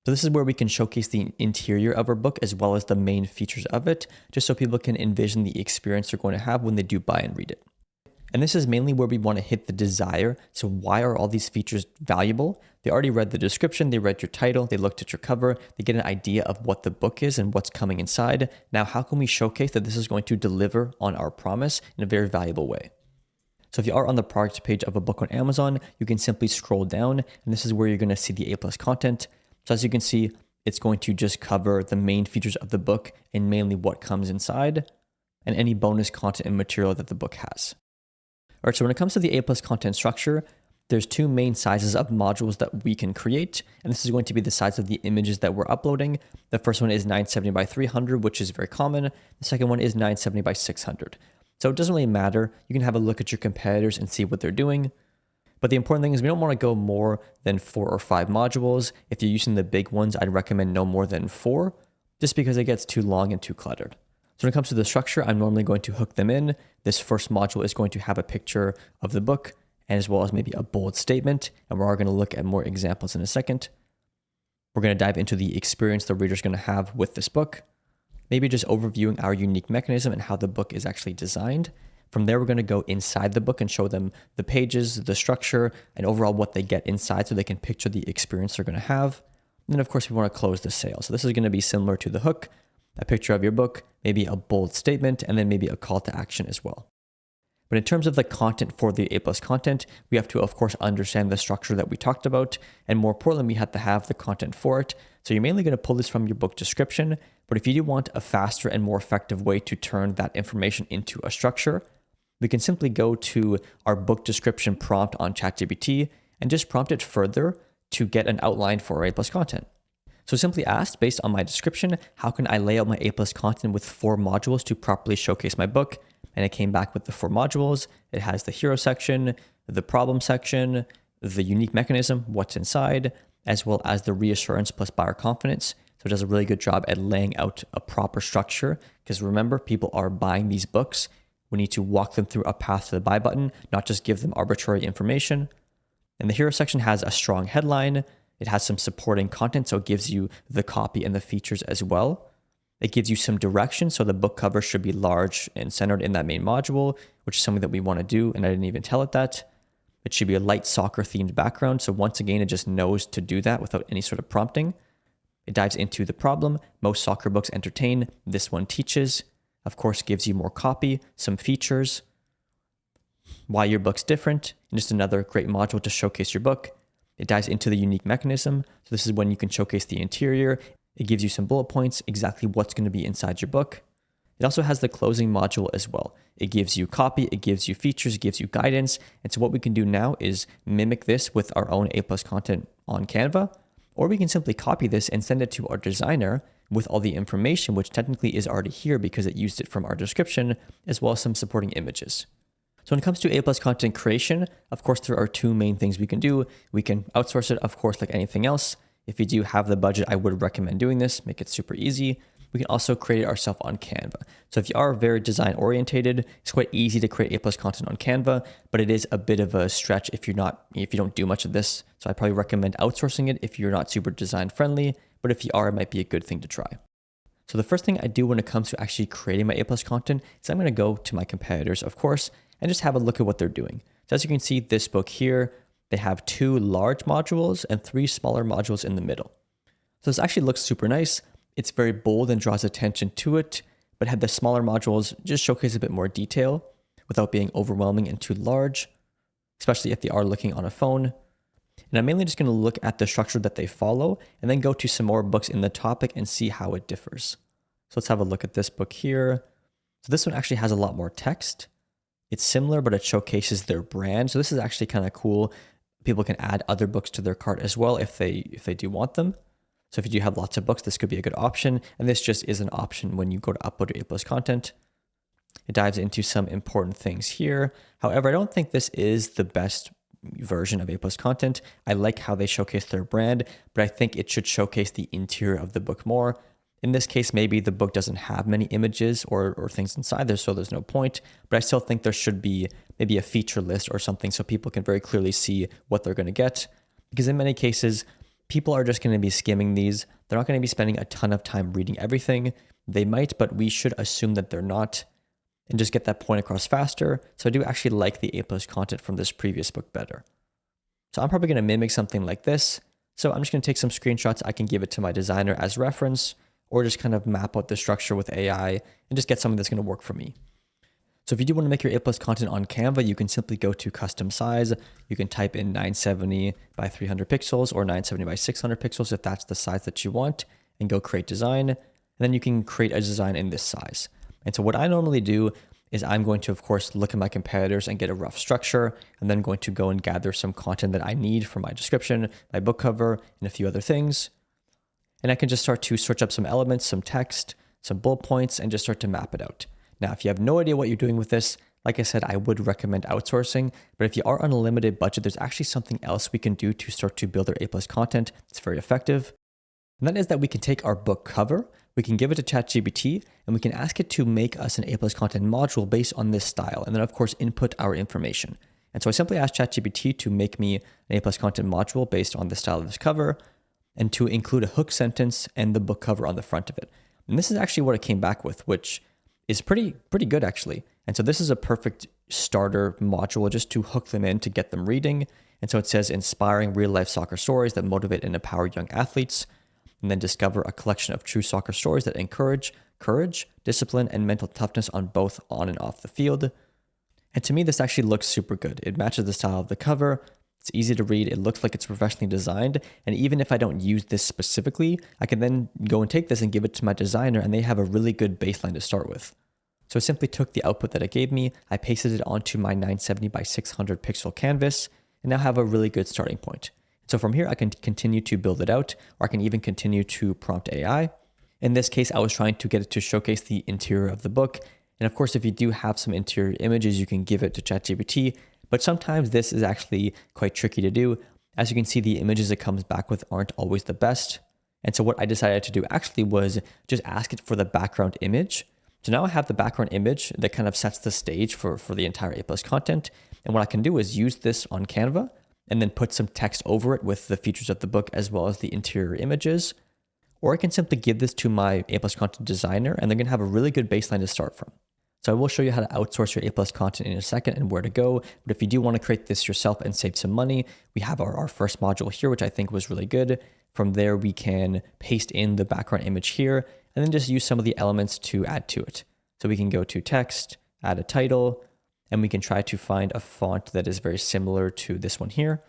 S1: So this is where we can showcase the interior of our book as well as the main features of it, just so people can envision the experience they're going to have when they do buy and read it. And this is mainly where we want to hit the desire. So why are all these features valuable? They already read the description, they read your title, they looked at your cover, they get an idea of what the book is and what's coming inside. Now, how can we showcase that this is going to deliver on our promise in a very valuable way? So if you are on the product page of a book on Amazon, you can simply scroll down, and this is where you're going to see the A+ content. So as you can see, it's going to just cover the main features of the book and mainly what comes inside and any bonus content and material that the book has. All right, so when it comes to the A+ content structure, there's two main sizes of modules that we can create, and this is going to be the size of the images that we're uploading. The first one is 970 by 300, which is very common. The second one is 970 by 600. So it doesn't really matter. You can have a look at your competitors and see what they're doing. But the important thing is we don't want to go more than 4 or 5 modules. If you're using the big ones, I'd recommend no more than 4, just because it gets too long and too cluttered. So when it comes to the structure, I'm normally going to hook them in. This first module is going to have a picture of the book, and as well as maybe a bold statement. And we're going to look at more examples in a second. We're going to dive into the experience the reader's going to have with this book. Maybe just overviewing our unique mechanism and how the book is actually designed. From there, we're going to go inside the book and show them the pages, the structure, and overall what they get inside so they can picture the experience they're going to have. And then, of course, we want to close the sale. So this is going to be similar to the hook, a picture of your book, maybe a bold statement, and then maybe a call to action as well. But in terms of the content for the A+ content, we have to, of course, understand the structure that we talked about. And more importantly, we have to have the content for it. So you're mainly going to pull this from your book description. But if you do want a faster and more effective way to turn that information into a structure, we can simply go to our book description prompt on ChatGPT and just prompt it further to get an outline for our A+ content. So simply asked, based on my description, how can I lay out my A+ content with 4 modules to properly showcase my book? And it came back with the 4 modules. It has the hero section, the problem section, the unique mechanism, what's inside, as well as the reassurance plus buyer confidence. So it does a really good job at laying out a proper structure, because remember, people are buying these books. We need to walk them through a path to the buy button, not just give them arbitrary information. And the hero section has a strong headline. It has some supporting content, so it gives you the copy and the features as well. It gives you some direction, so the book cover should be large and centered in that main module, which is something that we want to do, and I didn't even tell it that. It should be a light soccer-themed background, so once again, it just knows to do that without any sort of prompting. It dives into the problem. Most soccer books entertain. This one teaches. Of course, gives you more copy, some features, why your book's different, and just another great module to showcase your book. It dives into the unique mechanism. So this is when you can showcase the interior. It gives you some bullet points, exactly what's going to be inside your book. It also has the closing module as well. It gives you copy, it gives you features, it gives you guidance. And so what we can do now is mimic this with our own A+ content on Canva, or we can simply copy this and send it to our designer with all the information, which technically is already here because it used it from our description, as well as some supporting images. So when it comes to A+ content creation, of course, there are 2 main things we can do. We can outsource it, of course, like anything else. If you do have the budget, I would recommend doing this, make it super easy. We can also create it ourselves on Canva. So if you are very design orientated, it's quite easy to create A+ content on Canva, but it is a bit of a stretch if you don't do much of this. So I probably recommend outsourcing it if you're not super design friendly, but if you are, it might be a good thing to try. So the first thing I do when it comes to actually creating my A+ content is I'm going to go to my competitors, of course, and just have a look at what they're doing. So as you can see, this book here, they have 2 large modules and 3 smaller modules in the middle. So this actually looks super nice. It's very bold and draws attention to it, but had the smaller modules just showcase a bit more detail without being overwhelming and too large, especially if they are looking on a phone. And I'm mainly just going to look at the structure that they follow and then go to some more books in the topic and see how it differs. So let's have a look at this book here. So this one actually has a lot more text. It's similar, but it showcases their brand. So this is actually kind of cool. People can add other books to their cart as well if they do want them. So if you do have lots of books, this could be a good option. And this just is an option when you go to upload your A+ content. It dives into some important things here. However, I don't think this is the best version of A+ content. I like how they showcase their brand, but I think it should showcase the interior of the book more. In this case, maybe the book doesn't have many images or things inside there, so there's no point. But I still think there should be maybe a feature list or something so people can very clearly see what they're going to get. Because in many cases, people are just going to be skimming these. They're not going to be spending a ton of time reading everything. They might, but we should assume that they're not and just get that point across faster. So I do actually like the A+ content from this previous book better. So I'm probably going to mimic something like this. So I'm just going to take some screenshots. I can give it to my designer as reference, or just kind of map out the structure with AI and just get something that's going to work for me. So if you do want to make your A+ content on Canva, you can simply go to custom size. You can type in 970 by 300 pixels or 970 by 600 pixels if that's the size that you want, and go create design. And then you can create a design in this size. And so what I normally do is I'm going to, of course, look at my competitors and get a rough structure, and then going to go and gather some content that I need for my description, my book cover, and a few other things. And I can just start to search up some elements, some text, some bullet points, and just start to map it out. Now, if you have no idea what you're doing with this, like I said, I would recommend outsourcing. But if you are on a limited budget, there's actually something else we can do to start to build our A+ content. It's very effective. And that is that we can take our book cover, we can give it to ChatGPT, and we can ask it to make us an A+ content module based on this style. And then, of course, input our information. And so I simply asked ChatGPT to make me an A+ content module based on the style of this cover, and to include a hook sentence and the book cover on the front of it. And this is actually what it came back with, which is pretty good actually. And so this is a perfect starter module just to hook them in to get them reading. And so it says inspiring real life soccer stories that motivate and empower young athletes, and then discover a collection of true soccer stories that encourage courage, discipline, and mental toughness on both on and off the field. And to me, this actually looks super good. It matches the style of the cover. It's easy to read. It looks like it's professionally designed. And even if I don't use this specifically, I can then go and take this and give it to my designer, and they have a really good baseline to start with. So I simply took the output that it gave me, I pasted it onto my 970 by 600 pixel canvas, and now have a really good starting point. So from here, I can continue to build it out, or I can even continue to prompt AI. In this case, I was trying to get it to showcase the interior of the book. And of course, if you do have some interior images, you can give it to ChatGPT. But sometimes this is actually quite tricky to do. As you can see, the images it comes back with aren't always the best. And so what I decided to do actually was just ask it for the background image. So now I have the background image that kind of sets the stage for the entire A+ content. And what I can do is use this on Canva and then put some text over it with the features of the book as well as the interior images. Or I can simply give this to my A+ content designer, and they're going to have a really good baseline to start from. So I will show you how to outsource your A+ content in a second and where to go. But if you do want to create this yourself and save some money, we have our first module here, which I think was really good. From there, we can paste in the background image here and then just use some of the elements to add to it. So we can go to text, add a title, and we can try to find a font that is very similar to this one here.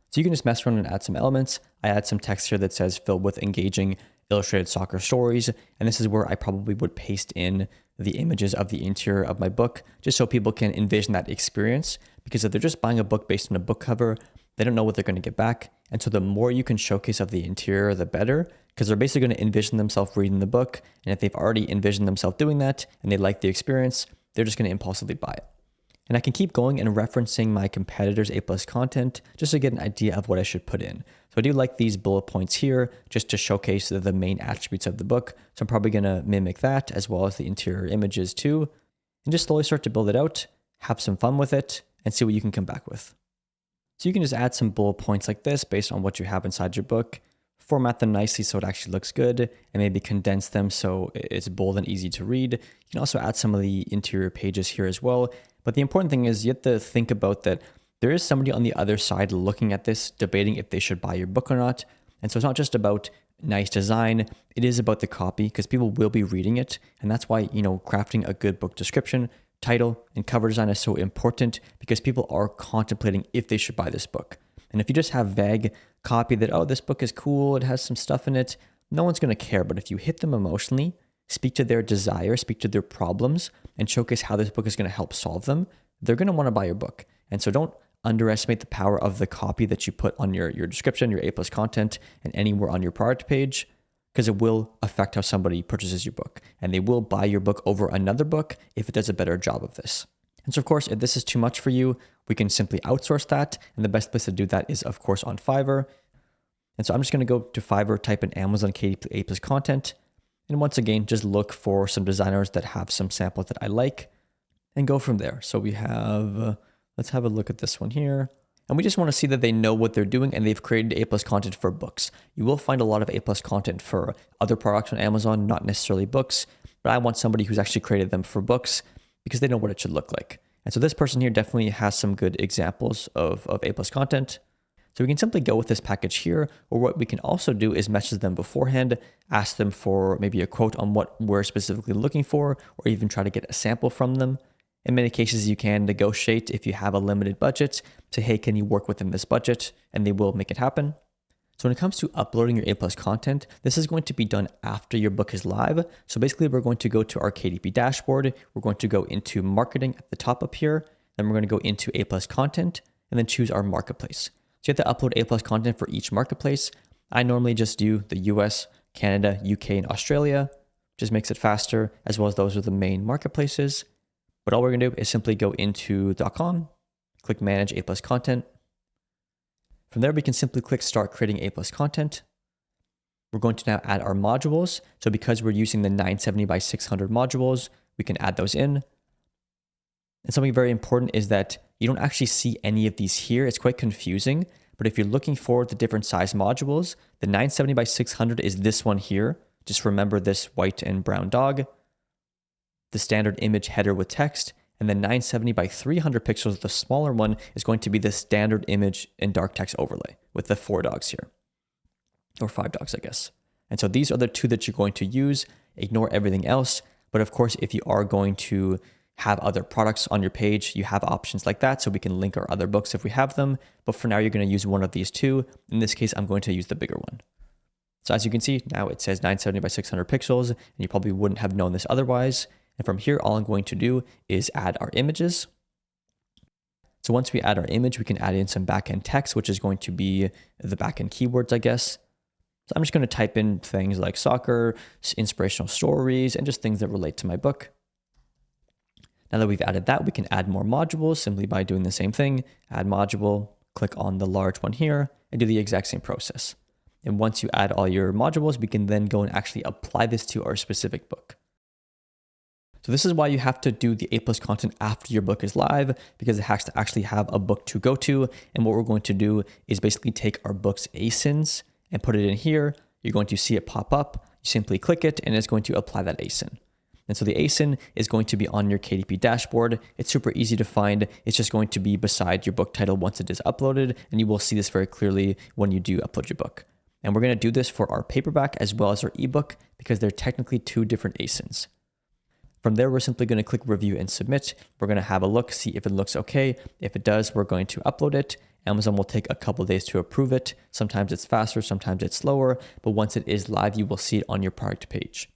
S1: So you can just mess around and add some elements. I add some text here that says filled with engaging illustrated soccer stories. And this is where I probably would paste in the images of the interior of my book, just so people can envision that experience. Because if they're just buying a book based on a book cover, they don't know what they're going to get back. And so the more you can showcase of the interior, the better, because they're basically going to envision themselves reading the book. And if they've already envisioned themselves doing that and they like the experience, they're just going to impulsively buy it. And I can keep going and referencing my competitors' A+ content just to get an idea of what I should put in. So I do like these bullet points here just to showcase the main attributes of the book. So I'm probably going to mimic that as well as the interior images too. And just slowly start to build it out, have some fun with it, and see what you can come back with. So you can just add some bullet points like this based on what you have inside your book, format them nicely so it actually looks good, and maybe condense them so it's bold and easy to read. You can also add some of the interior pages here as well. But the important thing is you have to think about that there is somebody on the other side looking at this, debating if they should buy your book or not. And so it's not just about nice design, it is about the copy, because people will be reading it. And that's why, crafting a good book description, title, and cover design is so important, because people are contemplating if they should buy this book. And if you just have vague copy that, oh, this book is cool, it has some stuff in it, no one's going to care. But if you hit them emotionally, speak to their desire, speak to their problems, and showcase how this book is going to help solve them, they're going to want to buy your book. And so don't underestimate the power of the copy that you put on your description, your A+ content, and anywhere on your product page, because it will affect how somebody purchases your book. And they will buy your book over another book if it does a better job of this. And so, of course, if this is too much for you, we can simply outsource that. And the best place to do that is, of course, on Fiverr. And so I'm just going to go to Fiverr, type in Amazon KDP A+ content. And once again, just look for some designers that have some samples that I like and go from there. So we have, let's have a look at this one here. And we just want to see that they know what they're doing and they've created A+ content for books. You will find a lot of A+ content for other products on Amazon, not necessarily books, but I want somebody who's actually created them for books because they know what it should look like. And so this person here definitely has some good examples of A+ content. So we can simply go with this package here, or what we can also do is message them beforehand, ask them for maybe a quote on what we're specifically looking for, or even try to get a sample from them. In many cases, you can negotiate if you have a limited budget, say, hey, can you work within this budget? And they will make it happen. So when it comes to uploading your A+ content, this is going to be done after your book is live. So basically, we're going to go to our KDP dashboard. We're going to go into marketing at the top up here. Then we're going to go into A+ content and then choose our marketplace. So you have to upload A+ content for each marketplace. I normally just do the US, Canada, UK, and Australia. Just makes it faster, as well as those are the main marketplaces. But all we're going to do is simply go into .com, click Manage A+ Content. From there, we can simply click Start Creating A+ Content. We're going to now add our modules. So because we're using the 970 by 600 modules, we can add those in. And something very important is that you don't actually see any of these here. It's quite confusing. But if you're looking for the different size modules, the 970 by 600 is this one here. Just remember this white and brown dog. The standard image header with text, and the 970 by 300 pixels, the smaller one, is going to be the standard image and dark text overlay with the 4 dogs here, or 5 dogs, I guess. And so these are the 2 that you're going to use. Ignore everything else. But of course, if you are going to have other products on your page, you have options like that. So we can link our other books if we have them. But for now, you're going to use one of these 2. In this case, I'm going to use the bigger one. So as you can see, now it says 970 by 600 pixels, and you probably wouldn't have known this otherwise. And from here, all I'm going to do is add our images. So once we add our image, we can add in some backend text, which is going to be the backend keywords, I guess. So I'm just going to type in things like soccer, inspirational stories, and just things that relate to my book. Now that we've added that, we can add more modules simply by doing the same thing. Add module, click on the large one here, and do the exact same process. And once you add all your modules, we can then go and actually apply this to our specific book. So this is why you have to do the A+ content after your book is live, because it has to actually have a book to go to. And what we're going to do is basically take our book's ASINs and put it in here. You're going to see it pop up. You simply click it and it's going to apply that ASIN. And so the ASIN is going to be on your KDP dashboard. It's super easy to find. It's just going to be beside your book title once it is uploaded. And you will see this very clearly when you do upload your book. And we're going to do this for our paperback as well as our ebook because they're technically 2 different ASINs. From there, we're simply going to click review and submit. We're going to have a look, see if it looks okay. If it does, we're going to upload it. Amazon will take a couple days to approve it. Sometimes it's faster, sometimes it's slower, but once it is live, you will see it on your product page.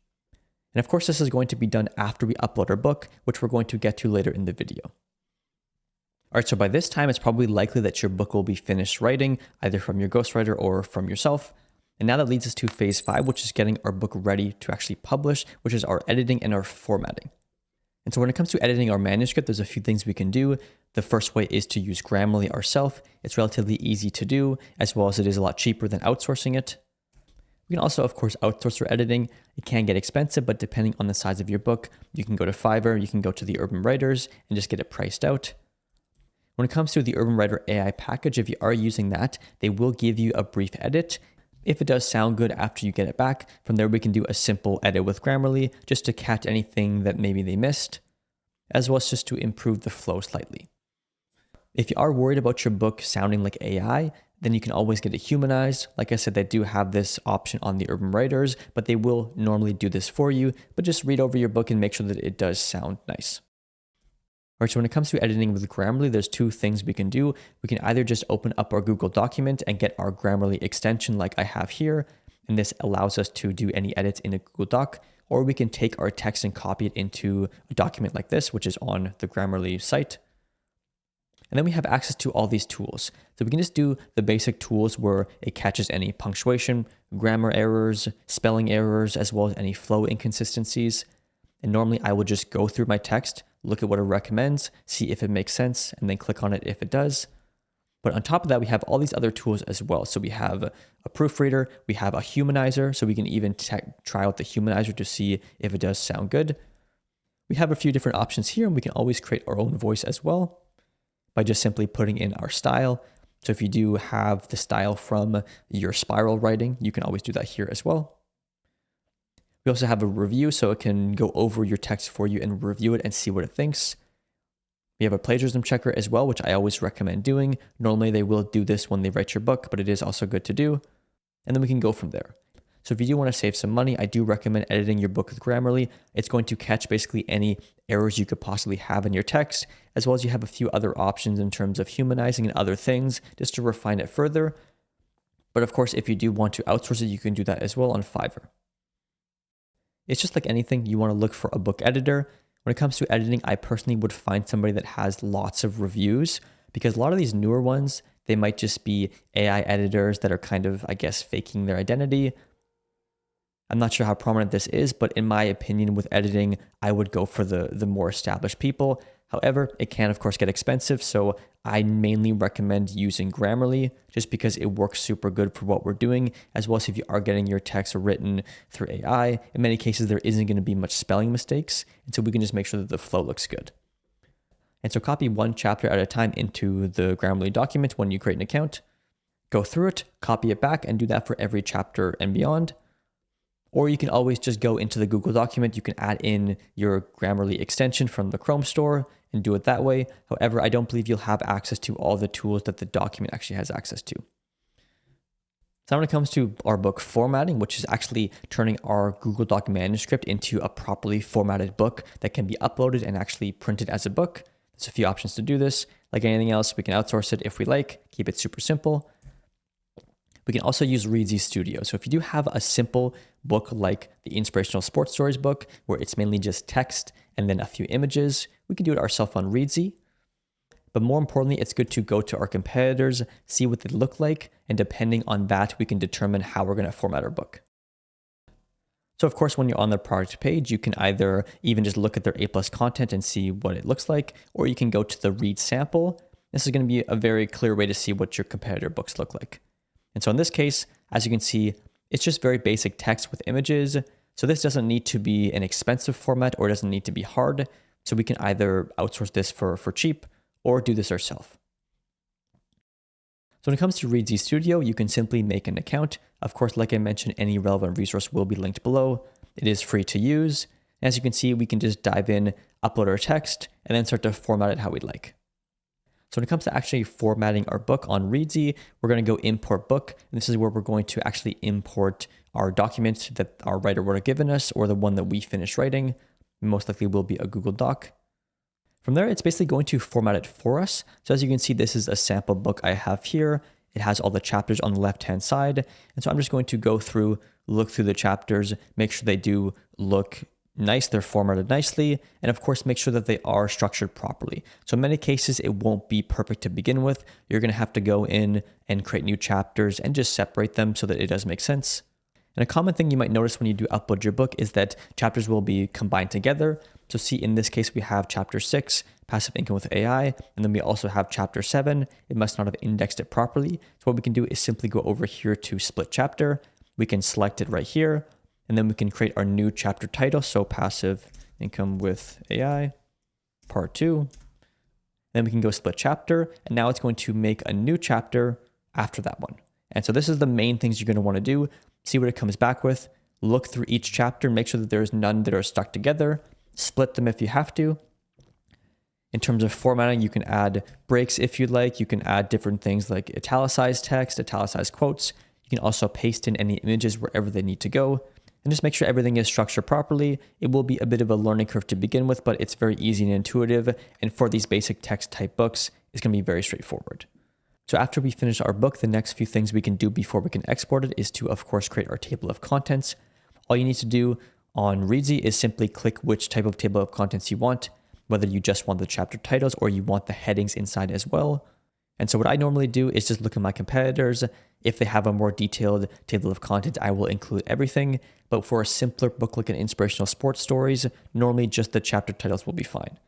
S1: And of course, this is going to be done after we upload our book, which we're going to get to later in the video. All right, so by this time, it's probably likely that your book will be finished writing, either from your ghostwriter or from yourself. And now that leads us to phase 5, which is getting our book ready to actually publish, which is our editing and our formatting. And so when it comes to editing our manuscript, there's a few things we can do. The first way is to use Grammarly ourselves. It's relatively easy to do, as well as it is a lot cheaper than outsourcing it. We can also, of course, outsource our editing. It can get expensive, but depending on the size of your book, you can go to Fiverr, you can go to the Urban Writers and just get it priced out. When it comes to the Urban Writer AI package, if you are using that, they will give you a brief edit. If it does sound good after you get it back, from there we can do a simple edit with Grammarly just to catch anything that maybe they missed, as well as just to improve the flow slightly. If you are worried about your book sounding like AI, then you can always get it humanized. Like I said, they do have this option on the Urban Writers, but they will normally do this for you. But just read over your book and make sure that it does sound nice. All right, so when it comes to editing with Grammarly, there's two things we can do. We can either just open up our Google document and get our Grammarly extension like I have here, and this allows us to do any edits in a Google Doc, or we can take our text and copy it into a document like this, which is on the Grammarly site. And then we have access to all these tools. So we can just do the basic tools where it catches any punctuation, grammar errors, spelling errors, as well as any flow inconsistencies. And normally I will just go through my text, look at what it recommends, see if it makes sense, and then click on it if it does. But on top of that, we have all these other tools as well. So we have a proofreader, we have a humanizer, so we can even try out the humanizer to see if it does sound good. We have a few different options here, and we can always create our own voice as well by just simply putting in our style. So if you do have the style from your spiral writing, you can always do that here as well. We also have a review, so it can go over your text for you and review it and see what it thinks. We have a plagiarism checker as well, which I always recommend doing. Normally they will do this when they write your book, but it is also good to do. And then we can go from there. So if you do want to save some money, I do recommend editing your book with Grammarly. It's going to catch basically any errors you could possibly have in your text, as well as you have a few other options in terms of humanizing and other things just to refine it further. But of course, if you do want to outsource it, you can do that as well on Fiverr. It's just like anything, you want to look for a book editor. When it comes to editing, I personally would find somebody that has lots of reviews, because a lot of these newer ones, they might just be AI editors that are kind of, I guess, faking their identity. I'm not sure how prominent this is, but in my opinion, with editing, I would go for the more established people. However, it can, of course, get expensive, so I mainly recommend using Grammarly just because it works super good for what we're doing, as well as if you are getting your text written through AI. In many cases, there isn't going to be much spelling mistakes, and so we can just make sure that the flow looks good. And so copy one chapter at a time into the Grammarly document when you create an account. Go through it, copy it back, and do that for every chapter and beyond. Or you can always just go into the Google document. You can add in your Grammarly extension from the Chrome store and do it that way. However, I don't believe you'll have access to all the tools that the document actually has access to. So when it comes to our book formatting, which is actually turning our Google Doc manuscript into a properly formatted book that can be uploaded and actually printed as a book, there's a few options to do this. Like anything else, we can outsource it if we like, keep it super simple. We can also use Reedsy Studio. So if you do have a simple book like the Inspirational Sports Stories book, where it's mainly just text and then a few images, we can do it ourselves on Reedsy. But more importantly, it's good to go to our competitors, see what they look like, and depending on that, we can determine how we're going to format our book. So of course, when you're on the product page, you can either even just look at their A+ content and see what it looks like, or you can go to the read sample. This is going to be a very clear way to see what your competitor books look like. And so in this case, as you can see, it's just very basic text with images. So this doesn't need to be an expensive format or it doesn't need to be hard. So we can either outsource this for cheap or do this ourselves. So when it comes to Reedsy Studio, you can simply make an account. Of course, like I mentioned, any relevant resource will be linked below. It is free to use. As you can see, we can just dive in, upload our text, and then start to format it how we'd like. So when it comes to actually formatting our book on Reedsy, we're going to go import book. And this is where we're going to actually import our document that our writer would have given us, or the one that we finished writing. Most likely will be a Google Doc. From there, it's basically going to format it for us. So as you can see, this is a sample book I have here. It has all the chapters on the left-hand side. And so I'm just going to go through, look through the chapters, make sure they do look nice, they're formatted nicely, and of course make sure that they are structured properly. So in many cases, it won't be perfect to begin with. You're going to have to go in and create new chapters and just separate them so that it does make sense. And a common thing you might notice when you do upload your book is that chapters will be combined together. So see, in this case, we have chapter 6, passive income with AI, and then we also have chapter 7, it must not have indexed it properly. So what we can do is simply go over here to split chapter. We can select it right here. And then we can create our new chapter title. So passive income with AI, part 2. Then we can go split chapter. And now it's going to make a new chapter after that one. And so this is the main things you're going to want to do. See what it comes back with. Look through each chapter. Make sure that there's none that are stuck together. Split them if you have to. In terms of formatting, you can add breaks if you'd like. You can add different things like italicized text, italicized quotes. You can also paste in any images wherever they need to go. And just make sure everything is structured properly. It will be a bit of a learning curve to begin with, but it's very easy and intuitive. And for these basic text type books, it's going to be very straightforward. So after we finish our book, the next few things we can do before we can export it is to, of course, create our table of contents. All you need to do on Readsy is simply click which type of table of contents you want, whether you just want the chapter titles or you want the headings inside as well. And so what I normally do is just look at my competitors. If they have a more detailed table of contents, I will include everything. But for a simpler book like an inspirational sports stories, normally just the chapter titles will be fine.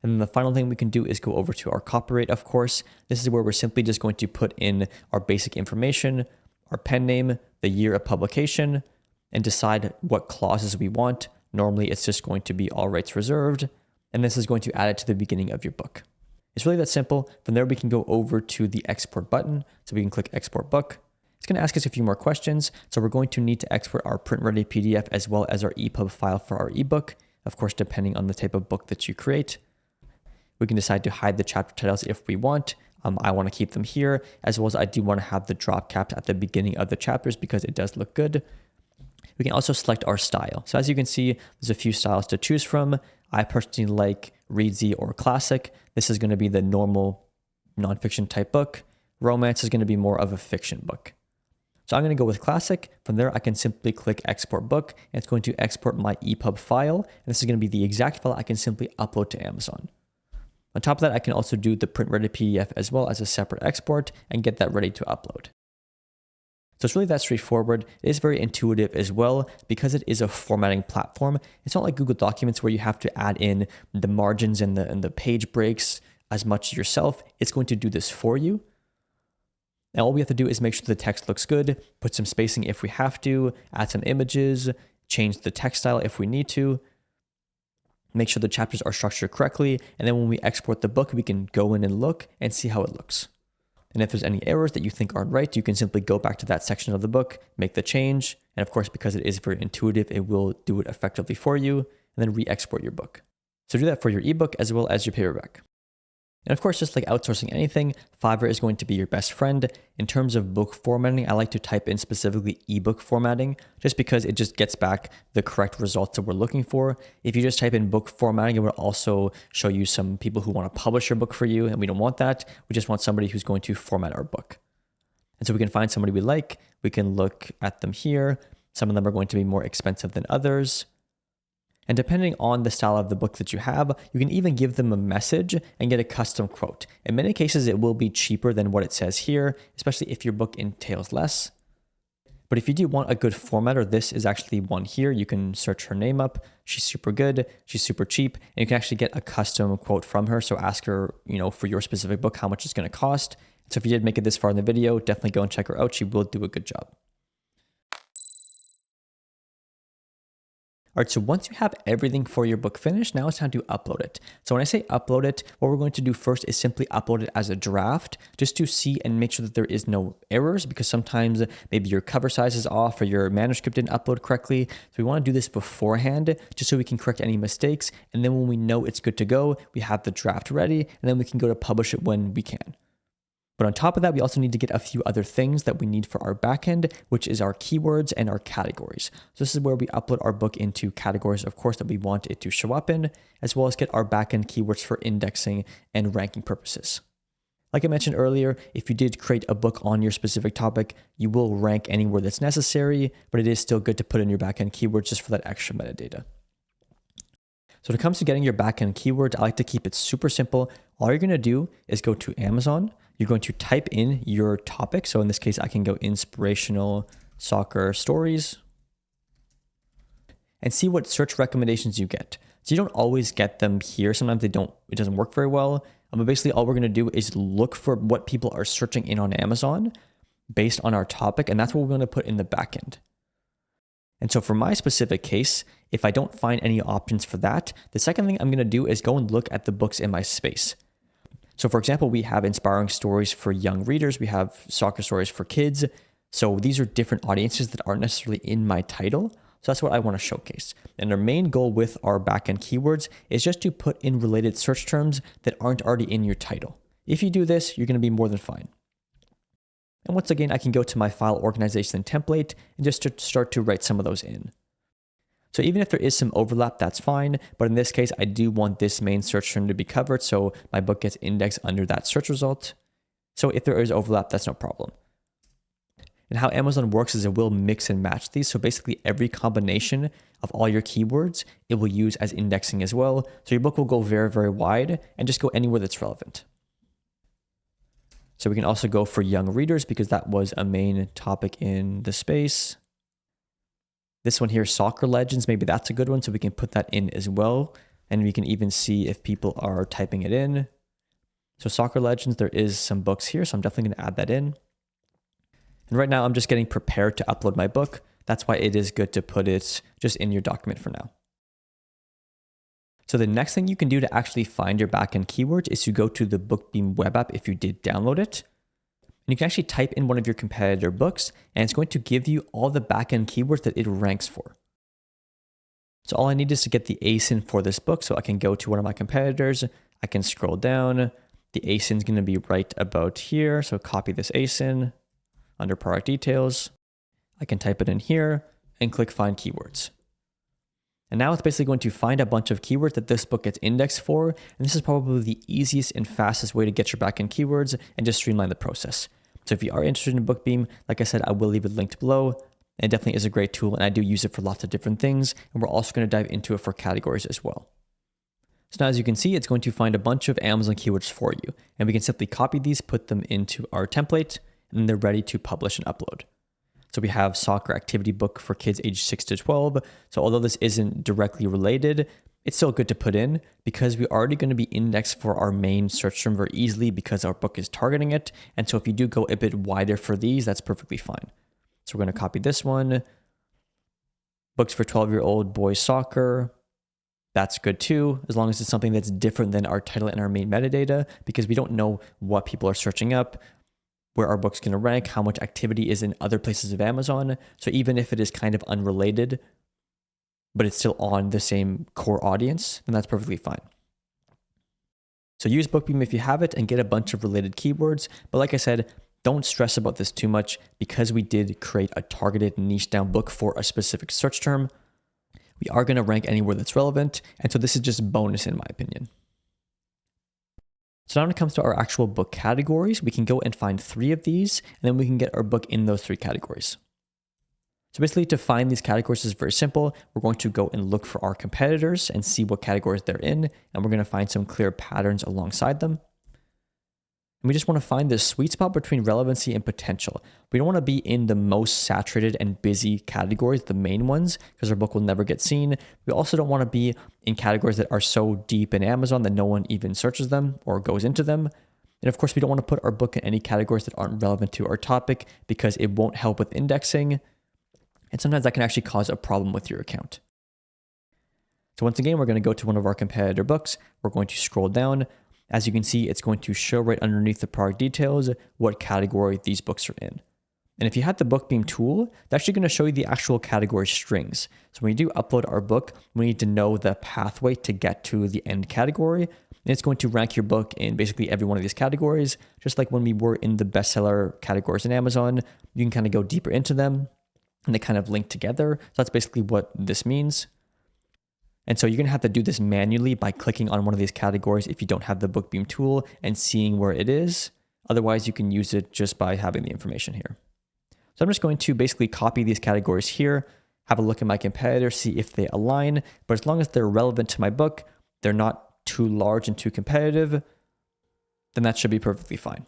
S1: And then the final thing we can do is go over to our copyright, of course. This is where we're simply just going to put in our basic information, our pen name, the year of publication, and decide what clauses we want. Normally, it's just going to be all rights reserved. And this is going to add it to the beginning of your book. It's really that simple. From there, we can go over to the export button. So we can click export book. It's going to ask us a few more questions. So we're going to need to export our print ready PDF as well as our EPUB file for our ebook. Of course, depending on the type of book that you create. We can decide to hide the chapter titles if we want. I want to keep them here, as well as I do want to have the drop caps at the beginning of the chapters because it does look good. We can also select our style. So as you can see, there's a few styles to choose from. I personally like Readsy or Classic. This is going to be the normal nonfiction type book. Romance is going to be more of a fiction book. So I'm going to go with Classic. From there, I can simply click Export Book, and it's going to export my EPUB file. And this is going to be the exact file I can simply upload to Amazon. On top of that, I can also do the print ready PDF as well as a separate export and get that ready to upload. So it's really that straightforward. It is very intuitive as well because it is a formatting platform. It's not like Google Documents where you have to add in the margins and the page breaks as much yourself. It's going to do this for you. And all we have to do is make sure the text looks good, put some spacing if we have to, add some images, change the text style if we need to, make sure the chapters are structured correctly, and then when we export the book, we can go in and look and see how it looks. And if there's any errors that you think aren't right, you can simply go back to that section of the book, make the change, and of course, because it is very intuitive, it will do it effectively for you, and then re-export your book. So do that for your ebook as well as your paperback. And of course, just like outsourcing anything, Fiverr is going to be your best friend. In terms of book formatting, I like to type in specifically ebook formatting, just because it just gets back the correct results that we're looking for. If you just type in book formatting, it will also show you some people who want to publish your book for you, and we don't want that. We just want somebody who's going to format our book. And so we can find somebody we like. We can look at them here. Some of them are going to be more expensive than others. And depending on the style of the book that you have, you can even give them a message and get a custom quote. In many cases, it will be cheaper than what it says here, especially if your book entails less. But if you do want a good formatter, this is actually one here. You can search her name up. She's super good. She's super cheap. And you can actually get a custom quote from her. So ask her, for your specific book, how much it's going to cost. So if you did make it this far in the video, definitely go and check her out. She will do a good job. All right, so once you have everything for your book finished, now it's time to upload it. So when I say upload it, what we're going to do first is simply upload it as a draft, just to see and make sure that there is no errors, because sometimes maybe your cover size is off or your manuscript didn't upload correctly. So we want to do this beforehand, just so we can correct any mistakes. And then when we know it's good to go, we have the draft ready, and then we can go to publish it when we can. But on top of that, we also need to get a few other things that we need for our backend, which is our keywords and our categories. So this is where we upload our book into categories, of course, that we want it to show up in, as well as get our backend keywords for indexing and ranking purposes. Like I mentioned earlier, if you did create a book on your specific topic, you will rank anywhere that's necessary, but it is still good to put in your backend keywords just for that extra metadata. So when it comes to getting your backend keywords, I like to keep it super simple. All you're going to do is go to Amazon. You're going to type in your topic. So in this case, I can go inspirational soccer stories and see what search recommendations you get. So you don't always get them here. Sometimes it doesn't work very well. But basically all we're going to do is look for what people are searching in on Amazon based on our topic. And that's what we're going to put in the backend. And so for my specific case, if I don't find any options for that, the second thing I'm going to do is go and look at the books in my space. So for example, we have inspiring stories for young readers. We have soccer stories for kids. So these are different audiences that aren't necessarily in my title. So that's what I want to showcase. And our main goal with our backend keywords is just to put in related search terms that aren't already in your title. If you do this, you're going to be more than fine. And once again, I can go to my file organization template and just start to write some of those in. So even if there is some overlap, that's fine. But in this case, I do want this main search term to be covered, so my book gets indexed under that search result. So if there is overlap, that's no problem. And how Amazon works is it will mix and match these. So basically every combination of all your keywords, it will use as indexing as well. So your book will go very, very wide and just go anywhere that's relevant. So we can also go for young readers because that was a main topic in the space. This one here, soccer legends, maybe that's a good one. So we can put that in as well. And we can even see if people are typing it in. So soccer legends, there is some books here. So I'm definitely going to add that in. And right now I'm just getting prepared to upload my book. That's why it is good to put it just in your document for now. So the next thing you can do to actually find your backend keywords is to go to the BookBeam web app if you did download it. And you can actually type in one of your competitor books and it's going to give you all the backend keywords that it ranks for. So all I need is to get the ASIN for this book. So I can go to one of my competitors. I can scroll down. The ASIN is going to be right about here. So copy this ASIN under product details. I can type it in here and click find keywords. And now it's basically going to find a bunch of keywords that this book gets indexed for. And this is probably the easiest and fastest way to get your backend keywords and just streamline the process. So if you are interested in BookBeam, like I said, I will leave it linked below. It definitely is a great tool and I do use it for lots of different things. And we're also going to dive into it for categories as well. So now as you can see, it's going to find a bunch of Amazon keywords for you. And we can simply copy these, put them into our template, and then they're ready to publish and upload. So we have soccer activity book for kids aged 6 to 12. So although this isn't directly related, it's still good to put in because we're already going to be indexed for our main search term very easily because our book is targeting it. And so if you do go a bit wider for these, that's perfectly fine. So we're going to copy this one. Books for 12-year-old boys soccer. That's good too, as long as it's something that's different than our title and our main metadata because we don't know what people are searching up, where our book's going to rank, how much activity is in other places of Amazon. So even if it is kind of unrelated, but it's still on the same core audience, then that's perfectly fine. So use BookBeam if you have it and get a bunch of related keywords. But like I said, don't stress about this too much because we did create a targeted niche down book for a specific search term. We are going to rank anywhere that's relevant. And so this is just bonus in my opinion. So now when it comes to our actual book categories, we can go and find 3 of these, and then we can get our book in those 3 categories. So basically to find these categories is very simple. We're going to go and look for our competitors and see what categories they're in, and we're going to find some clear patterns alongside them. And we just want to find this sweet spot between relevancy and potential. We don't want to be in the most saturated and busy categories, the main ones, because our book will never get seen. We also don't want to be in categories that are so deep in Amazon that no one even searches them or goes into them. And of course, we don't want to put our book in any categories that aren't relevant to our topic because it won't help with indexing. And sometimes that can actually cause a problem with your account. So once again, we're going to go to one of our competitor books. We're going to scroll down. As you can see, it's going to show right underneath the product details what category these books are in. And if you had the BookBeam tool, that's actually going to show you the actual category strings. So when you do upload our book, we need to know the pathway to get to the end category. And it's going to rank your book in basically every one of these categories. Just like when we were in the bestseller categories in Amazon, you can kind of go deeper into them and they kind of link together. So that's basically what this means. And so you're going to have to do this manually by clicking on one of these categories if you don't have the BookBeam tool and seeing where it is. Otherwise, you can use it just by having the information here. So I'm just going to basically copy these categories here, have a look at my competitor, see if they align. But as long as they're relevant to my book, they're not too large and too competitive, then that should be perfectly fine.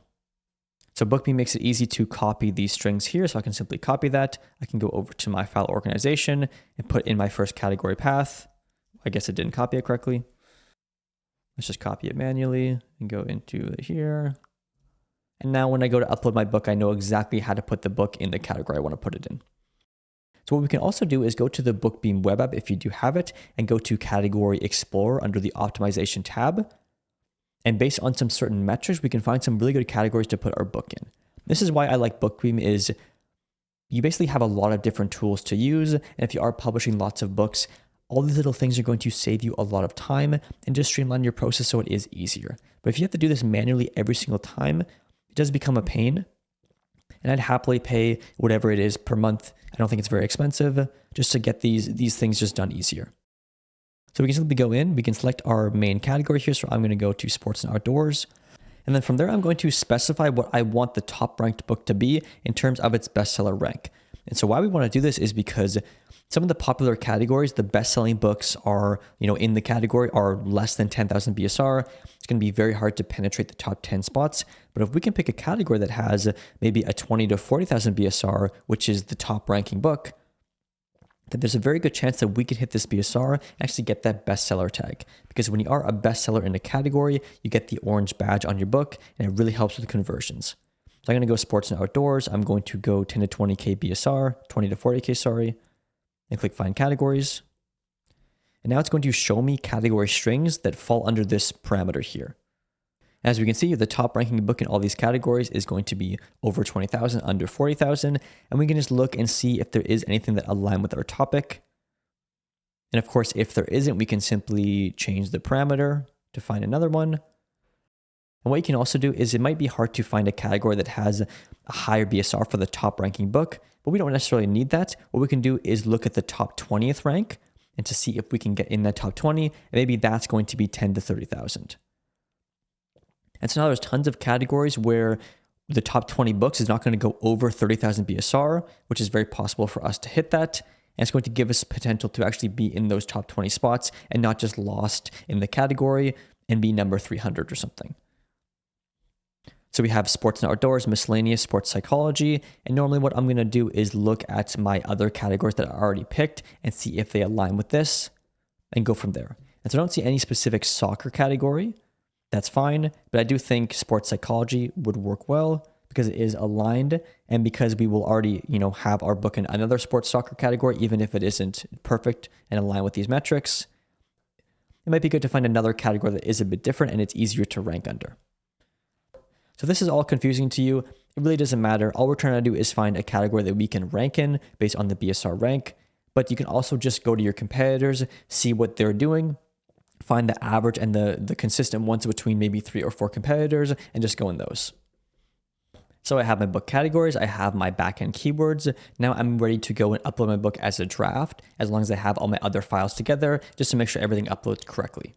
S1: So BookBeam makes it easy to copy these strings here. So I can simply copy that. I can go over to my file organization and put in my first category path. I guess it didn't copy it correctly. Let's just copy it manually and go into here. And now when I go to upload my book, I know exactly how to put the book in the category I want to put it in. So what we can also do is go to the BookBeam web app if you do have it and go to Category Explorer under the Optimization tab. And based on some certain metrics, we can find some really good categories to put our book in. This is why I like BookBeam is you basically have a lot of different tools to use. And if you are publishing lots of books, all these little things are going to save you a lot of time and just streamline your process so it is easier. But if you have to do this manually every single time, it does become a pain. And And I'd happily pay whatever it is per month. I don't think it's very expensive just to get these things just done easier. So we can simply go in, we can select our main category here. So I'm going to go to sports and outdoors. And then from there, I'm going to specify what I want the top ranked book to be in terms of its bestseller rank. And so why we want to do this is because some of the popular categories, the best-selling books are, in the category are less than 10,000 BSR. It's going to be very hard to penetrate the top 10 spots. But if we can pick a category that has maybe a 20 to 40,000 BSR, which is the top ranking book, then there's a very good chance that we could hit this BSR and actually get that bestseller tag. Because when you are a bestseller in a category, you get the orange badge on your book, and it really helps with conversions. So I'm going to go sports and outdoors. I'm going to go 10 to 20K BSR, 20 to 40K, sorry, and click find categories. And now it's going to show me category strings that fall under this parameter here. As we can see, the top ranking book in all these categories is going to be over 20,000, under 40,000. And we can just look and see if there is anything that align with our topic. And of course, if there isn't, we can simply change the parameter to find another one. And what you can also do is it might be hard to find a category that has a higher BSR for the top ranking book, but we don't necessarily need that. What we can do is look at the top 20th rank and to see if we can get in that top 20, and maybe that's going to be 10 to 30,000. And so now there's tons of categories where the top 20 books is not going to go over 30,000 BSR, which is very possible for us to hit that. And it's going to give us potential to actually be in those top 20 spots and not just lost in the category and be number 300 or something. So we have sports and outdoors, miscellaneous, sports psychology. And normally what I'm going to do is look at my other categories that I already picked and see if they align with this and go from there. And so I don't see any specific soccer category. That's fine, but I do think sports psychology would work well because it is aligned and because we will already, have our book in another sports soccer category, even if it isn't perfect and aligned with these metrics. It might be good to find another category that is a bit different and it's easier to rank under. So if this is all confusing to you, it really doesn't matter. All we're trying to do is find a category that we can rank in based on the BSR rank, but you can also just go to your competitors, see what they're doing, find the average and the consistent ones between maybe 3 or 4 competitors and just go in those. So I have my book categories, I have my backend keywords. Now I'm ready to go and upload my book as a draft, as long as I have all my other files together, just to make sure everything uploads correctly.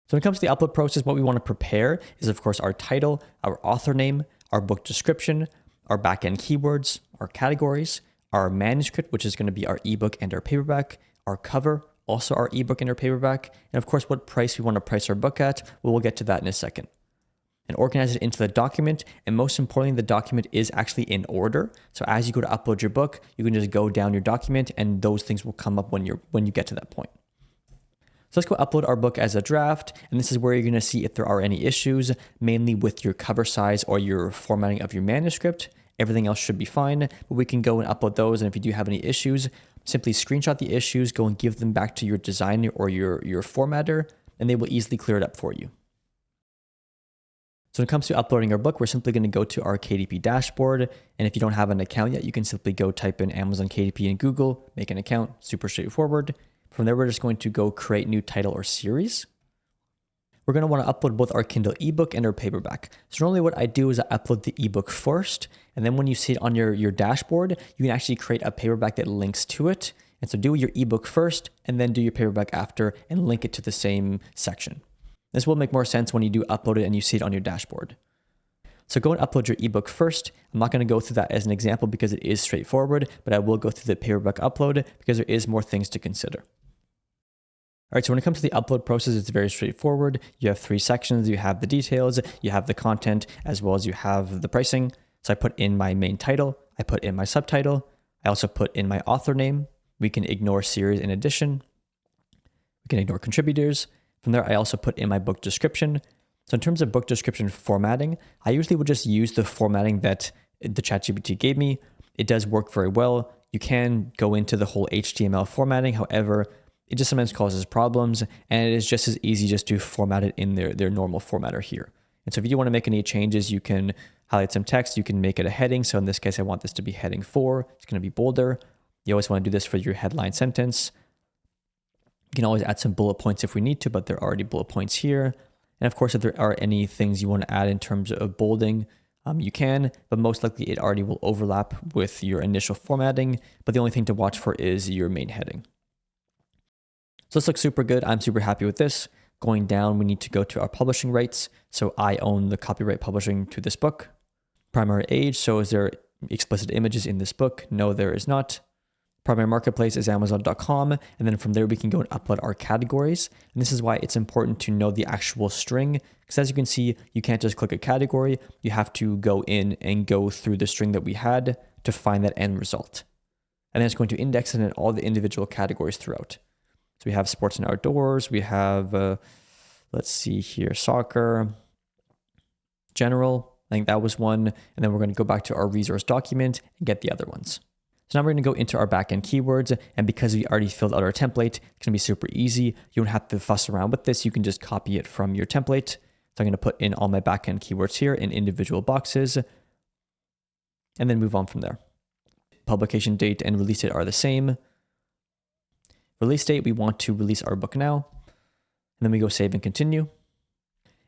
S1: So when it comes to the upload process, what we want to prepare is, of course, our title, our author name, our book description, our backend keywords, our categories, our manuscript, which is going to be our ebook and our paperback, our cover, also our ebook and our paperback, and of course, what price we want to price our book at. We'll get to that in a second. And organize it into the document. And most importantly, the document is actually in order. So as you go to upload your book, you can just go down your document and those things will come up when you get to that point. So let's go upload our book as a draft. And this is where you're going to see if there are any issues, mainly with your cover size or your formatting of your manuscript. Everything else should be fine, but we can go and upload those. And if you do have any issues, simply screenshot the issues, go and give them back to your designer or your formatter, and they will easily clear it up for you. So when it comes to uploading our book, we're simply going to go to our KDP dashboard. And if you don't have an account yet, you can simply go type in Amazon KDP in Google, make an account, super straightforward. From there, we're just going to go create new title or series. We're going to want to upload both our Kindle ebook and our paperback. So normally what I do is I upload the ebook first, and then when you see it on your dashboard, you can actually create a paperback that links to it. And so do your ebook first, and then do your paperback after, and link it to the same section. This will make more sense when you do upload it and you see it on your dashboard. So go and upload your ebook first. I'm not going to go through that as an example because it is straightforward, but I will go through the paperback upload because there is more things to consider. All right, so when it comes to the upload process, it's very straightforward. You have 3 sections. You have the details, you have the content, as well as you have the pricing. So I put in my main title, I put in my subtitle, I also put in my author name. We can ignore series and edition. We can ignore contributors. From there, I also put in my book description. So in terms of book description formatting, I usually would just use the formatting that the ChatGPT gave me. It does work very well. You can go into the whole HTML formatting. However, it just sometimes causes problems, and it is just as easy just to format it in their normal formatter here. And so if you do want to make any changes, you can highlight some text, you can make it a heading. So in this case, I want this to be heading 4. It's going to be bolder. You always want to do this for your headline sentence. You can always add some bullet points if we need to, but there are already bullet points here. And of course, if there are any things you want to add in terms of bolding, You can, but most likely it already will overlap with your initial formatting, but the only thing to watch for is your main heading. So this looks super good. I'm super happy with this. Going down, we need to go to our publishing rights. So I own the copyright publishing to this book. Primary age, so is there explicit images in this book? No, there is not. Primary marketplace is Amazon.com, and then from there we can go and upload our categories. And this is why it's important to know the actual string, because as you can see, you can't just click a category. You have to go in and go through the string that we had to find that end result. And then it's going to index it in all the individual categories throughout. So we have sports and outdoors, we have, let's see here, soccer, general, I think that was one. And then we're going to go back to our resource document and get the other ones. So now we're going to go into our backend keywords, and because we already filled out our template, it's going to be super easy. You don't have to fuss around with this. You can just copy it from your template. So I'm going to put in all my backend keywords here in individual boxes, and then move on from there. Publication date and release date are the same. Release date, we want to release our book now, and then we go save and continue.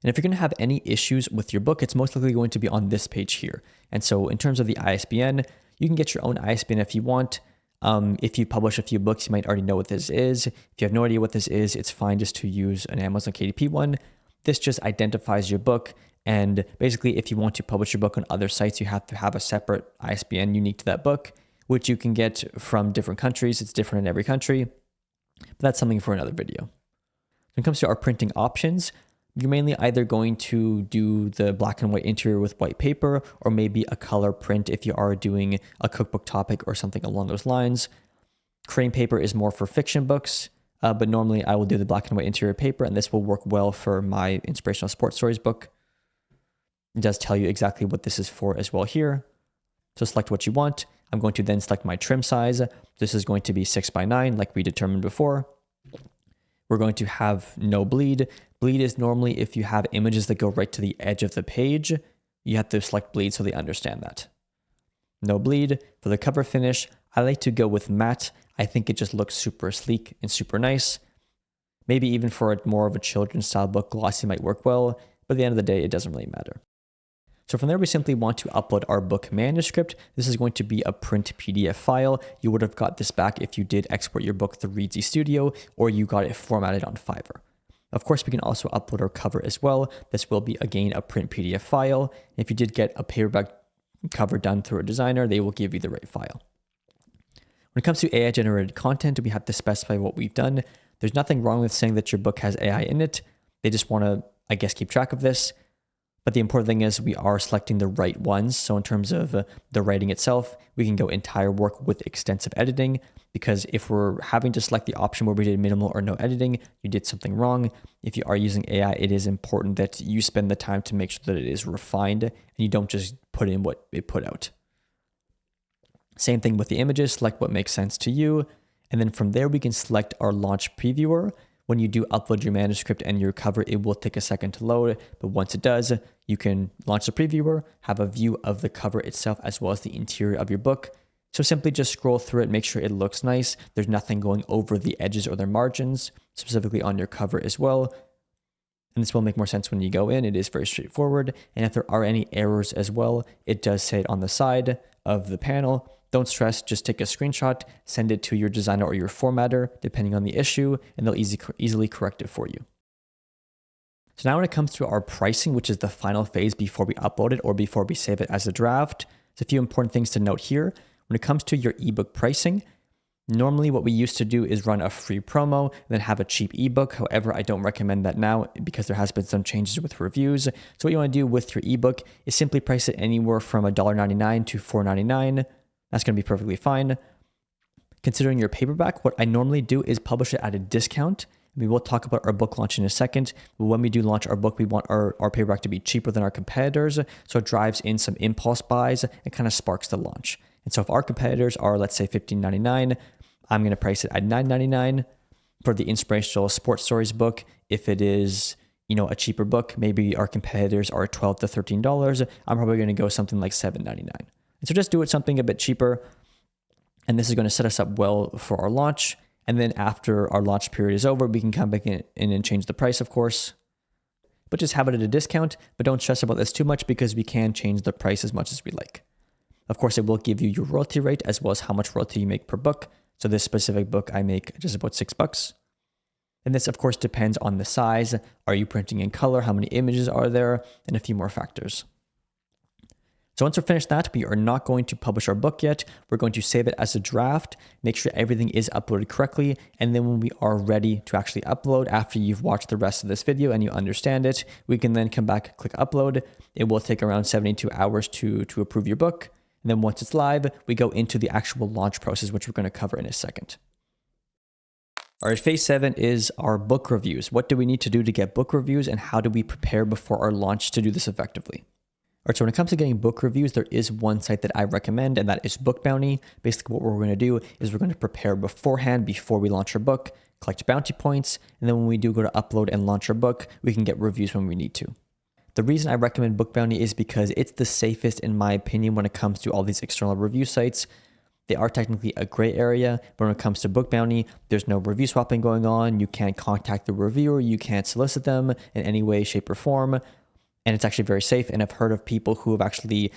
S1: And if you're going to have any issues with your book, it's most likely going to be on this page here. And so in terms of the ISBN, you can get your own ISBN if you want. If you publish a few books, you might already know what this is. If you have no idea what this is, it's fine just to use an Amazon KDP one. This just identifies your book. And basically, if you want to publish your book on other sites, you have to have a separate ISBN unique to that book, which you can get from different countries. It's different in every country, but that's something for another video. When it comes to our printing options, you're mainly either going to do the black and white interior with white paper, or maybe a color print if you are doing a cookbook topic or something along those lines. Cream paper is more for fiction books, but normally I will do the black and white interior paper, and this will work well for my inspirational sports stories book. It does tell you exactly what this is for as well here. So select what you want. I'm going to then select my trim size. This is going to be 6x9 like we determined before. We're going to have no bleed. Bleed is normally if you have images that go right to the edge of the page, you have to select bleed so they understand that. No bleed. For the cover finish, I like to go with matte. I think it just looks super sleek and super nice. Maybe even for more of a children's style book, glossy might work well, but at the end of the day, it doesn't really matter. So from there, we simply want to upload our book manuscript. This is going to be a print PDF file. You would have got this back if you did export your book through Reedsy Studio, or you got it formatted on Fiverr. Of course, we can also upload our cover as well. This will be, again, a print PDF file. If you did get a paperback cover done through a designer, they will give you the right file. When it comes to AI-generated content, we have to specify what we've done. There's nothing wrong with saying that your book has AI in it. They just want to, I guess, keep track of this. But the important thing is we are selecting the right ones. So in terms of the writing itself, we can go entire work with extensive editing, because if we're having to select the option where we did minimal or no editing, you did something wrong. If you are using AI, it is important that you spend the time to make sure that it is refined and you don't just put in what it put out. Same thing with the images, select what makes sense to you. And then from there, we can select our launch previewer. When you do upload your manuscript and your cover, it will take a second to load, but once it does, you can launch the previewer, have a view of the cover itself as well as the interior of your book. So simply just scroll through it, make sure it looks nice. There's nothing going over the edges or the margins, specifically on your cover as well. And this will make more sense when you go in. It is very straightforward. And if there are any errors as well, it does say it on the side of the panel. Don't stress, just take a screenshot, send it to your designer or your formatter, depending on the issue, and they'll easily correct it for you. So now when it comes to our pricing, which is the final phase before we upload it or before we save it as a draft, there's a few important things to note here. When it comes to your ebook pricing, normally what we used to do is run a free promo and then have a cheap ebook. However, I don't recommend that now because there has been some changes with reviews. So what you want to do with your ebook is simply price it anywhere from $1.99 to $4.99. That's going to be perfectly fine. Considering your paperback, what I normally do is publish it at a discount. We will talk about our book launch in a second. But when we do launch our book, we want our paperback to be cheaper than our competitors. So it drives in some impulse buys and kind of sparks the launch. And so if our competitors are, let's say, $15.99, I'm going to price it at $9.99. For the inspirational sports stories book, if it is, a cheaper book, maybe our competitors are $12 to $13, I'm probably going to go something like $7.99. And so just do it something a bit cheaper. And this is going to set us up well for our launch. And then after our launch period is over, we can come back in and change the price, of course. but just have it at a discount. But don't stress about this too much because we can change the price as much as we like. Of course, it will give you your royalty rate as well as how much royalty you make per book. So this specific book, I make just about $6. And this, of course, depends on the size. Are you printing in color? How many images are there? And a few more factors. So once we're finished that, we are not going to publish our book yet. We're going to save it as a draft, make sure everything is uploaded correctly. And then when we are ready to actually upload, after you've watched the rest of this video and you understand it, we can then come back, click upload. It will take around 72 hours to approve your book. And then once it's live, we go into the actual launch process, which we're going to cover in a second. All right, phase 7 is our book reviews. What do we need to do to get book reviews, and how do we prepare before our launch to do this effectively? All right, so when it comes to getting book reviews, there is one site that I recommend, and that is Book Bounty. Basically, what we're going to do is we're going to prepare beforehand before we launch our book, collect bounty points, and then when we do go to upload and launch our book, we can get reviews when we need to. The reason I recommend Book Bounty is because it's the safest, in my opinion, when it comes to all these external review sites. They are technically a gray area, but when it comes to Book Bounty, there's no review swapping going on. You can't contact the reviewer. You can't solicit them in any way, shape, or form. And it's actually very safe. And I've heard of people who have actually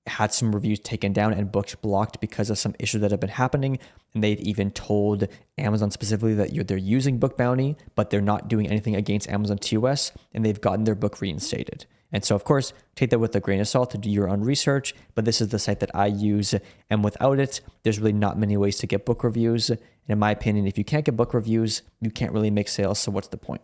S1: had some reviews taken down and books blocked because of some issues that have been happening. And they've even told Amazon specifically that they're using Book Bounty, but they're not doing anything against Amazon TOS, and they've gotten their book reinstated. And so, of course, take that with a grain of salt to do your own research, but this is the site that I use. And without it, there's really not many ways to get book reviews. And in my opinion, if you can't get book reviews, you can't really make sales. So what's the point?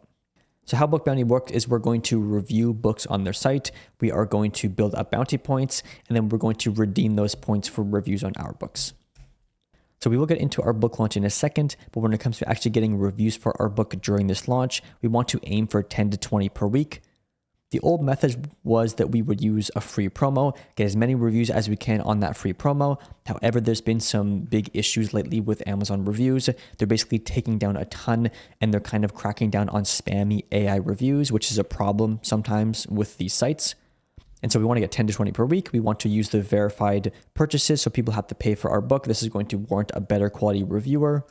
S1: So how Book Bounty works is we're going to review books on their site. We are going to build up bounty points, and then we're going to redeem those points for reviews on our books. So we will get into our book launch in a second, but when it comes to actually getting reviews for our book during this launch, we want to aim for 10 to 20 per week. The old method was that we would use a free promo, get as many reviews as we can on that free promo. However, there's been some big issues lately with Amazon reviews. They're basically taking down a ton, and they're kind of cracking down on spammy AI reviews, which is a problem sometimes with these sites. And so we want to get 10 to 20 per week. We want to use the verified purchases, so people have to pay for our book. This is going to warrant a better quality reviewer.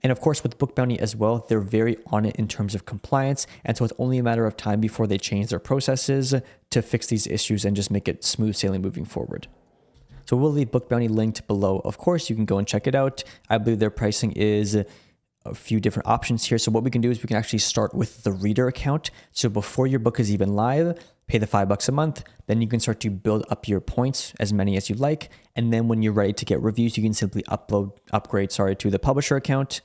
S1: And of course, with Book Bounty as well, they're very on it in terms of compliance. And so it's only a matter of time before they change their processes to fix these issues and just make it smooth sailing moving forward. So we'll leave Book Bounty linked below. Of course, you can go and check it out. I believe their pricing is a few different options here. So what we can do is we can actually start with the reader account. So before your book is even live, pay the $5 a month. Then you can start to build up your points, as many as you like. And then when you're ready to get reviews, you can simply upgrade to the publisher account,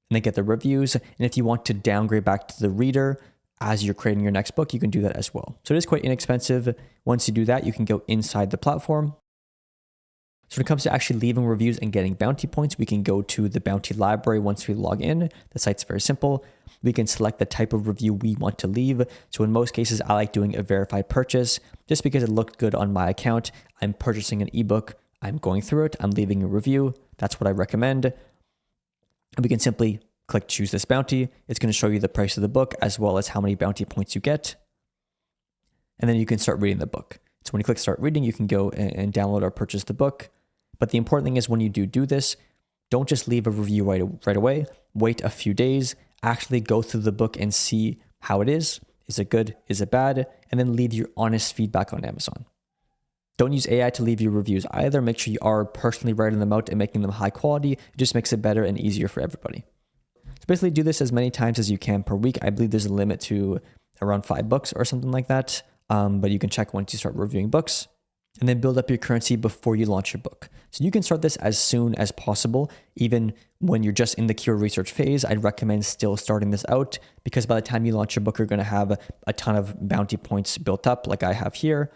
S1: and then get the reviews. And if you want to downgrade back to the reader as you're creating your next book, you can do that as well. So it is quite inexpensive. Once you do that, you can go inside the platform. So when it comes to actually leaving reviews and getting bounty points, we can go to the bounty library once we log in. The site's very simple. We can select the type of review we want to leave. So in most cases, I like doing a verified purchase just because it looked good on my account. I'm purchasing an ebook. I'm going through it. I'm leaving a review. That's what I recommend. We can simply click choose this bounty. It's going to show you the price of the book as well as how many bounty points you get. And then you can start reading the book. So when you click start reading, you can go and download or purchase the book. But the important thing is when you do this, don't just leave a review right away. Wait a few days, actually go through the book and see how it is. Is it good? Is it bad? And then leave your honest feedback on Amazon. Don't use AI to leave your reviews either. Make sure you are personally writing them out and making them high quality. It just makes it better and easier for everybody. So basically do this as many times as you can per week. I believe there's a limit to around 5 books or something like that. But you can check once you start reviewing books, and then build up your currency before you launch your book. So you can start this as soon as possible. Even when you're just in the keyword research phase, I'd recommend still starting this out, because by the time you launch your book, you're going to have a ton of bounty points built up like I have here.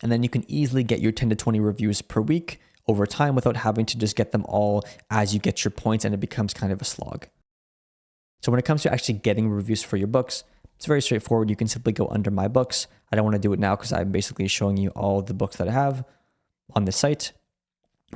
S1: And then you can easily get your 10 to 20 reviews per week over time without having to just get them all as you get your points, and it becomes kind of a slog. So when it comes to actually getting reviews for your books, it's very straightforward. You can simply go under my books. I don't want to do it now because I'm basically showing you all the books that I have on the site.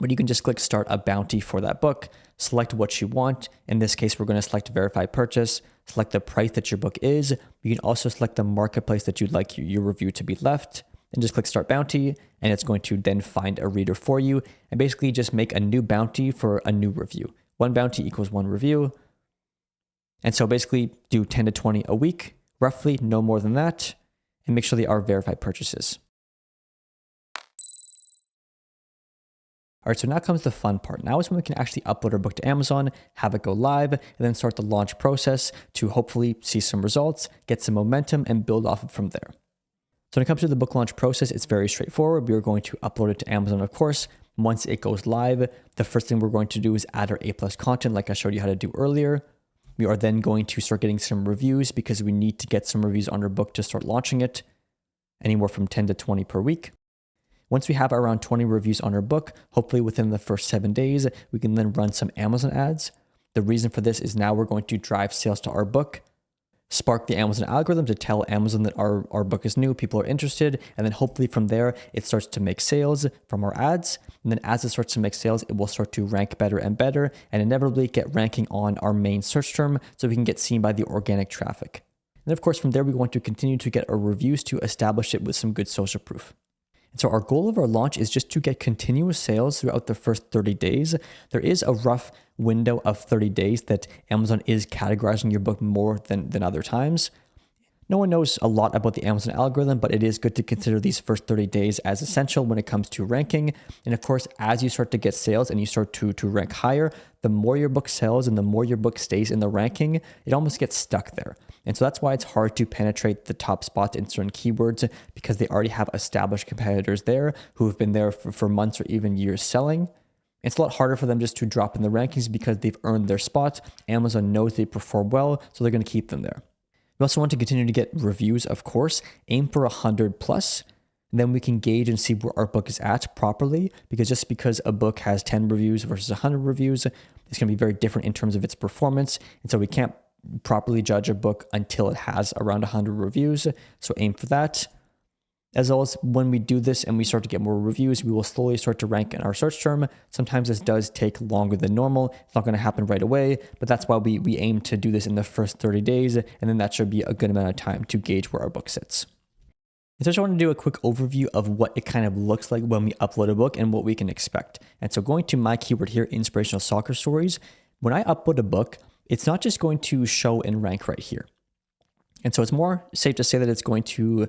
S1: But you can just click start a bounty for that book, select what you want. In this case, we're going to select verify purchase, select the price that your book is. You can also select the marketplace that you'd like your review to be left, and just click start bounty, and it's going to then find a reader for you and basically just make a new bounty for a new review. 1 bounty equals 1 review. And so basically do 10 to 20 a week. roughly no more than that, and make sure they are verified purchases. All right, so now comes the fun part. Now is when we can actually upload our book to Amazon, have it go live, and then start the launch process to hopefully see some results, get some momentum, and build off it from there. So when it comes to the book launch process, it's very straightforward. We are going to upload it to Amazon, of course. Once it goes live, the first thing we're going to do is add our A+ content like I showed you how to do earlier. We are then going to start getting some reviews because we need to get some reviews on our book to start launching it, anywhere from 10 to 20 per week. Once we have around 20 reviews on our book, hopefully within the first 7 days, we can then run some Amazon ads. The reason for this is now we're going to drive sales to our book, spark the Amazon algorithm to tell Amazon that our book is new, people are interested, and then hopefully from there, it starts to make sales from our ads. And then as it starts to make sales, it will start to rank better and better, and inevitably get ranking on our main search term so we can get seen by the organic traffic. And of course, from there, we want to continue to get our reviews to establish it with some good social proof. And so our goal of our launch is just to get continuous sales throughout the first 30 days. There is a rough window of 30 days that Amazon is categorizing your book more than other times. No one knows a lot about the Amazon algorithm, but it is good to consider these first 30 days as essential when it comes to ranking. And of course, as you start to get sales and you start to rank higher, the more your book sells and the more your book stays in the ranking, it almost gets stuck there. And so that's why it's hard to penetrate the top spots in certain keywords, because they already have established competitors there who have been there for months or even years selling. It's a lot harder for them just to drop in the rankings because they've earned their spot. Amazon knows they perform well, so they're going to keep them there. We also want to continue to get reviews, of course. Aim for 100 plus. And then we can gauge and see where our book is at properly, because just because a book has 10 reviews versus 100 reviews, it's going to be very different in terms of its performance. And so we can't properly judge a book until it has around 100 reviews. So aim for that. As well as when we do this and we start to get more reviews, we will slowly start to rank in our search term. Sometimes this does take longer than normal. It's not going to happen right away, but that's why we aim to do this in the first 30 days. And then that should be a good amount of time to gauge where our book sits. And so I just want to do a quick overview of what it kind of looks like when we upload a book and what we can expect. And so going to my keyword here, inspirational soccer stories, when I upload a book, it's not just going to show and rank right here. And so it's more safe to say that it's going to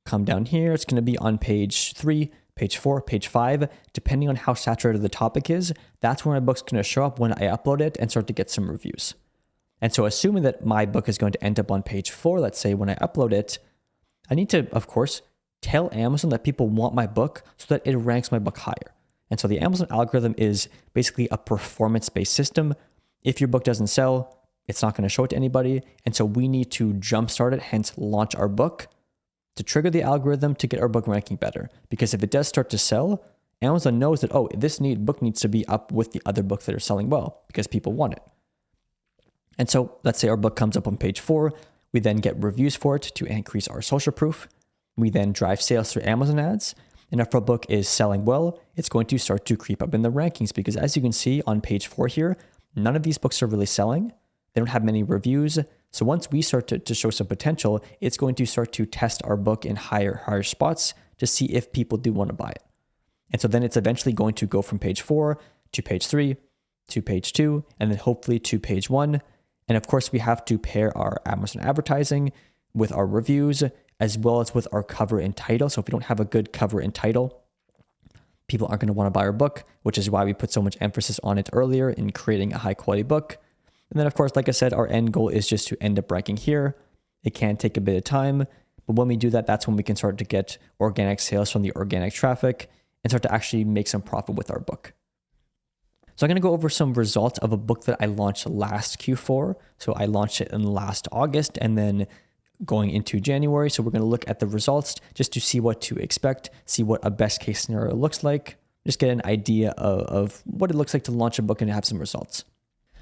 S1: come down here. It's going to be on page 3, page 4, page 5, depending on how saturated the topic is. That's where my book's going to show up when I upload it and start to get some reviews. And so assuming that my book is going to end up on page 4, let's say when I upload it, I need to, of course, tell Amazon that people want my book so that it ranks my book higher. And so the Amazon algorithm is basically a performance-based system. If your book doesn't sell, it's not going to show it to anybody. And so we need to jumpstart it, hence launch our book, to trigger the algorithm to get our book ranking better. Because if it does start to sell, Amazon knows that, oh, this book needs to be up with the other books that are selling well because people want it. And so let's say our book comes up on page 4. We then get reviews for it to increase our social proof. We then drive sales through Amazon ads. And if our book is selling well, it's going to start to creep up in the rankings, because as you can see on page 4 here, none of these books are really selling. They don't have many reviews. So once we start to show some potential, it's going to start to test our book in higher spots to see if people do want to buy it. And so then it's eventually going to go from page 4 to page 3 to page 2, and then hopefully to page 1. And of course, we have to pair our Amazon advertising with our reviews, as well as with our cover and title. So if we don't have a good cover and title, people aren't going to want to buy our book, which is why we put so much emphasis on it earlier in creating a high quality book. And then of course, like I said, our end goal is just to end up ranking here. It can take a bit of time, but when we do that, that's when we can start to get organic sales from the organic traffic and start to actually make some profit with our book. So I'm going to go over some results of a book that I launched last Q4. So I launched it in last August and then going into January. So we're going to look at the results just to see what to expect, see what a best case scenario looks like, just get an idea of what it looks like to launch a book and have some results.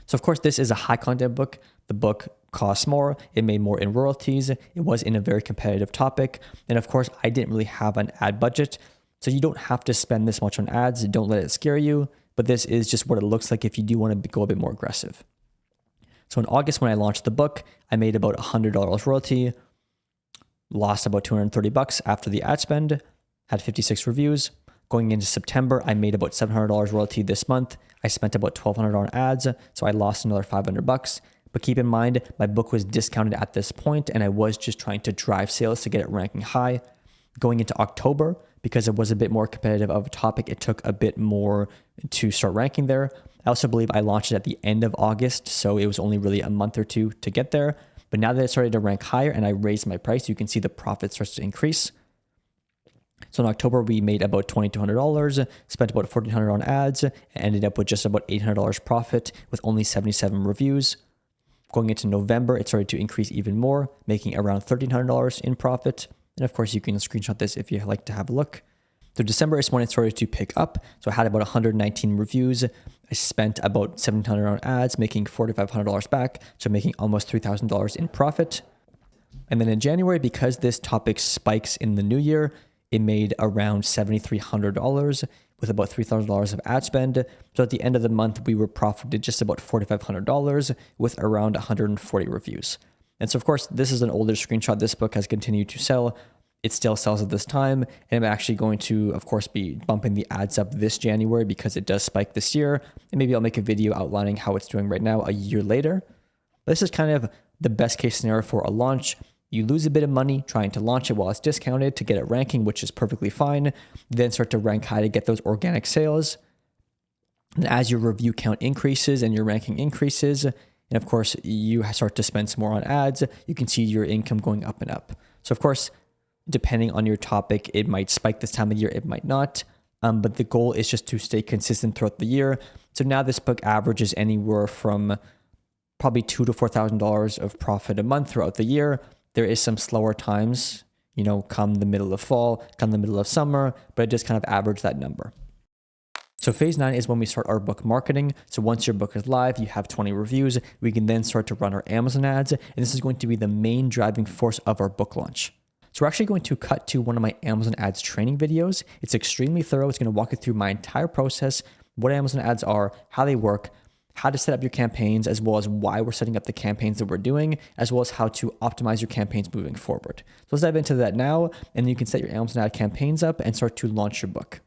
S1: So of course, this is a high content book. The book costs more. It made more in royalties. It was in a very competitive topic. And of course, I didn't really have an ad budget. So you don't have to spend this much on ads. Don't let it scare you. But this is just what it looks like if you do want to go a bit more aggressive. So in August, when I launched the book, I made about $100 royalty, lost about $230 after the ad spend, had 56 reviews. Going into September, I made about $700 royalty this month. I spent about $1,200 on ads, so I lost another $500. But keep in mind, my book was discounted at this point and I was just trying to drive sales to get it ranking high. Going into October, because it was a bit more competitive of a topic, it took a bit more to start ranking there. I also believe I launched it at the end of August, so it was only really a month or two to get there. But now that it started to rank higher and I raised my price, you can see the profit starts to increase. So in October, we made about $2,200, spent about $1,400 on ads, and ended up with just about $800 profit with only 77 reviews. Going into November, it started to increase even more, making around $1,300 in profit. And of course, you can screenshot this if you like to have a look. So December is when it started to pick up. So I had about 119 reviews. I spent about $1,700 on ads, making $4,500 back. So making almost $3,000 in profit. And then in January, because this topic spikes in the new year, it made around $7,300 with about $3,000 of ad spend. So at the end of the month, we were profited just about $4,500 with around 140 reviews. And so, of course, this is an older screenshot. This book has continued to sell. It still sells at this time. And I'm actually going to, of course, be bumping the ads up this January because it does spike this year. And maybe I'll make a video outlining how it's doing right now a year later. This is kind of the best case scenario for a launch. You lose a bit of money trying to launch it while it's discounted to get it ranking, which is perfectly fine. Then start to rank high to get those organic sales. And as your review count increases and your ranking increases, and of course, you start to spend some more on ads, you can see your income going up and up. So of course, depending on your topic, it might spike this time of year, it might not. But the goal is just to stay consistent throughout the year. So now this book averages anywhere from probably $2,000 to $4,000 of profit a month throughout the year. There is some slower times, come the middle of fall, come the middle of summer, but it just kind of average that number. So phase 9 is when we start our book marketing. So once your book is live, you have 20 reviews, we can then start to run our Amazon ads. And this is going to be the main driving force of our book launch. So we're actually going to cut to one of my Amazon ads training videos. It's extremely thorough. It's going to walk you through my entire process, what Amazon ads are, how they work, how to set up your campaigns, as well as why we're setting up the campaigns that we're doing, as well as how to optimize your campaigns moving forward. So let's dive into that now, and you can set your Amazon ad campaigns up and start to launch your book.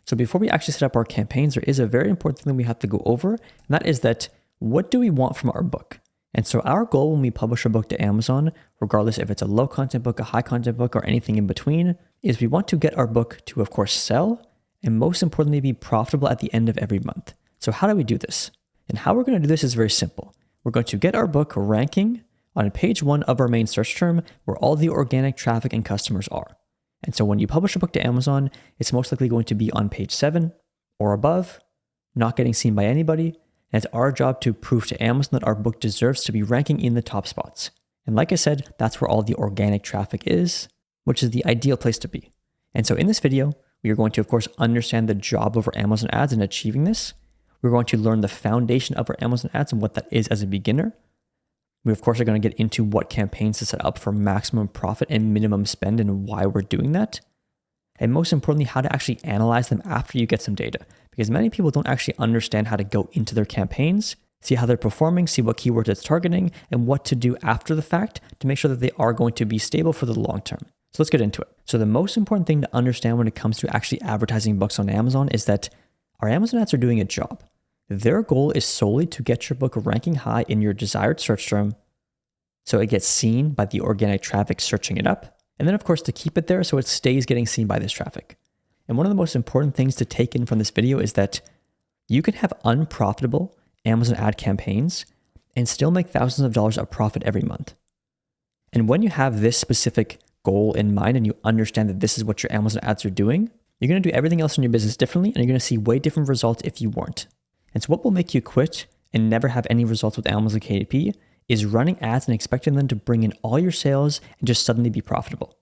S1: So before we actually set up our campaigns, there is a very important thing we have to go over, and that is that what do we want from our book? And so our goal when we publish a book to Amazon, regardless if it's a low content book, a high content book, or anything in between, is we want to get our book to, of course, sell, and most importantly, be profitable at the end of every month. So how do we do this? And how we're going to do this is very simple. We're going to get our book ranking on page 1 of our main search term where all the organic traffic and customers are. And so when you publish a book to Amazon, it's most likely going to be on page 7 or above, not getting seen by anybody. And it's our job to prove to Amazon that our book deserves to be ranking in the top spots. And like I said, that's where all the organic traffic is, which is the ideal place to be. And so in this video, we are going to, of course, understand the job of our Amazon ads in achieving this. We're going to learn the foundation of our Amazon ads and what that is as a beginner. We, of course, are going to get into what campaigns to set up for maximum profit and minimum spend and why we're doing that. And most importantly, how to actually analyze them after you get some data. Because many people don't actually understand how to go into their campaigns, see how they're performing, see what keywords it's targeting, and what to do after the fact to make sure that they are going to be stable for the long term. So let's get into it. So the most important thing to understand when it comes to actually advertising books on Amazon is that our Amazon ads are doing a job. Their goal is solely to get your book ranking high in your desired search term so it gets seen by the organic traffic searching it up. And then, of course, to keep it there so it stays getting seen by this traffic. And one of the most important things to take in from this video is that you can have unprofitable Amazon ad campaigns and still make thousands of dollars of profit every month. And when you have this specific goal in mind and you understand that this is what your Amazon ads are doing, you're going to do everything else in your business differently and you're going to see way different results if you weren't. And so what will make you quit and never have any results with Amazon KDP is running ads and expecting them to bring in all your sales and just suddenly be profitable.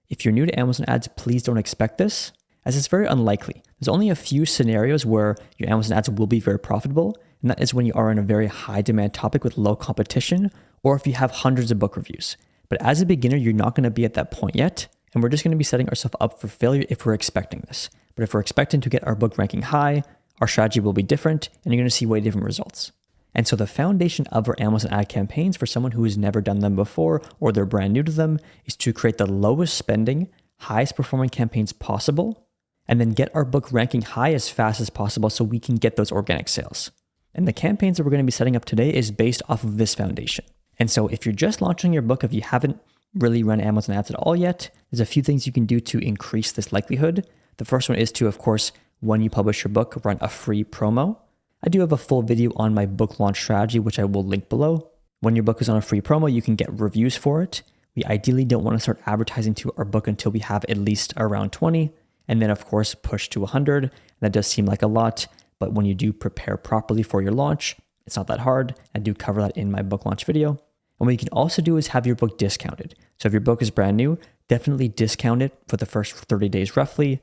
S1: If you're new to Amazon ads, please don't expect this, as it's very unlikely. There's only a few scenarios where your Amazon ads will be very profitable, and that is when you are in a very high demand topic with low competition, or if you have hundreds of book reviews. But as a beginner, you're not going to be at that point yet, and we're just going to be setting ourselves up for failure if we're expecting this. But if we're expecting to get our book ranking high, our strategy will be different, and you're going to see way different results. And so the foundation of our Amazon ad campaigns for someone who has never done them before or they're brand new to them is to create the lowest spending, highest performing campaigns possible, and then get our book ranking high as fast as possible so we can get those organic sales. And the campaigns that we're going to be setting up today is based off of this foundation. And so if you're just launching your book, if you haven't really run Amazon ads at all yet, there's a few things you can do to increase this likelihood. The first one is to, of course, when you publish your book, run a free promo. I do have a full video on my book launch strategy, which I will link below. When your book is on a free promo, you can get reviews for it. We ideally don't want to start advertising to our book until we have at least around 20, and then of course push to 100. That does seem like a lot, but when you do prepare properly for your launch, it's not that hard. I do cover that in my book launch video. And what you can also do is have your book discounted. So if your book is brand new, definitely discount it for the first 30 days roughly,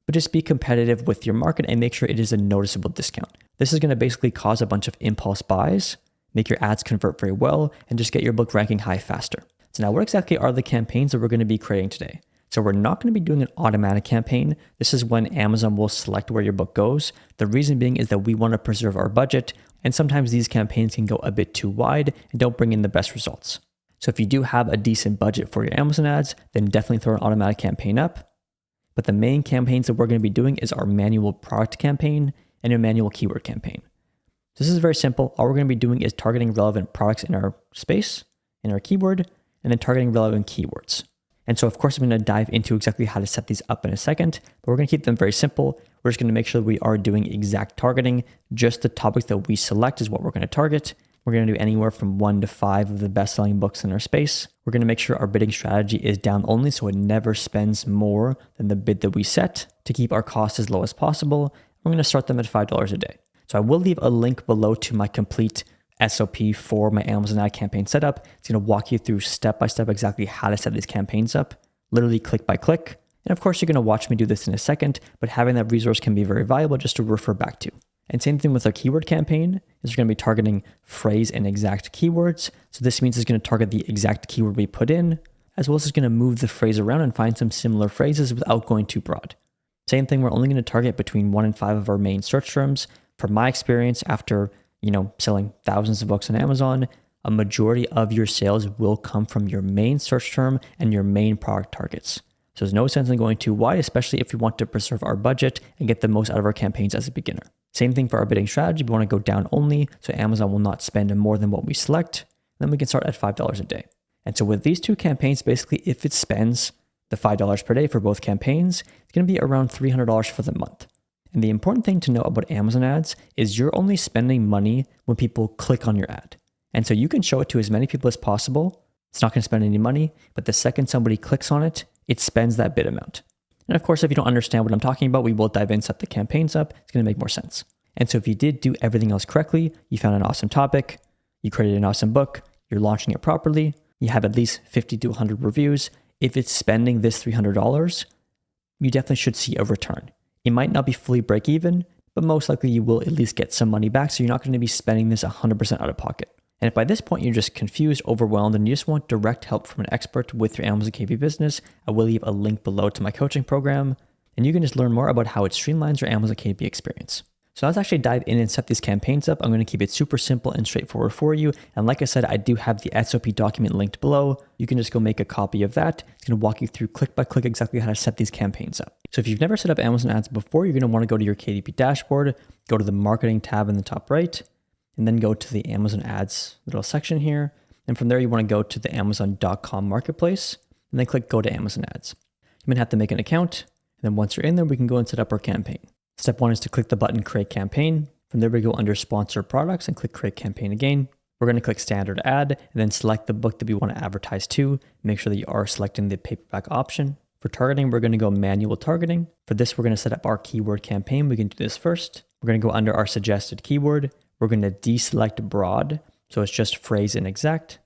S1: but just be competitive with your market and make sure it is a noticeable discount. This is going to basically cause a bunch of impulse buys, make your ads convert very well, and just get your book ranking high faster. So now what exactly are the campaigns that we're going to be creating today? So we're not going to be doing an automatic campaign. This is when Amazon will select where your book goes. The reason being is that we want to preserve our budget, and sometimes these campaigns can go a bit too wide and don't bring in the best results. So if you do have a decent budget for your Amazon ads, then definitely throw an automatic campaign up. But the main campaigns that we're going to be doing is our manual product campaign and a manual keyword campaign. This is very simple. All we're going to be doing is targeting relevant products in our space, in our keyword, and then targeting relevant keywords. And so of course, I'm going to dive into exactly how to set these up in a second, but we're going to keep them very simple. We're just going to make sure that we are doing exact targeting. Just the topics that we select is what we're going to target. We're going to do anywhere from 1 to 5 of the best-selling books in our space. We're going to make sure our bidding strategy is down only, so it never spends more than the bid that we set to keep our costs as low as possible. We're going to start them at $5 a day. So I will leave a link below to my complete SOP for my Amazon ad campaign setup. It's going to walk you through step-by-step exactly how to set these campaigns up, literally click by click. And of course, you're going to watch me do this in a second, but having that resource can be very valuable just to refer back to. And same thing with our keyword campaign, is we're going to be targeting phrase and exact keywords. So this means it's going to target the exact keyword we put in, as well as it's going to move the phrase around and find some similar phrases without going too broad. Same thing, we're only going to target between 1 and 5 of our main search terms. From my experience, after selling thousands of books on Amazon, a majority of your sales will come from your main search term and your main product targets. So there's no sense in going too wide, especially if we want to preserve our budget and get the most out of our campaigns as a beginner. Same thing for our bidding strategy. We want to go down only, so Amazon will not spend more than what we select. Then we can start at $5 a day. And so with these two campaigns, basically, if it spends the $5 per day for both campaigns, it's going to be around $300 for the month. And the important thing to know about Amazon ads is you're only spending money when people click on your ad. And so you can show it to as many people as possible. It's not going to spend any money, but the second somebody clicks on it, it spends that bid amount. And of course, if you don't understand what I'm talking about, we will dive in, set the campaigns up. It's going to make more sense. And so if you did do everything else correctly, you found an awesome topic, you created an awesome book, you're launching it properly, you have at least 50 to 100 reviews. If it's spending this $300, you definitely should see a return. It might not be fully break even, but most likely you will at least get some money back. So you're not going to be spending this 100% out of pocket. And if by this point you're just confused, overwhelmed, and you just want direct help from an expert with your Amazon KP business, I will leave a link below to my coaching program, and you can just learn more about how it streamlines your Amazon KP experience. So let's actually dive in and set these campaigns up. I'm going to keep it super simple and straightforward for you. And like I said, I do have the SOP document linked below. You can just go make a copy of that. It's going to walk you through click by click exactly how to set these campaigns up. So if you've never set up Amazon ads before, you're going to want to go to your KDP dashboard, go to the marketing tab in the top right, and then go to the Amazon ads little section here. And from there, you want to go to the Amazon.com marketplace and then click go to Amazon ads. You're going to have to make an account. And then once you're in there, we can go and set up our campaign. Step 1 is to click the button create campaign. From there, we go under sponsor products and click create campaign again. We're going to click standard ad and then select the book that we want to advertise to. Make sure that you are selecting the paperback option. For targeting, we're going to go manual targeting. For this, we're going to set up our keyword campaign. We can do this first. We're going to go under our suggested keyword. We're going to deselect broad. So it's just phrase and exact.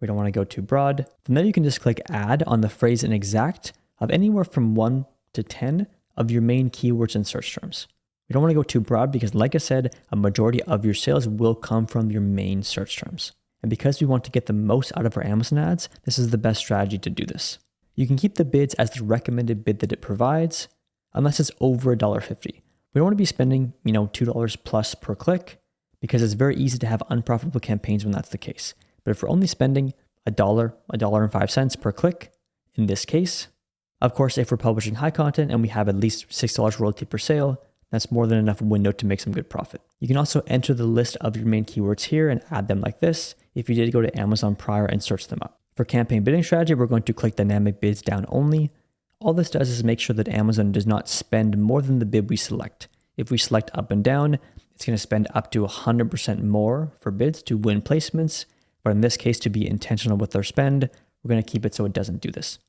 S1: We don't want to go too broad. From there, you can just click add on the phrase and exact of anywhere from 1 to 10 of your main keywords and search terms. We don't want to go too broad because, like I said, a majority of your sales will come from your main search terms. And because we want to get the most out of our Amazon ads, this is the best strategy to do this. You can keep the bids as the recommended bid that it provides, unless it's over $1.50. We don't want to be spending, $2 plus per click, because it's very easy to have unprofitable campaigns when that's the case. But if we're only spending $1.05 per click, in this case, of course, if we're publishing high content and we have at least $6 royalty per sale, That's more than enough window to make some good profit. You can also enter the list of your main keywords here and add them like this if you did go to Amazon prior and search them up. For campaign bidding strategy, we're going to click dynamic bids down only. All this does is make sure that Amazon does not spend more than the bid we select. If we select up and down, it's going to spend up to 100% more for bids to win placements. But in this case, to be intentional with our spend, we're going to keep it so it doesn't do this.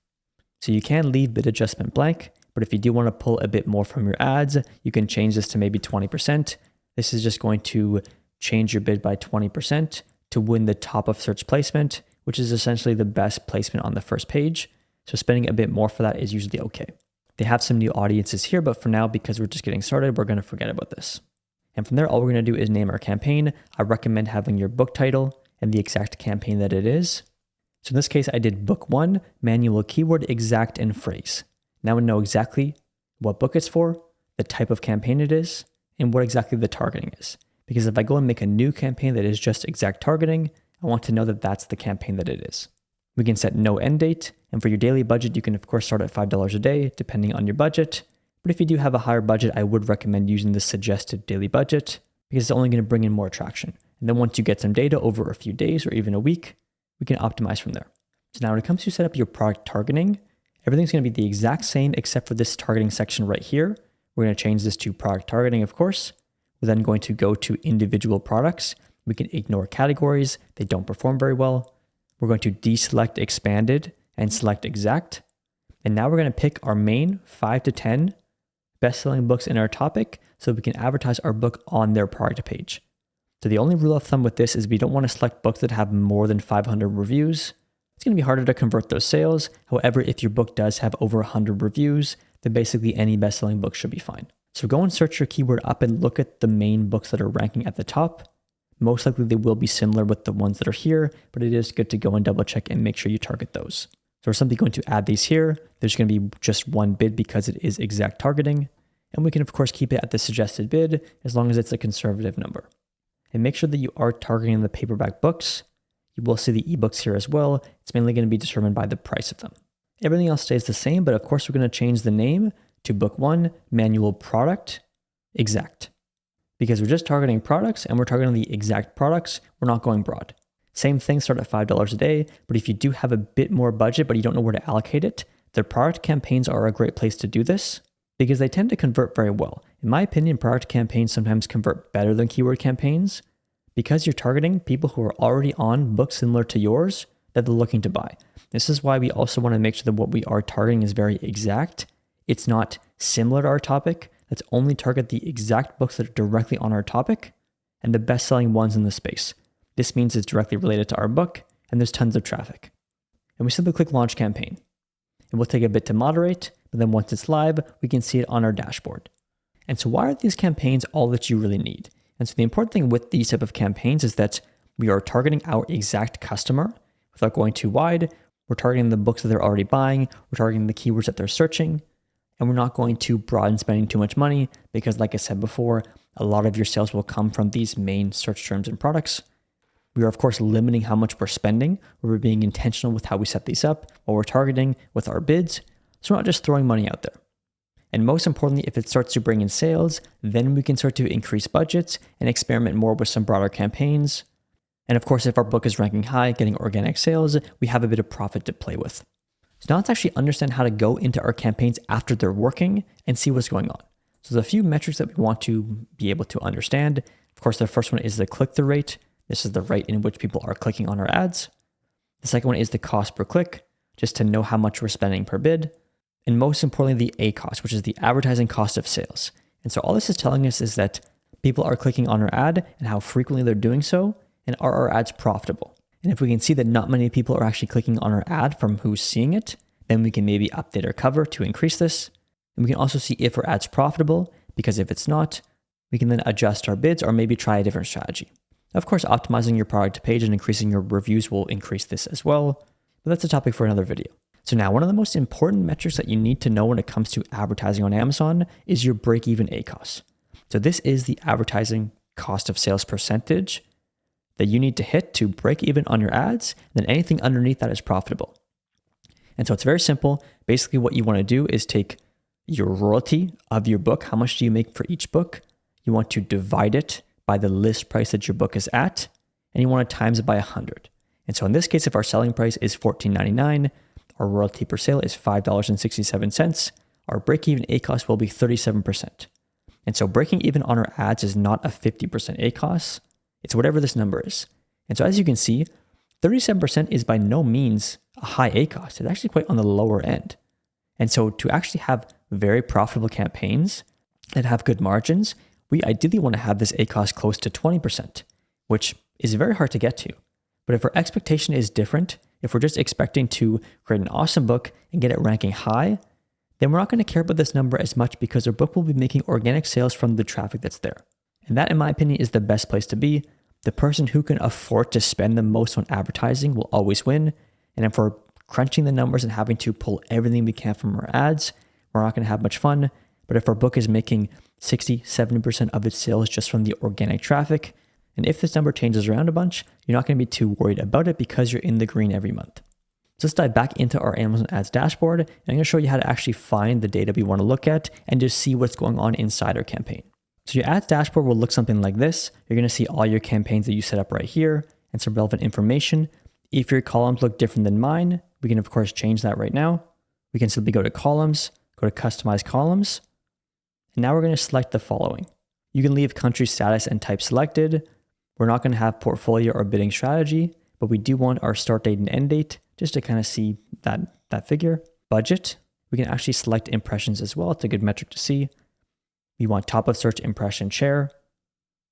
S1: So you can leave bid adjustment blank, but if you do want to pull a bit more from your ads, you can change this to maybe 20%. This is just going to change your bid by 20% to win the top of search placement, which is essentially the best placement on the first page. So spending a bit more for that is usually okay. They have some new audiences here, but for now, because we're just getting started, we're going to forget about this. And from there, all we're going to do is name our campaign. I recommend having your book title and the exact campaign that it is. So in this case, I did book 1, manual keyword, exact, and phrase. Now we know exactly what book it's for, the type of campaign it is, and what exactly the targeting is. Because if I go and make a new campaign that is just exact targeting, I want to know that that's the campaign that it is. We can set no end date, and for your daily budget, you can of course start at $5 a day, depending on your budget. But if you do have a higher budget, I would recommend using the suggested daily budget because it's only going to bring in more traction. And then once you get some data over a few days or even a week, we can optimize from there. So now when it comes to set up your product targeting, everything's going to be the exact same except for this targeting section right here. We're going to change this to product targeting, of course. We're then going to go to individual products. We can ignore categories. They don't perform very well. We're going to deselect expanded and select exact. And now we're going to pick our main 5 to 10 best-selling books in our topic so we can advertise our book on their product page. So the only rule of thumb with this is we don't want to select books that have more than 500 reviews. It's going to be harder to convert those sales. However, if your book does have over 100 reviews, then basically any best-selling book should be fine. So go and search your keyword up and look at the main books that are ranking at the top. Most likely they will be similar with the ones that are here, but it is good to go and double check and make sure you target those. So we're simply going to add these here. There's going to be just one bid because it is exact targeting. And we can of course keep it at the suggested bid as long as it's a conservative number. And make sure that you are targeting the paperback books. You will see the eBooks here as well. It's mainly going to be determined by the price of them. Everything else stays the same, but of course we're going to change the name to book 1, manual product, exact. Because we're just targeting products and we're targeting the exact products, we're not going broad. Same thing, start at $5 a day, but if you do have a bit more budget but you don't know where to allocate it, the product campaigns are a great place to do this because they tend to convert very well. In my opinion, product campaigns sometimes convert better than keyword campaigns because you're targeting people who are already on books similar to yours that they're looking to buy. This is why we also want to make sure that what we are targeting is very exact. It's not similar to our topic. Let's only target the exact books that are directly on our topic and the best-selling ones in the space. This means it's directly related to our book and there's tons of traffic. And we simply click launch campaign. It will take a bit to moderate, but then once it's live, we can see it on our dashboard. And so why are these campaigns all that you really need? And so the important thing with these type of campaigns is that we are targeting our exact customer without going too wide. We're targeting the books that they're already buying. We're targeting the keywords that they're searching. And we're not going too broad and spending too much money because like I said before, a lot of your sales will come from these main search terms and products. We are of course limiting how much we're spending. We're being intentional with how we set these up, what we're targeting with our bids. So we're not just throwing money out there. And most importantly, if it starts to bring in sales, then we can start to increase budgets and experiment more with some broader campaigns. And of course, if our book is ranking high, getting organic sales, we have a bit of profit to play with. So now let's actually understand how to go into our campaigns after they're working and see what's going on. So there's a few metrics that we want to be able to understand. Of course, the first one is the click-through rate. This is the rate in which people are clicking on our ads. The second one is the cost per click, just to know how much we're spending per bid. And most importantly, the A cost, which is the advertising cost of sales. And so all this is telling us is that people are clicking on our ad and how frequently they're doing so, and are our ads profitable? And if we can see that not many people are actually clicking on our ad from who's seeing it, then we can maybe update our cover to increase this. And we can also see if our ad's profitable, because if it's not, we can then adjust our bids or maybe try a different strategy. Of course, optimizing your product page and increasing your reviews will increase this as well, but that's a topic for another video. So now one of the most important metrics that you need to know when it comes to advertising on Amazon is your break-even A cost. So this is the advertising cost of sales percentage that you need to hit to break even on your ads, and then anything underneath that is profitable. And so it's very simple. Basically what you want to do is take your royalty of your book. How much do you make for each book? You want to divide it by the list price that your book is at, and you want to times it by 100. And so in this case, if our selling price is $14.99, our royalty per sale is $5.67, our break-even ACoS will be 37%. And so breaking even on our ads is not a 50% ACoS, it's whatever this number is. And so as you can see, 37% is by no means a high ACoS. It's actually quite on the lower end. And so to actually have very profitable campaigns that have good margins, we ideally want to have this ACoS close to 20%, which is very hard to get to. But if our expectation is different, if we're just expecting to create an awesome book and get it ranking high, then we're not going to care about this number as much because our book will be making organic sales from the traffic that's there. And that, in my opinion, is the best place to be. The person who can afford to spend the most on advertising will always win. And if we're crunching the numbers and having to pull everything we can from our ads, we're not going to have much fun. But if our book is making 60, 70% of its sales just from the organic traffic, and if this number changes around a bunch, you're not going to be too worried about it because you're in the green every month. So let's dive back into our Amazon Ads dashboard, and I'm going to show you how to actually find the data we want to look at and just see what's going on inside our campaign. So your ads dashboard will look something like this. You're going to see all your campaigns that you set up right here and some relevant information. If your columns look different than mine, we can of course change that right now. We can simply go to columns, go to customize columns, and now we're going to select the following. You can leave country status and type selected. We're not going to have portfolio or bidding strategy, but we do want our start date and end date just to kind of see that figure. Budget, we can actually select impressions as well. It's a good metric to see. We want top of search impression share,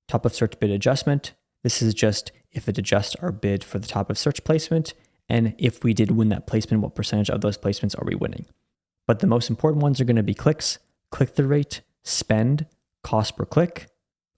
S1: top of search bid adjustment. This is just if it adjusts our bid for the top of search placement, and if we did win that placement, what percentage of those placements are we winning? But the most important ones are going to be clicks, click-through rate, spend, cost per click,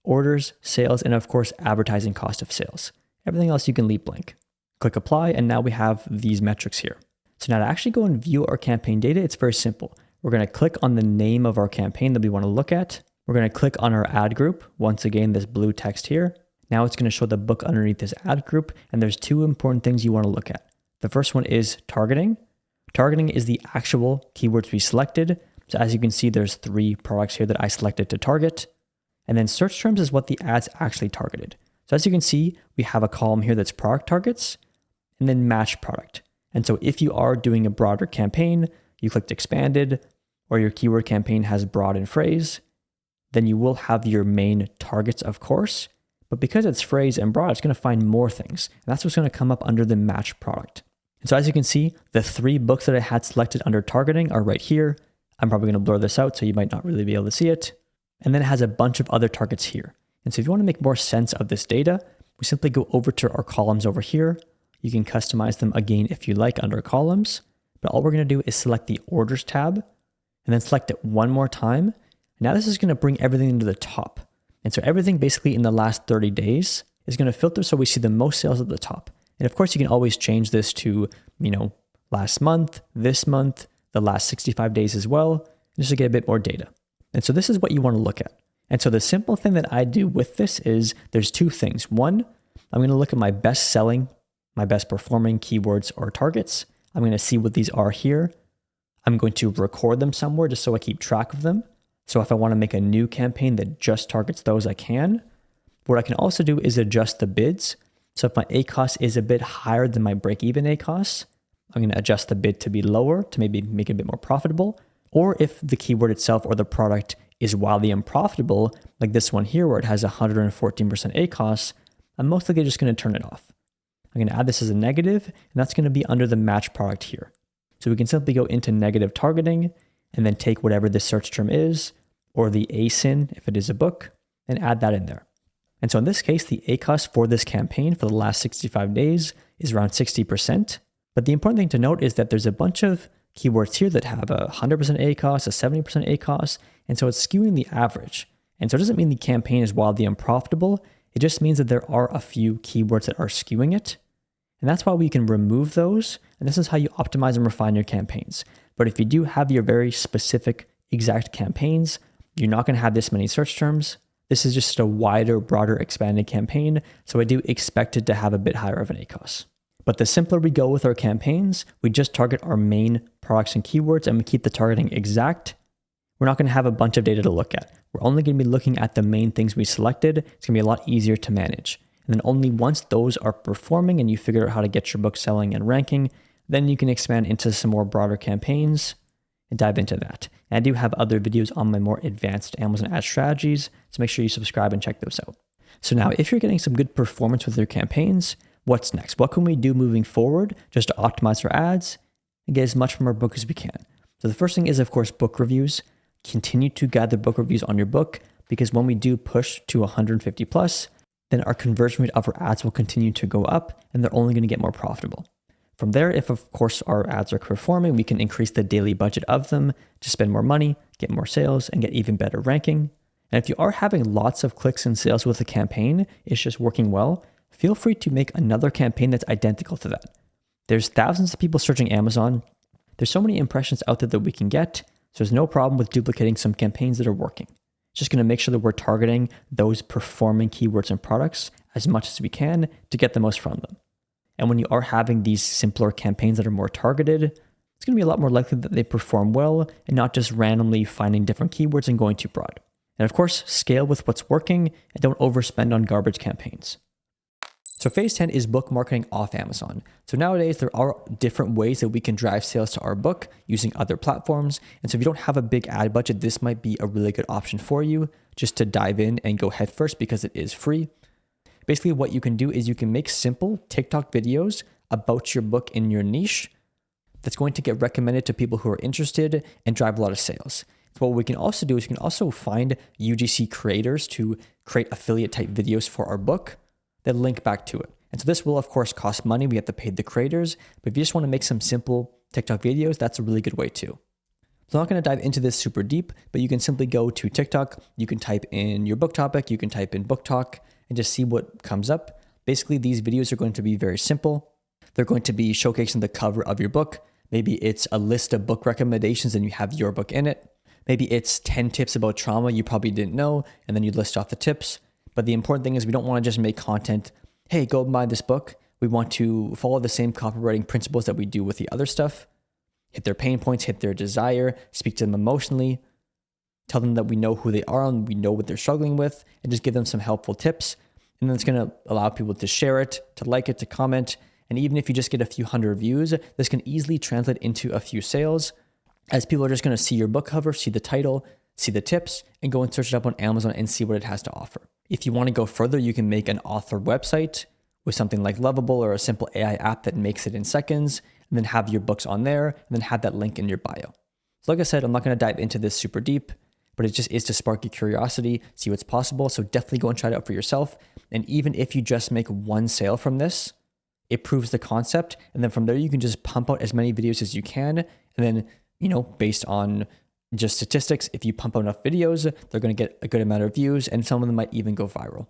S1: orders, sales, and of course, advertising cost of sales. Everything else you can leave blank. Click apply, and now we have these metrics here. So now to actually go and view our campaign data, it's very simple. We're going to click on the name of our campaign that we want to look at. We're going to click on our ad group. Once again, this blue text here. Now it's going to show the book underneath this ad group, and there's two important things you want to look at. The first one is targeting. Targeting is the actual keywords we selected. So as you can see, there's 3 products here that I selected to target. And then search terms is what the ads actually targeted. So as you can see, we have a column here that's product targets and then match product. And so if you are doing a broader campaign, you clicked expanded, or your keyword campaign has broad and phrase, then you will have your main targets, of course. But because it's phrase and broad, it's going to find more things. And that's what's going to come up under the match product. And so as you can see, the 3 books that I had selected under targeting are right here. I'm probably going to blur this out so you might not really be able to see it. And then it has a bunch of other targets here. And so if you want to make more sense of this data, we simply go over to our columns over here. You can customize them again if you like under columns. But all we're going to do is select the orders tab and then select it one more time. Now this is going to bring everything into the top. And so everything basically in the last 30 days is going to filter so we see the most sales at the top. And of course, you can always change this to, last month, this month, the last 65 days as well, just to get a bit more data. And so this is what you want to look at. And so the simple thing that I do with this is there's 2 things. One, I'm going to look at my best selling, my best performing keywords or targets. I'm going to see what these are here. I'm going to record them somewhere just so I keep track of them. So if I want to make a new campaign that just targets those, I can. What I can also do is adjust the bids. So if my ACoS is a bit higher than my break-even ACoS, I'm going to adjust the bid to be lower to maybe make it a bit more profitable. Or if the keyword itself or the product is wildly unprofitable, like this one here where it has 114% ACoS, I'm most likely just going to turn it off. I'm going to add this as a negative, and that's going to be under the match product here. So we can simply go into negative targeting and then take whatever this search term is, or the ASIN if it is a book, and add that in there. And so in this case, the ACoS for this campaign for the last 65 days is around 60%. But the important thing to note is that there's a bunch of keywords here that have a 100% ACoS, a 70% ACoS, and so it's skewing the average. And so it doesn't mean the campaign is wildly unprofitable. It just means that there are a few keywords that are skewing it. And that's why we can remove those. And this is how you optimize and refine your campaigns. But if you do have your very specific exact campaigns, you're not going to have this many search terms. This is just a wider, broader, expanded campaign. So I do expect it to have a bit higher of an ACoS. But the simpler we go with our campaigns, we just target our main products and keywords and we keep the targeting exact. we're not going to have a bunch of data to look at. We're only going to be looking at the main things we selected. It's going to be a lot easier to manage. And then only once those are performing and you figure out how to get your book selling and ranking, then you can expand into some more broader campaigns and dive into that. And I do have other videos on my more advanced Amazon ad strategies, so make sure you subscribe and check those out. So now, if you're getting some good performance with your campaigns, what's next? What can we do moving forward just to optimize our ads and get as much from our book as we can? So the first thing is, of course, book reviews. Continue to gather book reviews on your book, because when we do push to 150 plus, then our conversion rate of our ads will continue to go up and they're only going to get more profitable. From there, if of course our ads are performing, we can increase the daily budget of them to spend more money, get more sales, and get even better ranking. And if you are having lots of clicks and sales with a campaign, it's just working well, feel free to make another campaign that's identical to that. There's thousands of people searching Amazon. There's so many impressions out there that we can get, so there's no problem with duplicating some campaigns that are working. It's just going to make sure that we're targeting those performing keywords and products as much as we can to get the most from them. And when you are having these simpler campaigns that are more targeted, it's going to be a lot more likely that they perform well and not just randomly finding different keywords and going too broad. And of course, scale with what's working and don't overspend on garbage campaigns. So phase 10 is book marketing off Amazon. So nowadays there are different ways that we can drive sales to our book using other platforms. And so if you don't have a big ad budget, this might be a really good option for you just to dive in and go head first because it is free. Basically what you can do is you can make simple TikTok videos about your book in your niche that's going to get recommended to people who are interested and drive a lot of sales. So what we can also do is we can also find UGC creators to create affiliate type videos for our book that link back to it. And so this will of course cost money. We have to pay the creators, but if you just want to make some simple TikTok videos, that's a really good way too. So I'm not going to dive into this super deep, but you can simply go to TikTok. You can type in your book topic. You can type in book talk and just see what comes up. Basically, these videos are going to be very simple. They're going to be showcasing the cover of your book. Maybe it's a list of book recommendations and you have your book in it. Maybe it's 10 tips about trauma you probably didn't know, and then you list off the tips. But the important thing is we don't want to just make content, hey, go buy this book. We want to follow the same copywriting principles that we do with the other stuff. Hit their pain points, hit their desire, speak to them emotionally, tell them that we know who they are and we know what they're struggling with, and just give them some helpful tips. And then it's going to allow people to share it, to like it, to comment. And even if you just get a few hundred views, this can easily translate into a few sales, as people are just going to see your book cover, see the title, see the tips, and go and search it up on Amazon and see what it has to offer. If you want to go further, you can make an author website with something like Lovable or a simple AI app that makes it in seconds, and then have your books on there, and then have that link in your bio. So like I said, I'm not going to dive into this super deep, but it just is to spark your curiosity, see what's possible. So definitely go and try it out for yourself. And even if you just make one sale from this, it proves the concept. And then from there, you can just pump out as many videos as you can. And then, based on just statistics, if you pump out enough videos, they're going to get a good amount of views, and some of them might even go viral.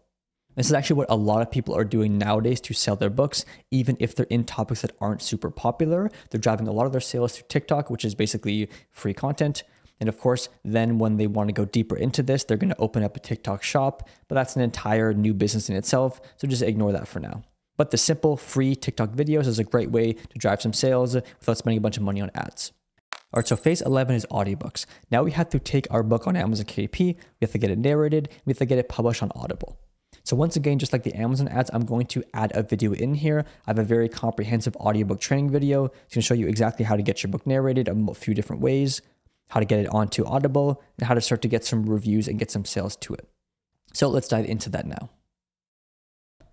S1: This is actually what a lot of people are doing nowadays to sell their books, even if they're in topics that aren't super popular. They're driving a lot of their sales through TikTok, which is basically free content. And of course, then when they want to go deeper into this, they're going to open up a TikTok shop, but that's an entire new business in itself. So just ignore that for now. But the simple free TikTok videos is a great way to drive some sales without spending a bunch of money on ads. All right, so phase 11 is audiobooks. Now we have to take our book on Amazon KDP, we have to get it narrated, we have to get it published on Audible. So once again, just like the Amazon ads, I'm going to add a video in here. I have a very comprehensive audiobook training video. It's going to show you exactly how to get your book narrated a few different ways, how to get it onto Audible, and how to start to get some reviews and get some sales to it. So let's dive into that now.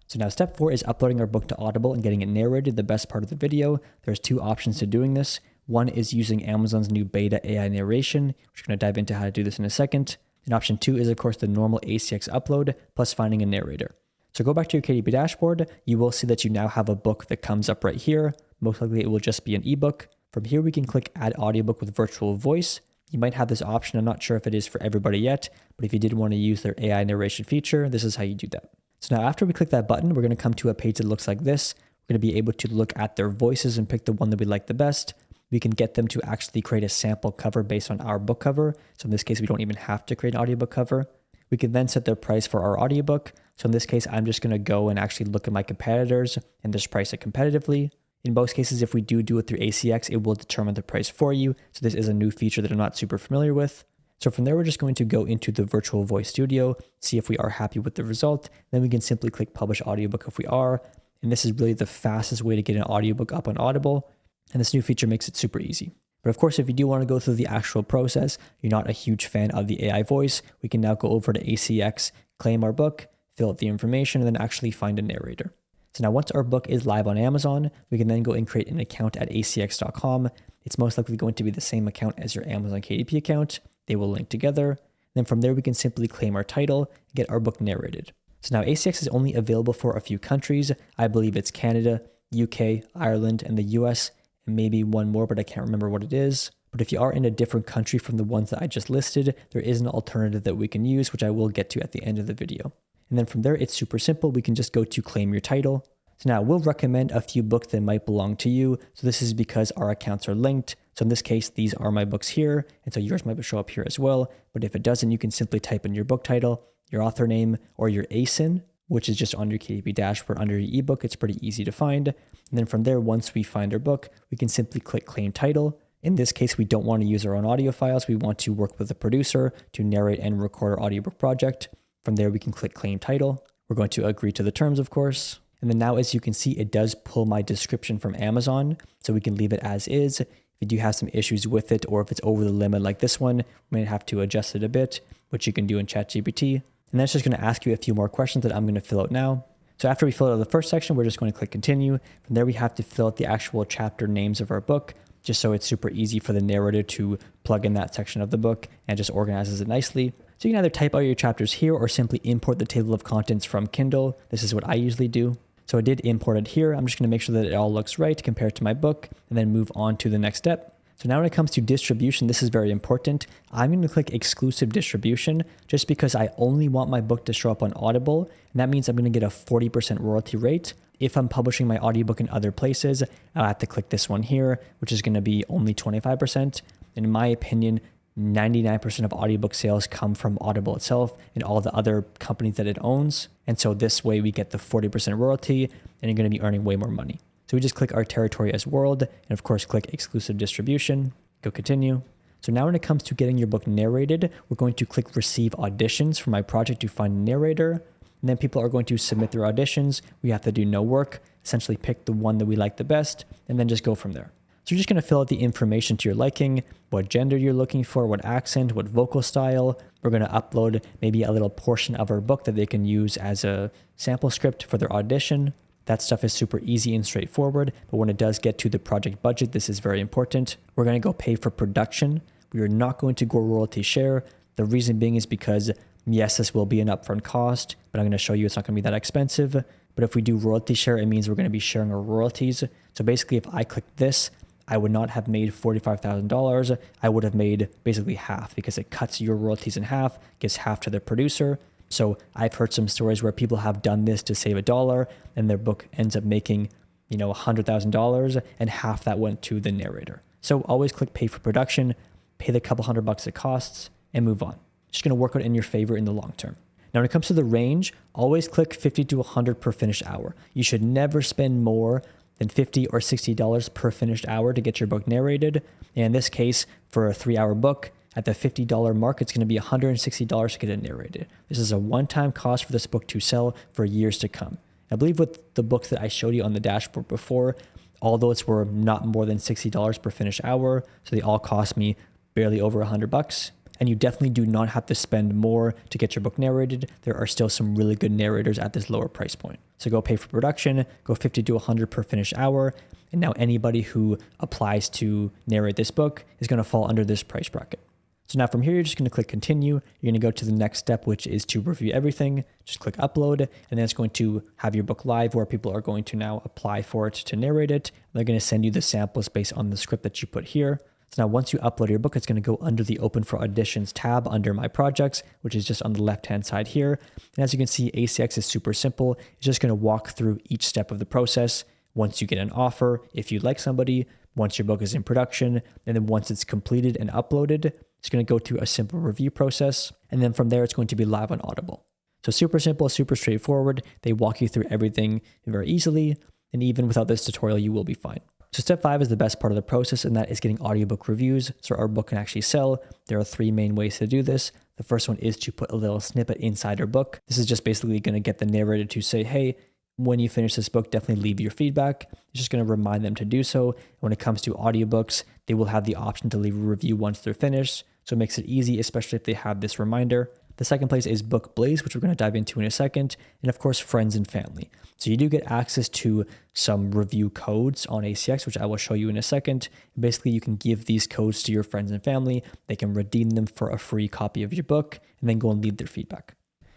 S1: So now step 4 is uploading our book to Audible and getting it narrated, the best part of the video. There's 2 options to doing this. One is using Amazon's new beta AI narration, which we're going to dive into how to do this in a second. And option 2 is, of course, the normal ACX upload plus finding a narrator. So go back to your KDP dashboard. You will see that you now have a book that comes up right here. Most likely it will just be an ebook. From here, we can click Add Audiobook with Virtual Voice. You might have this option. I'm not sure if it is for everybody yet, but if you did want to use their AI narration feature, this is how you do that. So now after we click that button, we're going to come to a page that looks like this. We're going to be able to look at their voices and pick the one that we like the best. We can get them to actually create a sample cover based on our book cover. So in this case, we don't even have to create an audiobook cover. We can then set their price for our audiobook. So in this case, I'm just going to go and actually look at my competitors and just price it competitively. In most cases, if we do it through ACX, it will determine the price for you. So this is a new feature that I'm not super familiar with. So from there, we're just going to go into the virtual voice studio, see if we are happy with the result. Then we can simply click publish audiobook if we are. And this is really the fastest way to get an audiobook up on Audible. And this new feature makes it super easy. But of course, if you do want to go through the actual process, you're not a huge fan of the AI voice, we can now go over to ACX, claim our book, fill out the information, and then actually find a narrator. So now once our book is live on Amazon, we can then go and create an account at acx.com. It's most likely going to be the same account as your Amazon KDP account. They will link together. Then from there, we can simply claim our title and get our book narrated. So now ACX is only available for a few countries. I believe it's Canada, UK, Ireland, and the US, and maybe one more, but I can't remember what it is. But if you are in a different country from the ones that I just listed, there is an alternative that we can use, which I will get to at the end of the video. And then from there, it's super simple. We can just go to claim your title. So now we'll recommend a few books that might belong to you. So this is because our accounts are linked. So in this case, these are my books here. And so yours might show up here as well. But if it doesn't, you can simply type in your book title, your author name, or your ASIN, which is just on your KDP dashboard under your ebook. It's pretty easy to find. And then from there, once we find our book, we can simply click claim title. In this case, we don't want to use our own audio files. We want to work with a producer to narrate and record our audiobook project. From there, we can click claim title. We're going to agree to the terms, of course. And then now, as you can see, it does pull my description from Amazon. So we can leave it as is. If you do have some issues with it, or if it's over the limit like this one, we might have to adjust it a bit, which you can do in ChatGPT. And that's just going to ask you a few more questions that I'm going to fill out now. So after we fill out the first section, we're just going to click continue. From there, we have to fill out the actual chapter names of our book, just so it's super easy for the narrator to plug in that section of the book and just organizes it nicely. So you can either type out your chapters here or simply import the table of contents from Kindle. This is what I usually do. So I did import it here. I'm just going to make sure that it all looks right compared to my book and then move on to the next step. So now when it comes to distribution, this is very important. I'm going to click exclusive distribution just because I only want my book to show up on Audible. And that means I'm going to get a 40% royalty rate. If I'm publishing my audiobook in other places, I'll have to click this one here, which is going to be only 25%. And in my opinion, 99% of audiobook sales come from Audible itself and all the other companies that it owns. And so this way we get the 40% royalty and you're going to be earning way more money. So we just click our territory as world and of course click exclusive distribution, go continue. So now when it comes to getting your book narrated, we're going to click receive auditions for my project to find a narrator. And then people are going to submit their auditions. We have to do no work, essentially pick the one that we like the best, and then just go from there. So you're just going to fill out the information to your liking, what gender you're looking for, what accent, what vocal style. We're going to upload maybe a little portion of our book that they can use as a sample script for their audition. That stuff is super easy and straightforward, but when it does get to the project budget, this is very important. We're going to go pay for production. We are not going to go royalty share. The reason being is because, yes, this will be an upfront cost, but I'm going to show you it's not going to be that expensive. But if we do royalty share, it means we're going to be sharing our royalties. So basically, if I click this, I would not have made $45,000. I would have made basically half because it cuts your royalties in half, gives half to the producer. So I've heard some stories where people have done this to save $1 and their book ends up making, $100,000 and half that went to the narrator. So always click pay for production, pay the couple $100 it costs and move on. Just going to work out in your favor in the long term. Now, when it comes to the range, always click 50 to 100 per finished hour. You should never spend more than $50 or $60 per finished hour to get your book narrated. And in this case, for a 3-hour book, at the $50 mark, it's going to be $160 to get it narrated. This is a one-time cost for this book to sell for years to come. I believe with the books that I showed you on the dashboard before, all those were not more than $60 per finished hour, so they all cost me barely over $100. And you definitely do not have to spend more to get your book narrated. There are still some really good narrators at this lower price point. So go pay for production, go 50 to 100 per finished hour. And now anybody who applies to narrate this book is going to fall under this price bracket. So now from here, you're just going to click continue. You're going to go to the next step, which is to review everything. Just click upload, and then it's going to have your book live where people are going to now apply for it to narrate it. They're going to send you the samples based on the script that you put here. So now once you upload your book, it's going to go under the Open for Auditions tab under My Projects, which is just on the left-hand side here. And as you can see, ACX is super simple. It's just going to walk through each step of the process. Once you get an offer, if you like somebody, once your book is in production, and then once it's completed and uploaded, it's going to go through a simple review process. And then from there, it's going to be live on Audible. So super simple, super straightforward. They walk you through everything very easily. And even without this tutorial, you will be fine. So step 5 is the best part of the process, and that is getting audiobook reviews so our book can actually sell. There are 3 main ways to do this. The first one is to put a little snippet inside our book. This is just basically going to get the narrator to say, hey, when you finish this book, definitely leave your feedback. It's just going to remind them to do so. When it comes to audiobooks, they will have the option to leave a review once they're finished. So it makes it easy, especially if they have this reminder. The second place is BookBlaze, which we're going to dive into in a second. And of course, friends and family. So you do get access to some review codes on ACX, which I will show you in a second. Basically, you can give these codes to your friends and family. They can redeem them for a free copy of your book and then go and leave their feedback.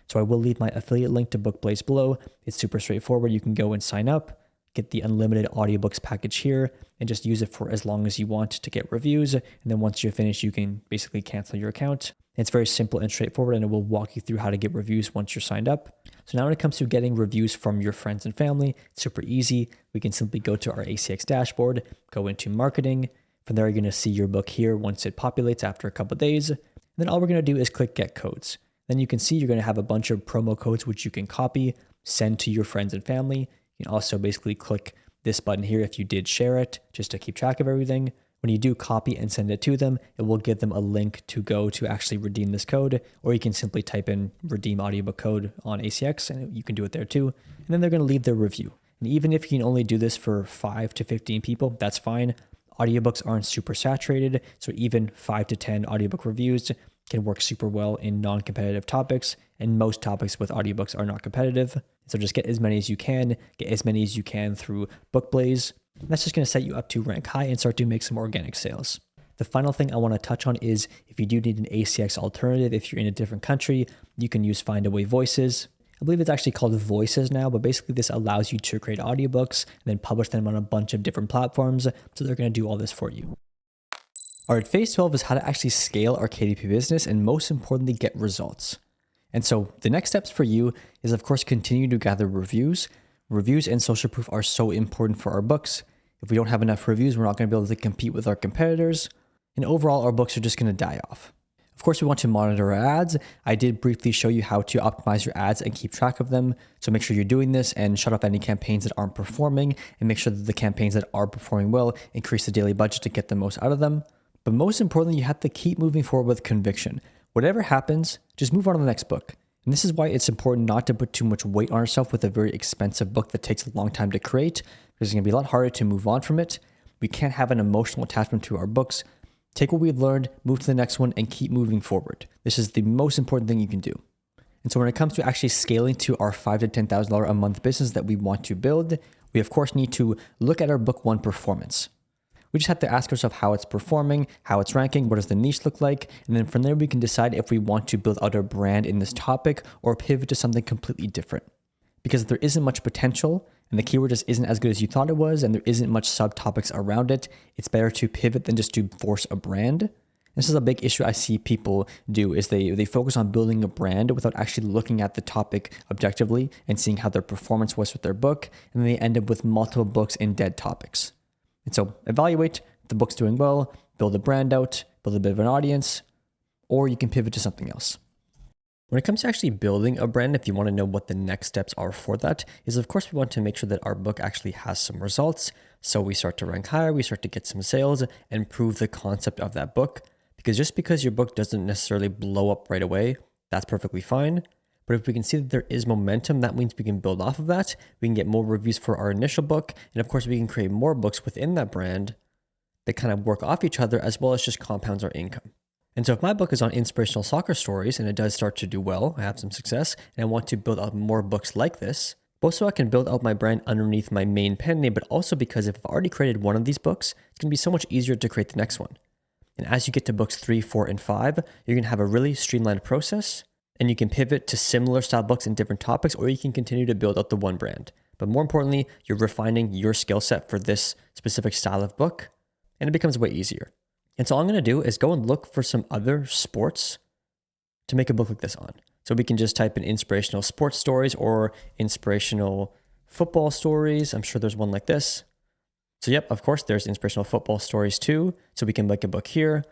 S1: So I will leave my affiliate link to BookBlaze below. It's super straightforward. You can go and sign up, get the unlimited audiobooks package here, and just use it for as long as you want to get reviews. And then once you're finished, you can basically cancel your account. It's very simple and straightforward, and it will walk you through how to get reviews once you're signed up. So now when it comes to getting reviews from your friends and family, it's super easy. We can simply go to our ACX dashboard, go into marketing. From there, you're going to see your book here once it populates after a couple of days. And then all we're going to do is click get codes. Then you can see you're going to have a bunch of promo codes which you can copy, send to your friends and family. You can also basically click this button here if you did share it, just to keep track of everything. When you do copy and send it to them, it will give them a link to go to actually redeem this code, or you can simply type in redeem audiobook code on ACX and you can do it there too. And then they're going to leave their review. And even if you can only do this for 5 to 15 people, that's fine. Audiobooks aren't super saturated, so even 5 to 10 audiobook reviews can work super well in non-competitive topics, and most topics with audiobooks are not competitive. So just get as many as you can, through BookBlaze. That's just going to set you up to rank high and start to make some organic sales. The final thing I want to touch on is if you do need an ACX alternative, if you're in a different country, you can use Findaway Voices. I believe it's actually called Voices now, but basically this allows you to create audiobooks and then publish them on a bunch of different platforms. So they're going to do all this for you. All right, phase 12 is how to actually scale our KDP business and most importantly, get results. And so the next steps for you is, of course, continue to gather reviews. Reviews and social proof are so important for our books. If we don't have enough reviews, we're not going to be able to compete with our competitors. And overall, our books are just going to die off. Of course, we want to monitor our ads. I did briefly show you how to optimize your ads and keep track of them. So make sure you're doing this and shut off any campaigns that aren't performing and make sure that the campaigns that are performing well, increase the daily budget to get the most out of them. But most importantly, you have to keep moving forward with conviction. Whatever happens, just move on to the next book. And this is why it's important not to put too much weight on ourselves with a very expensive book that takes a long time to create, because it's going to be a lot harder to move on from it. We can't have an emotional attachment to our books. Take what we've learned, move to the next one, and keep moving forward. This is the most important thing you can do. And so when it comes to actually scaling to our $5,000 to $10,000 a month business that we want to build, we of course need to look at our book one performance. We just have to ask ourselves how it's performing, how it's ranking, what does the niche look like, and then from there we can decide if we want to build out a brand in this topic or pivot to something completely different. Because if there isn't much potential and the keyword just isn't as good as you thought it was and there isn't much subtopics around it, it's better to pivot than just to force a brand. This is a big issue I see people do is they focus on building a brand without actually looking at the topic objectively and seeing how their performance was with their book, and then they end up with multiple books in dead topics. And so evaluate if the book's doing well, build a brand out, build a bit of an audience, or you can pivot to something else. When it comes to actually building a brand, if you want to know what the next steps are for that, is of course we want to make sure that our book actually has some results. So we start to rank higher, we start to get some sales and prove the concept of that book. Because just because your book doesn't necessarily blow up right away, that's perfectly fine. But if we can see that there is momentum, that means we can build off of that. We can get more reviews for our initial book. And of course, we can create more books within that brand that kind of work off each other as well as just compounds our income. And so if my book is on inspirational soccer stories and it does start to do well, I have some success, and I want to build out more books like this, both so I can build out my brand underneath my main pen name, but also because if I've already created one of these books, it's going to be so much easier to create the next one. And as you get to books 3, 4, and 5, you're going to have a really streamlined process. And you can pivot to similar style books in different topics, or you can continue to build out the one brand. But more importantly, you're refining your skill set for this specific style of book, and it becomes way easier. And so all I'm going to do is go and look for some other sports to make a book like this on. So we can just type in inspirational sports stories or inspirational football stories. I'm sure there's one like this. So yep, of course, there's inspirational football stories too. So we can make a book here.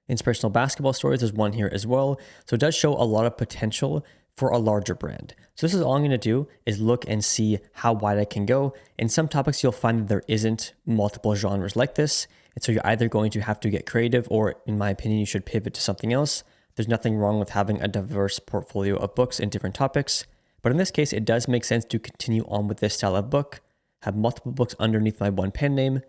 S1: Inspirational basketball stories, there's one here as well. So it does show a lot of potential for a larger brand. So this is all I'm going to do is look and see how wide I can go. In some topics, you'll find that there isn't multiple genres like this. And so you're either going to have to get creative, or in my opinion, you should pivot to something else. There's nothing wrong with having a diverse portfolio of books in different topics. But in this case, it does make sense to continue on with this style of book, have multiple books underneath my one pen name,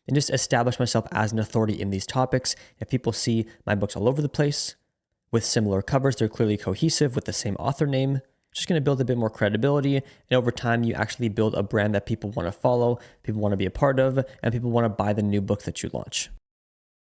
S1: and just establish myself as an authority in these topics. If people see my books all over the place with similar covers, they're clearly cohesive with the same author name, just going to build a bit more credibility. And over time, you actually build a brand that people want to follow, people want to be a part of, and people want to buy the new book that you launch.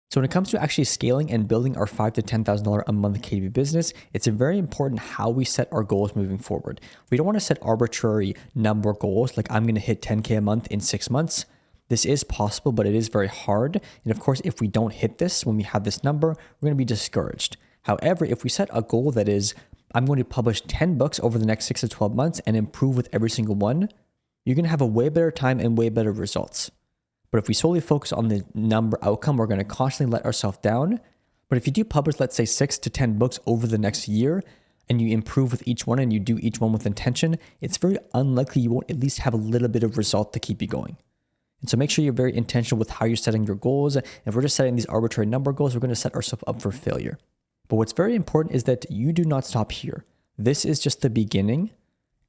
S1: So when it comes to actually scaling and building our $5,000 to $10,000 a month KDP business, it's very important how we set our goals moving forward. We don't want to set arbitrary number goals like I'm going to hit 10K a month in 6 months. This is possible, but it is very hard. And of course, if we don't hit this, when we have this number, we're going to be discouraged. However, if we set a goal that is, I'm going to publish 10 books over the next 6 to 12 months and improve with every single one, you're going to have a way better time and way better results. But if we solely focus on the number outcome, we're going to constantly let ourselves down. But if you do publish, let's say 6 to 10 books over the next year, and you improve with each one and you do each one with intention, it's very unlikely you won't at least have a little bit of result to keep you going. And so make sure you're very intentional with how you're setting your goals. If we're just setting these arbitrary number goals, we're going to set ourselves up for failure. But what's very important is that you do not stop here. This is just the beginning,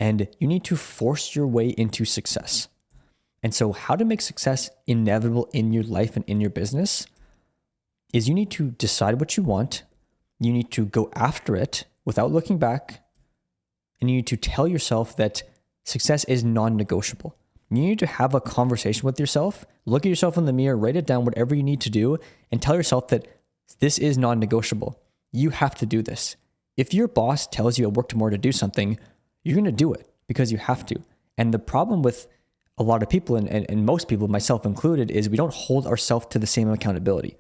S1: and you need to force your way into success. And so how to make success inevitable in your life and in your business is you need to decide what you want. You need to go after it without looking back. And you need to tell yourself that success is non-negotiable. You need to have a conversation with yourself, look at yourself in the mirror, write it down, whatever you need to do, and tell yourself that this is non-negotiable. You have to do this. If your boss tells you at work tomorrow to do something, you're going to do it because you have to. And the problem with a lot of people, and most people, myself included, is we don't hold ourselves to the same accountability.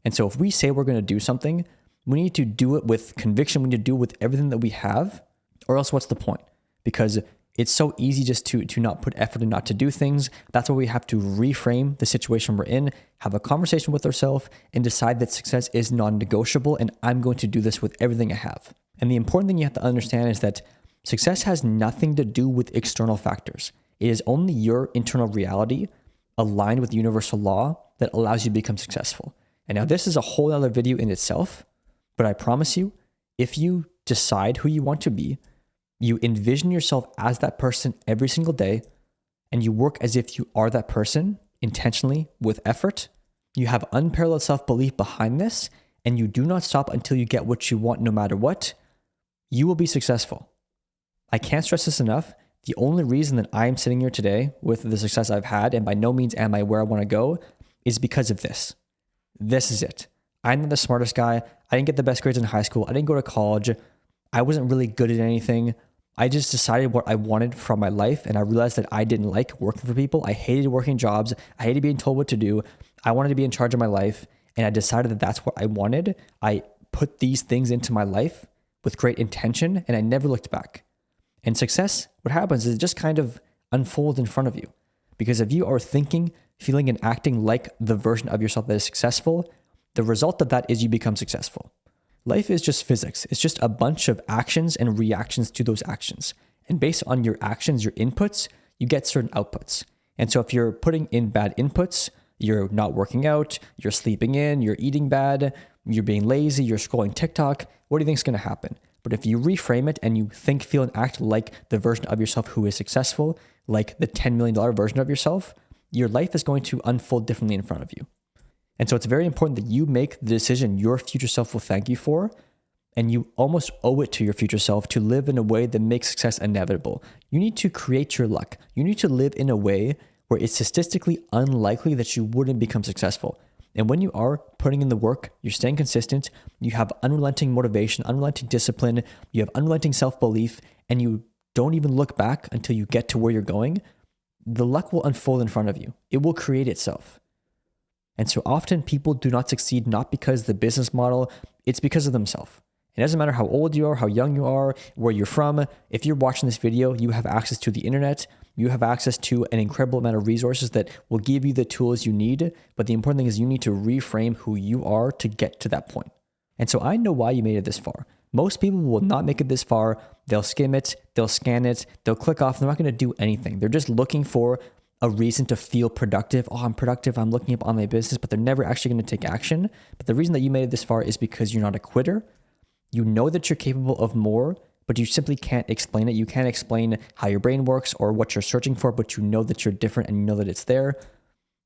S1: And so if we say we're going to do something, we need to do it with conviction. We need to do it with everything that we have, or else what's the point? Because it's so easy just to not put effort and not to do things. That's why we have to reframe the situation we're in, have a conversation with ourselves, and decide that success is non-negotiable, and I'm going to do this with everything I have. And the important thing you have to understand is that success has nothing to do with external factors. It is only your internal reality aligned with universal law that allows you to become successful. And now this is a whole other video in itself, but I promise you, if you decide who you want to be, you envision yourself as that person every single day, and you work as if you are that person intentionally with effort, you have unparalleled self-belief behind this, and you do not stop until you get what you want no matter what, you will be successful. I can't stress this enough. The only reason that I am sitting here today with the success I've had, and by no means am I where I want to go, is because of this. This is it. I'm not the smartest guy. I didn't get the best grades in high school. I didn't go to college. I wasn't really good at anything. I just decided what I wanted from my life, and I realized that I didn't like working for people. I hated working jobs. I hated being told what to do. I wanted to be in charge of my life, and I decided that that's what I wanted. I put these things into my life with great intention, and I never looked back. And success, what happens is it just kind of unfolds in front of you. Because if you are thinking, feeling, and acting like the version of yourself that is successful, the result of that is you become successful. Life is just physics. It's just a bunch of actions and reactions to those actions. And based on your actions, your inputs, you get certain outputs. And so if you're putting in bad inputs, you're not working out, you're sleeping in, you're eating bad, you're being lazy, you're scrolling TikTok, what do you think is going to happen? But if you reframe it and you think, feel, and act like the version of yourself who is successful, like the $10 million version of yourself, your life is going to unfold differently in front of you. And so it's very important that you make the decision your future self will thank you for, and you almost owe it to your future self to live in a way that makes success inevitable. You need to create your luck. You need to live in a way where it's statistically unlikely that you wouldn't become successful. And when you are putting in the work, you're staying consistent, you have unrelenting motivation, unrelenting discipline, you have unrelenting self-belief, and you don't even look back until you get to where you're going, the luck will unfold in front of you. It will create itself. And so often people do not succeed not because the business model, it's because of themselves. It doesn't matter how old you are, how young you are, where you're from. If you're watching this video, you have access to the internet. You have access to an incredible amount of resources that will give you the tools you need. But the important thing is you need to reframe who you are to get to that point. And so I know why you made it this far. Most people will not make it this far. They'll skim it, they'll scan it, they'll click off. They're not going to do anything. They're just looking for a reason to feel productive. Oh, I'm productive. I'm looking up on my business, but they're never actually going to take action. But the reason that you made it this far is because you're not a quitter. You know that you're capable of more, but you simply can't explain it. You can't explain how your brain works or what you're searching for, but you know that you're different and you know that it's there.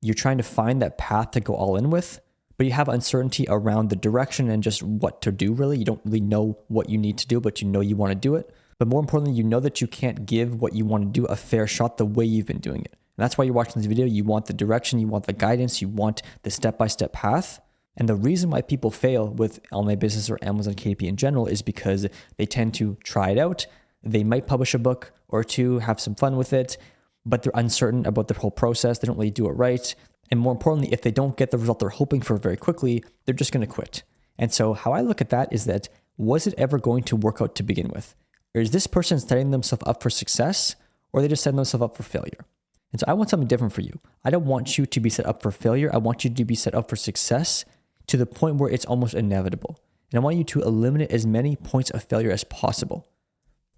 S1: You're trying to find that path to go all in with, but you have uncertainty around the direction and just what to do, really. You don't really know what you need to do, but you know you want to do it. But more importantly, you know that you can't give what you want to do a fair shot the way you've been doing it. And that's why you're watching this video. You want the direction, you want the guidance, you want the step-by-step path. And the reason why people fail with online business or Amazon KDP in general is because they tend to try it out. They might publish a book or two, have some fun with it, but they're uncertain about the whole process. They don't really do it right. And more importantly, if they don't get the result they're hoping for very quickly, they're just going to quit. And so how I look at that is that, was it ever going to work out to begin with? Or is this person setting themselves up for success, or are they just setting themselves up for failure? And so I want something different for you. I don't want you to be set up for failure. I want you to be set up for success to the point where it's almost inevitable. And I want you to eliminate as many points of failure as possible.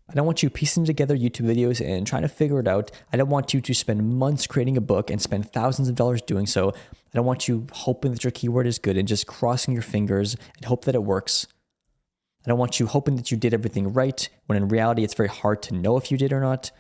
S1: I don't want you piecing together YouTube videos and trying to figure it out. I don't want you to spend months creating a book and spend thousands of dollars doing so. I don't want you hoping that your keyword is good and just crossing your fingers and hope that it works. I don't want you hoping that you did everything right, when in reality, it's very hard to know if you did or not.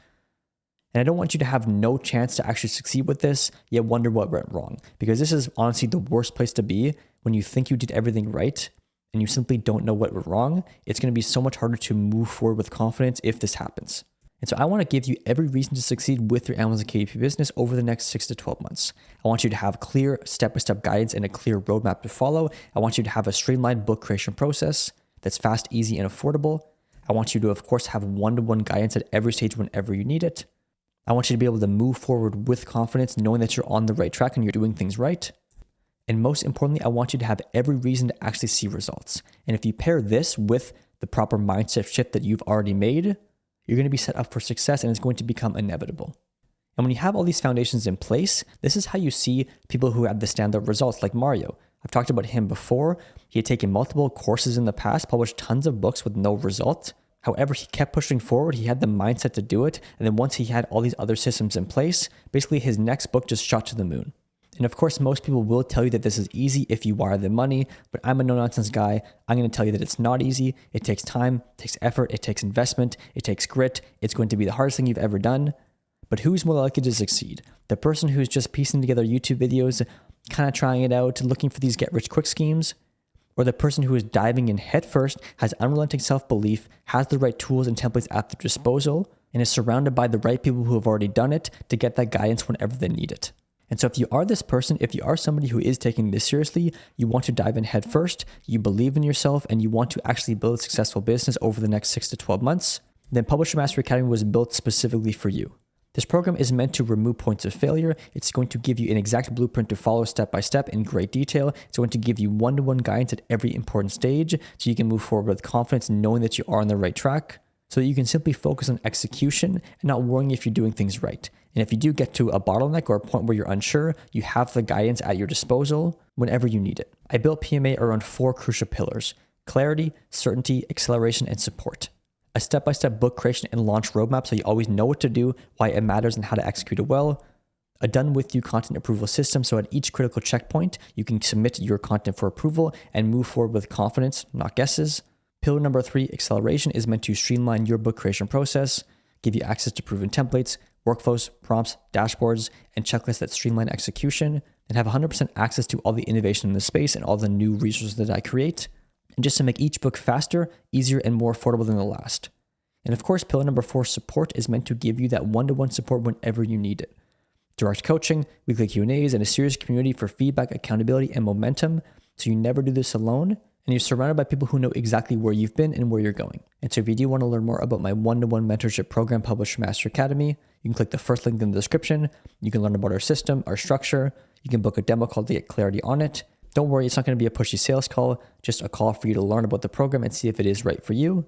S1: And I don't want you to have no chance to actually succeed with this, yet wonder what went wrong. Because this is honestly the worst place to be when you think you did everything right and you simply don't know what went wrong. It's going to be so much harder to move forward with confidence if this happens. And so I want to give you every reason to succeed with your Amazon KDP business over the next 6 to 12 months. I want you to have clear step-by-step guidance and a clear roadmap to follow. I want you to have a streamlined book creation process that's fast, easy, and affordable. I want you to, of course, have one-to-one guidance at every stage whenever you need it. I want you to be able to move forward with confidence, knowing that you're on the right track and you're doing things right. And most importantly, I want you to have every reason to actually see results. And if you pair this with the proper mindset shift that you've already made, you're going to be set up for success and it's going to become inevitable. And when you have all these foundations in place, this is how you see people who have the standout results, like Mario. I've talked about him before. He had taken multiple courses in the past, published tons of books with no result. However, he kept pushing forward. He had the mindset to do it. And then once he had all these other systems in place, basically his next book just shot to the moon. And of course, most people will tell you that this is easy if you wire the money, but I'm a no-nonsense guy. I'm going to tell you that it's not easy. It takes time, it takes effort, it takes investment, it takes grit. It's going to be the hardest thing you've ever done. But who's more likely to succeed? The person who's just piecing together YouTube videos, kind of trying it out, looking for these get-rich-quick schemes? Or the person who is diving in headfirst, has unrelenting self-belief, has the right tools and templates at their disposal, and is surrounded by the right people who have already done it to get that guidance whenever they need it? And so if you are this person, if you are somebody who is taking this seriously, you want to dive in headfirst, you believe in yourself, and you want to actually build a successful business over the next 6 to 12 months, then Publisher Mastery Academy was built specifically for you. This program is meant to remove points of failure. It's going to give you an exact blueprint to follow step by step in great detail. It's going to give you one-to-one guidance at every important stage so you can move forward with confidence, knowing that you are on the right track, so that you can simply focus on execution and not worrying if you're doing things right. And if you do get to a bottleneck or a point where you're unsure, you have the guidance at your disposal whenever you need it. I built PMA around 4 crucial pillars: clarity, certainty, acceleration, and support. A step-by-step book creation and launch roadmap so you always know what to do, why it matters, and how to execute it well. A done-with-you content approval system so at each critical checkpoint, you can submit your content for approval and move forward with confidence, not guesses. Pillar number 3, acceleration, is meant to streamline your book creation process, give you access to proven templates, workflows, prompts, dashboards, and checklists that streamline execution, and have 100% access to all the innovation in the space and all the new resources that I create, and just to make each book faster, easier, and more affordable than the last. And of course, pillar number 4, support, is meant to give you that one-to-one support whenever you need it. Direct coaching, weekly Q&As, and a serious community for feedback, accountability, and momentum, so you never do this alone, and you're surrounded by people who know exactly where you've been and where you're going. And so if you do want to learn more about my one-to-one mentorship program, Publisher Mastery Academy, you can click the first link in the description. You can learn about our system, our structure. You can book a demo call to get clarity on it. Don't worry, it's not going to be a pushy sales call, just a call for you to learn about the program and see if it is right for you.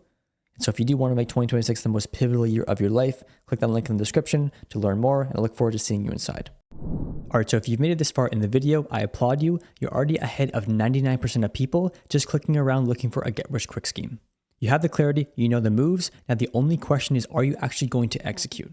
S1: And so if you do want to make 2026 the most pivotal year of your life, click that link in the description to learn more, and I look forward to seeing you inside. All right, so if you've made it this far in the video, I applaud you. You're already ahead of 99% of people just clicking around looking for a get-rich-quick scheme. You have the clarity, you know the moves, now the only question is, are you actually going to execute?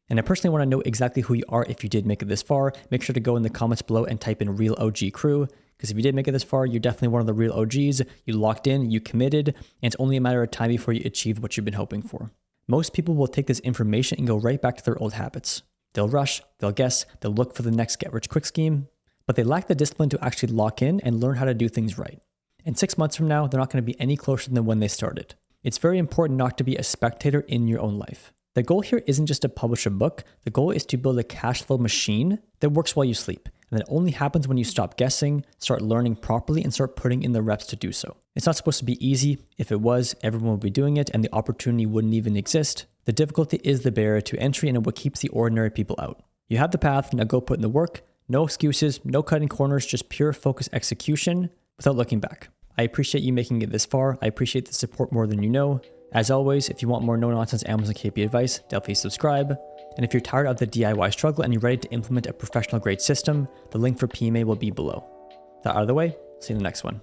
S1: And I personally want to know exactly who you are if you did make it this far. Make sure to go in the comments below and type in real OG crew, because if you did make it this far, you're definitely one of the real OGs. You locked in, you committed, and it's only a matter of time before you achieve what you've been hoping for. Most people will take this information and go right back to their old habits. They'll rush, they'll guess, they'll look for the next get-rich-quick scheme, but they lack the discipline to actually lock in and learn how to do things right. And 6 months from now, they're not going to be any closer than when they started. It's very important not to be a spectator in your own life. The goal here isn't just to publish a book. The goal is to build a cash flow machine that works while you sleep. And that only happens when you stop guessing, start learning properly, and start putting in the reps to do so. It's not supposed to be easy. If it was, everyone would be doing it and the opportunity wouldn't even exist. The difficulty is the barrier to entry and what keeps the ordinary people out. You have the path, now go put in the work. No excuses, no cutting corners, just pure focused execution without looking back. I appreciate you making it this far. I appreciate the support more than you know. As always, if you want more no-nonsense Amazon KP advice, definitely subscribe. And if you're tired of the DIY struggle and you're ready to implement a professional grade system, the link for PMA will be below. That out of the way, see you in the next one.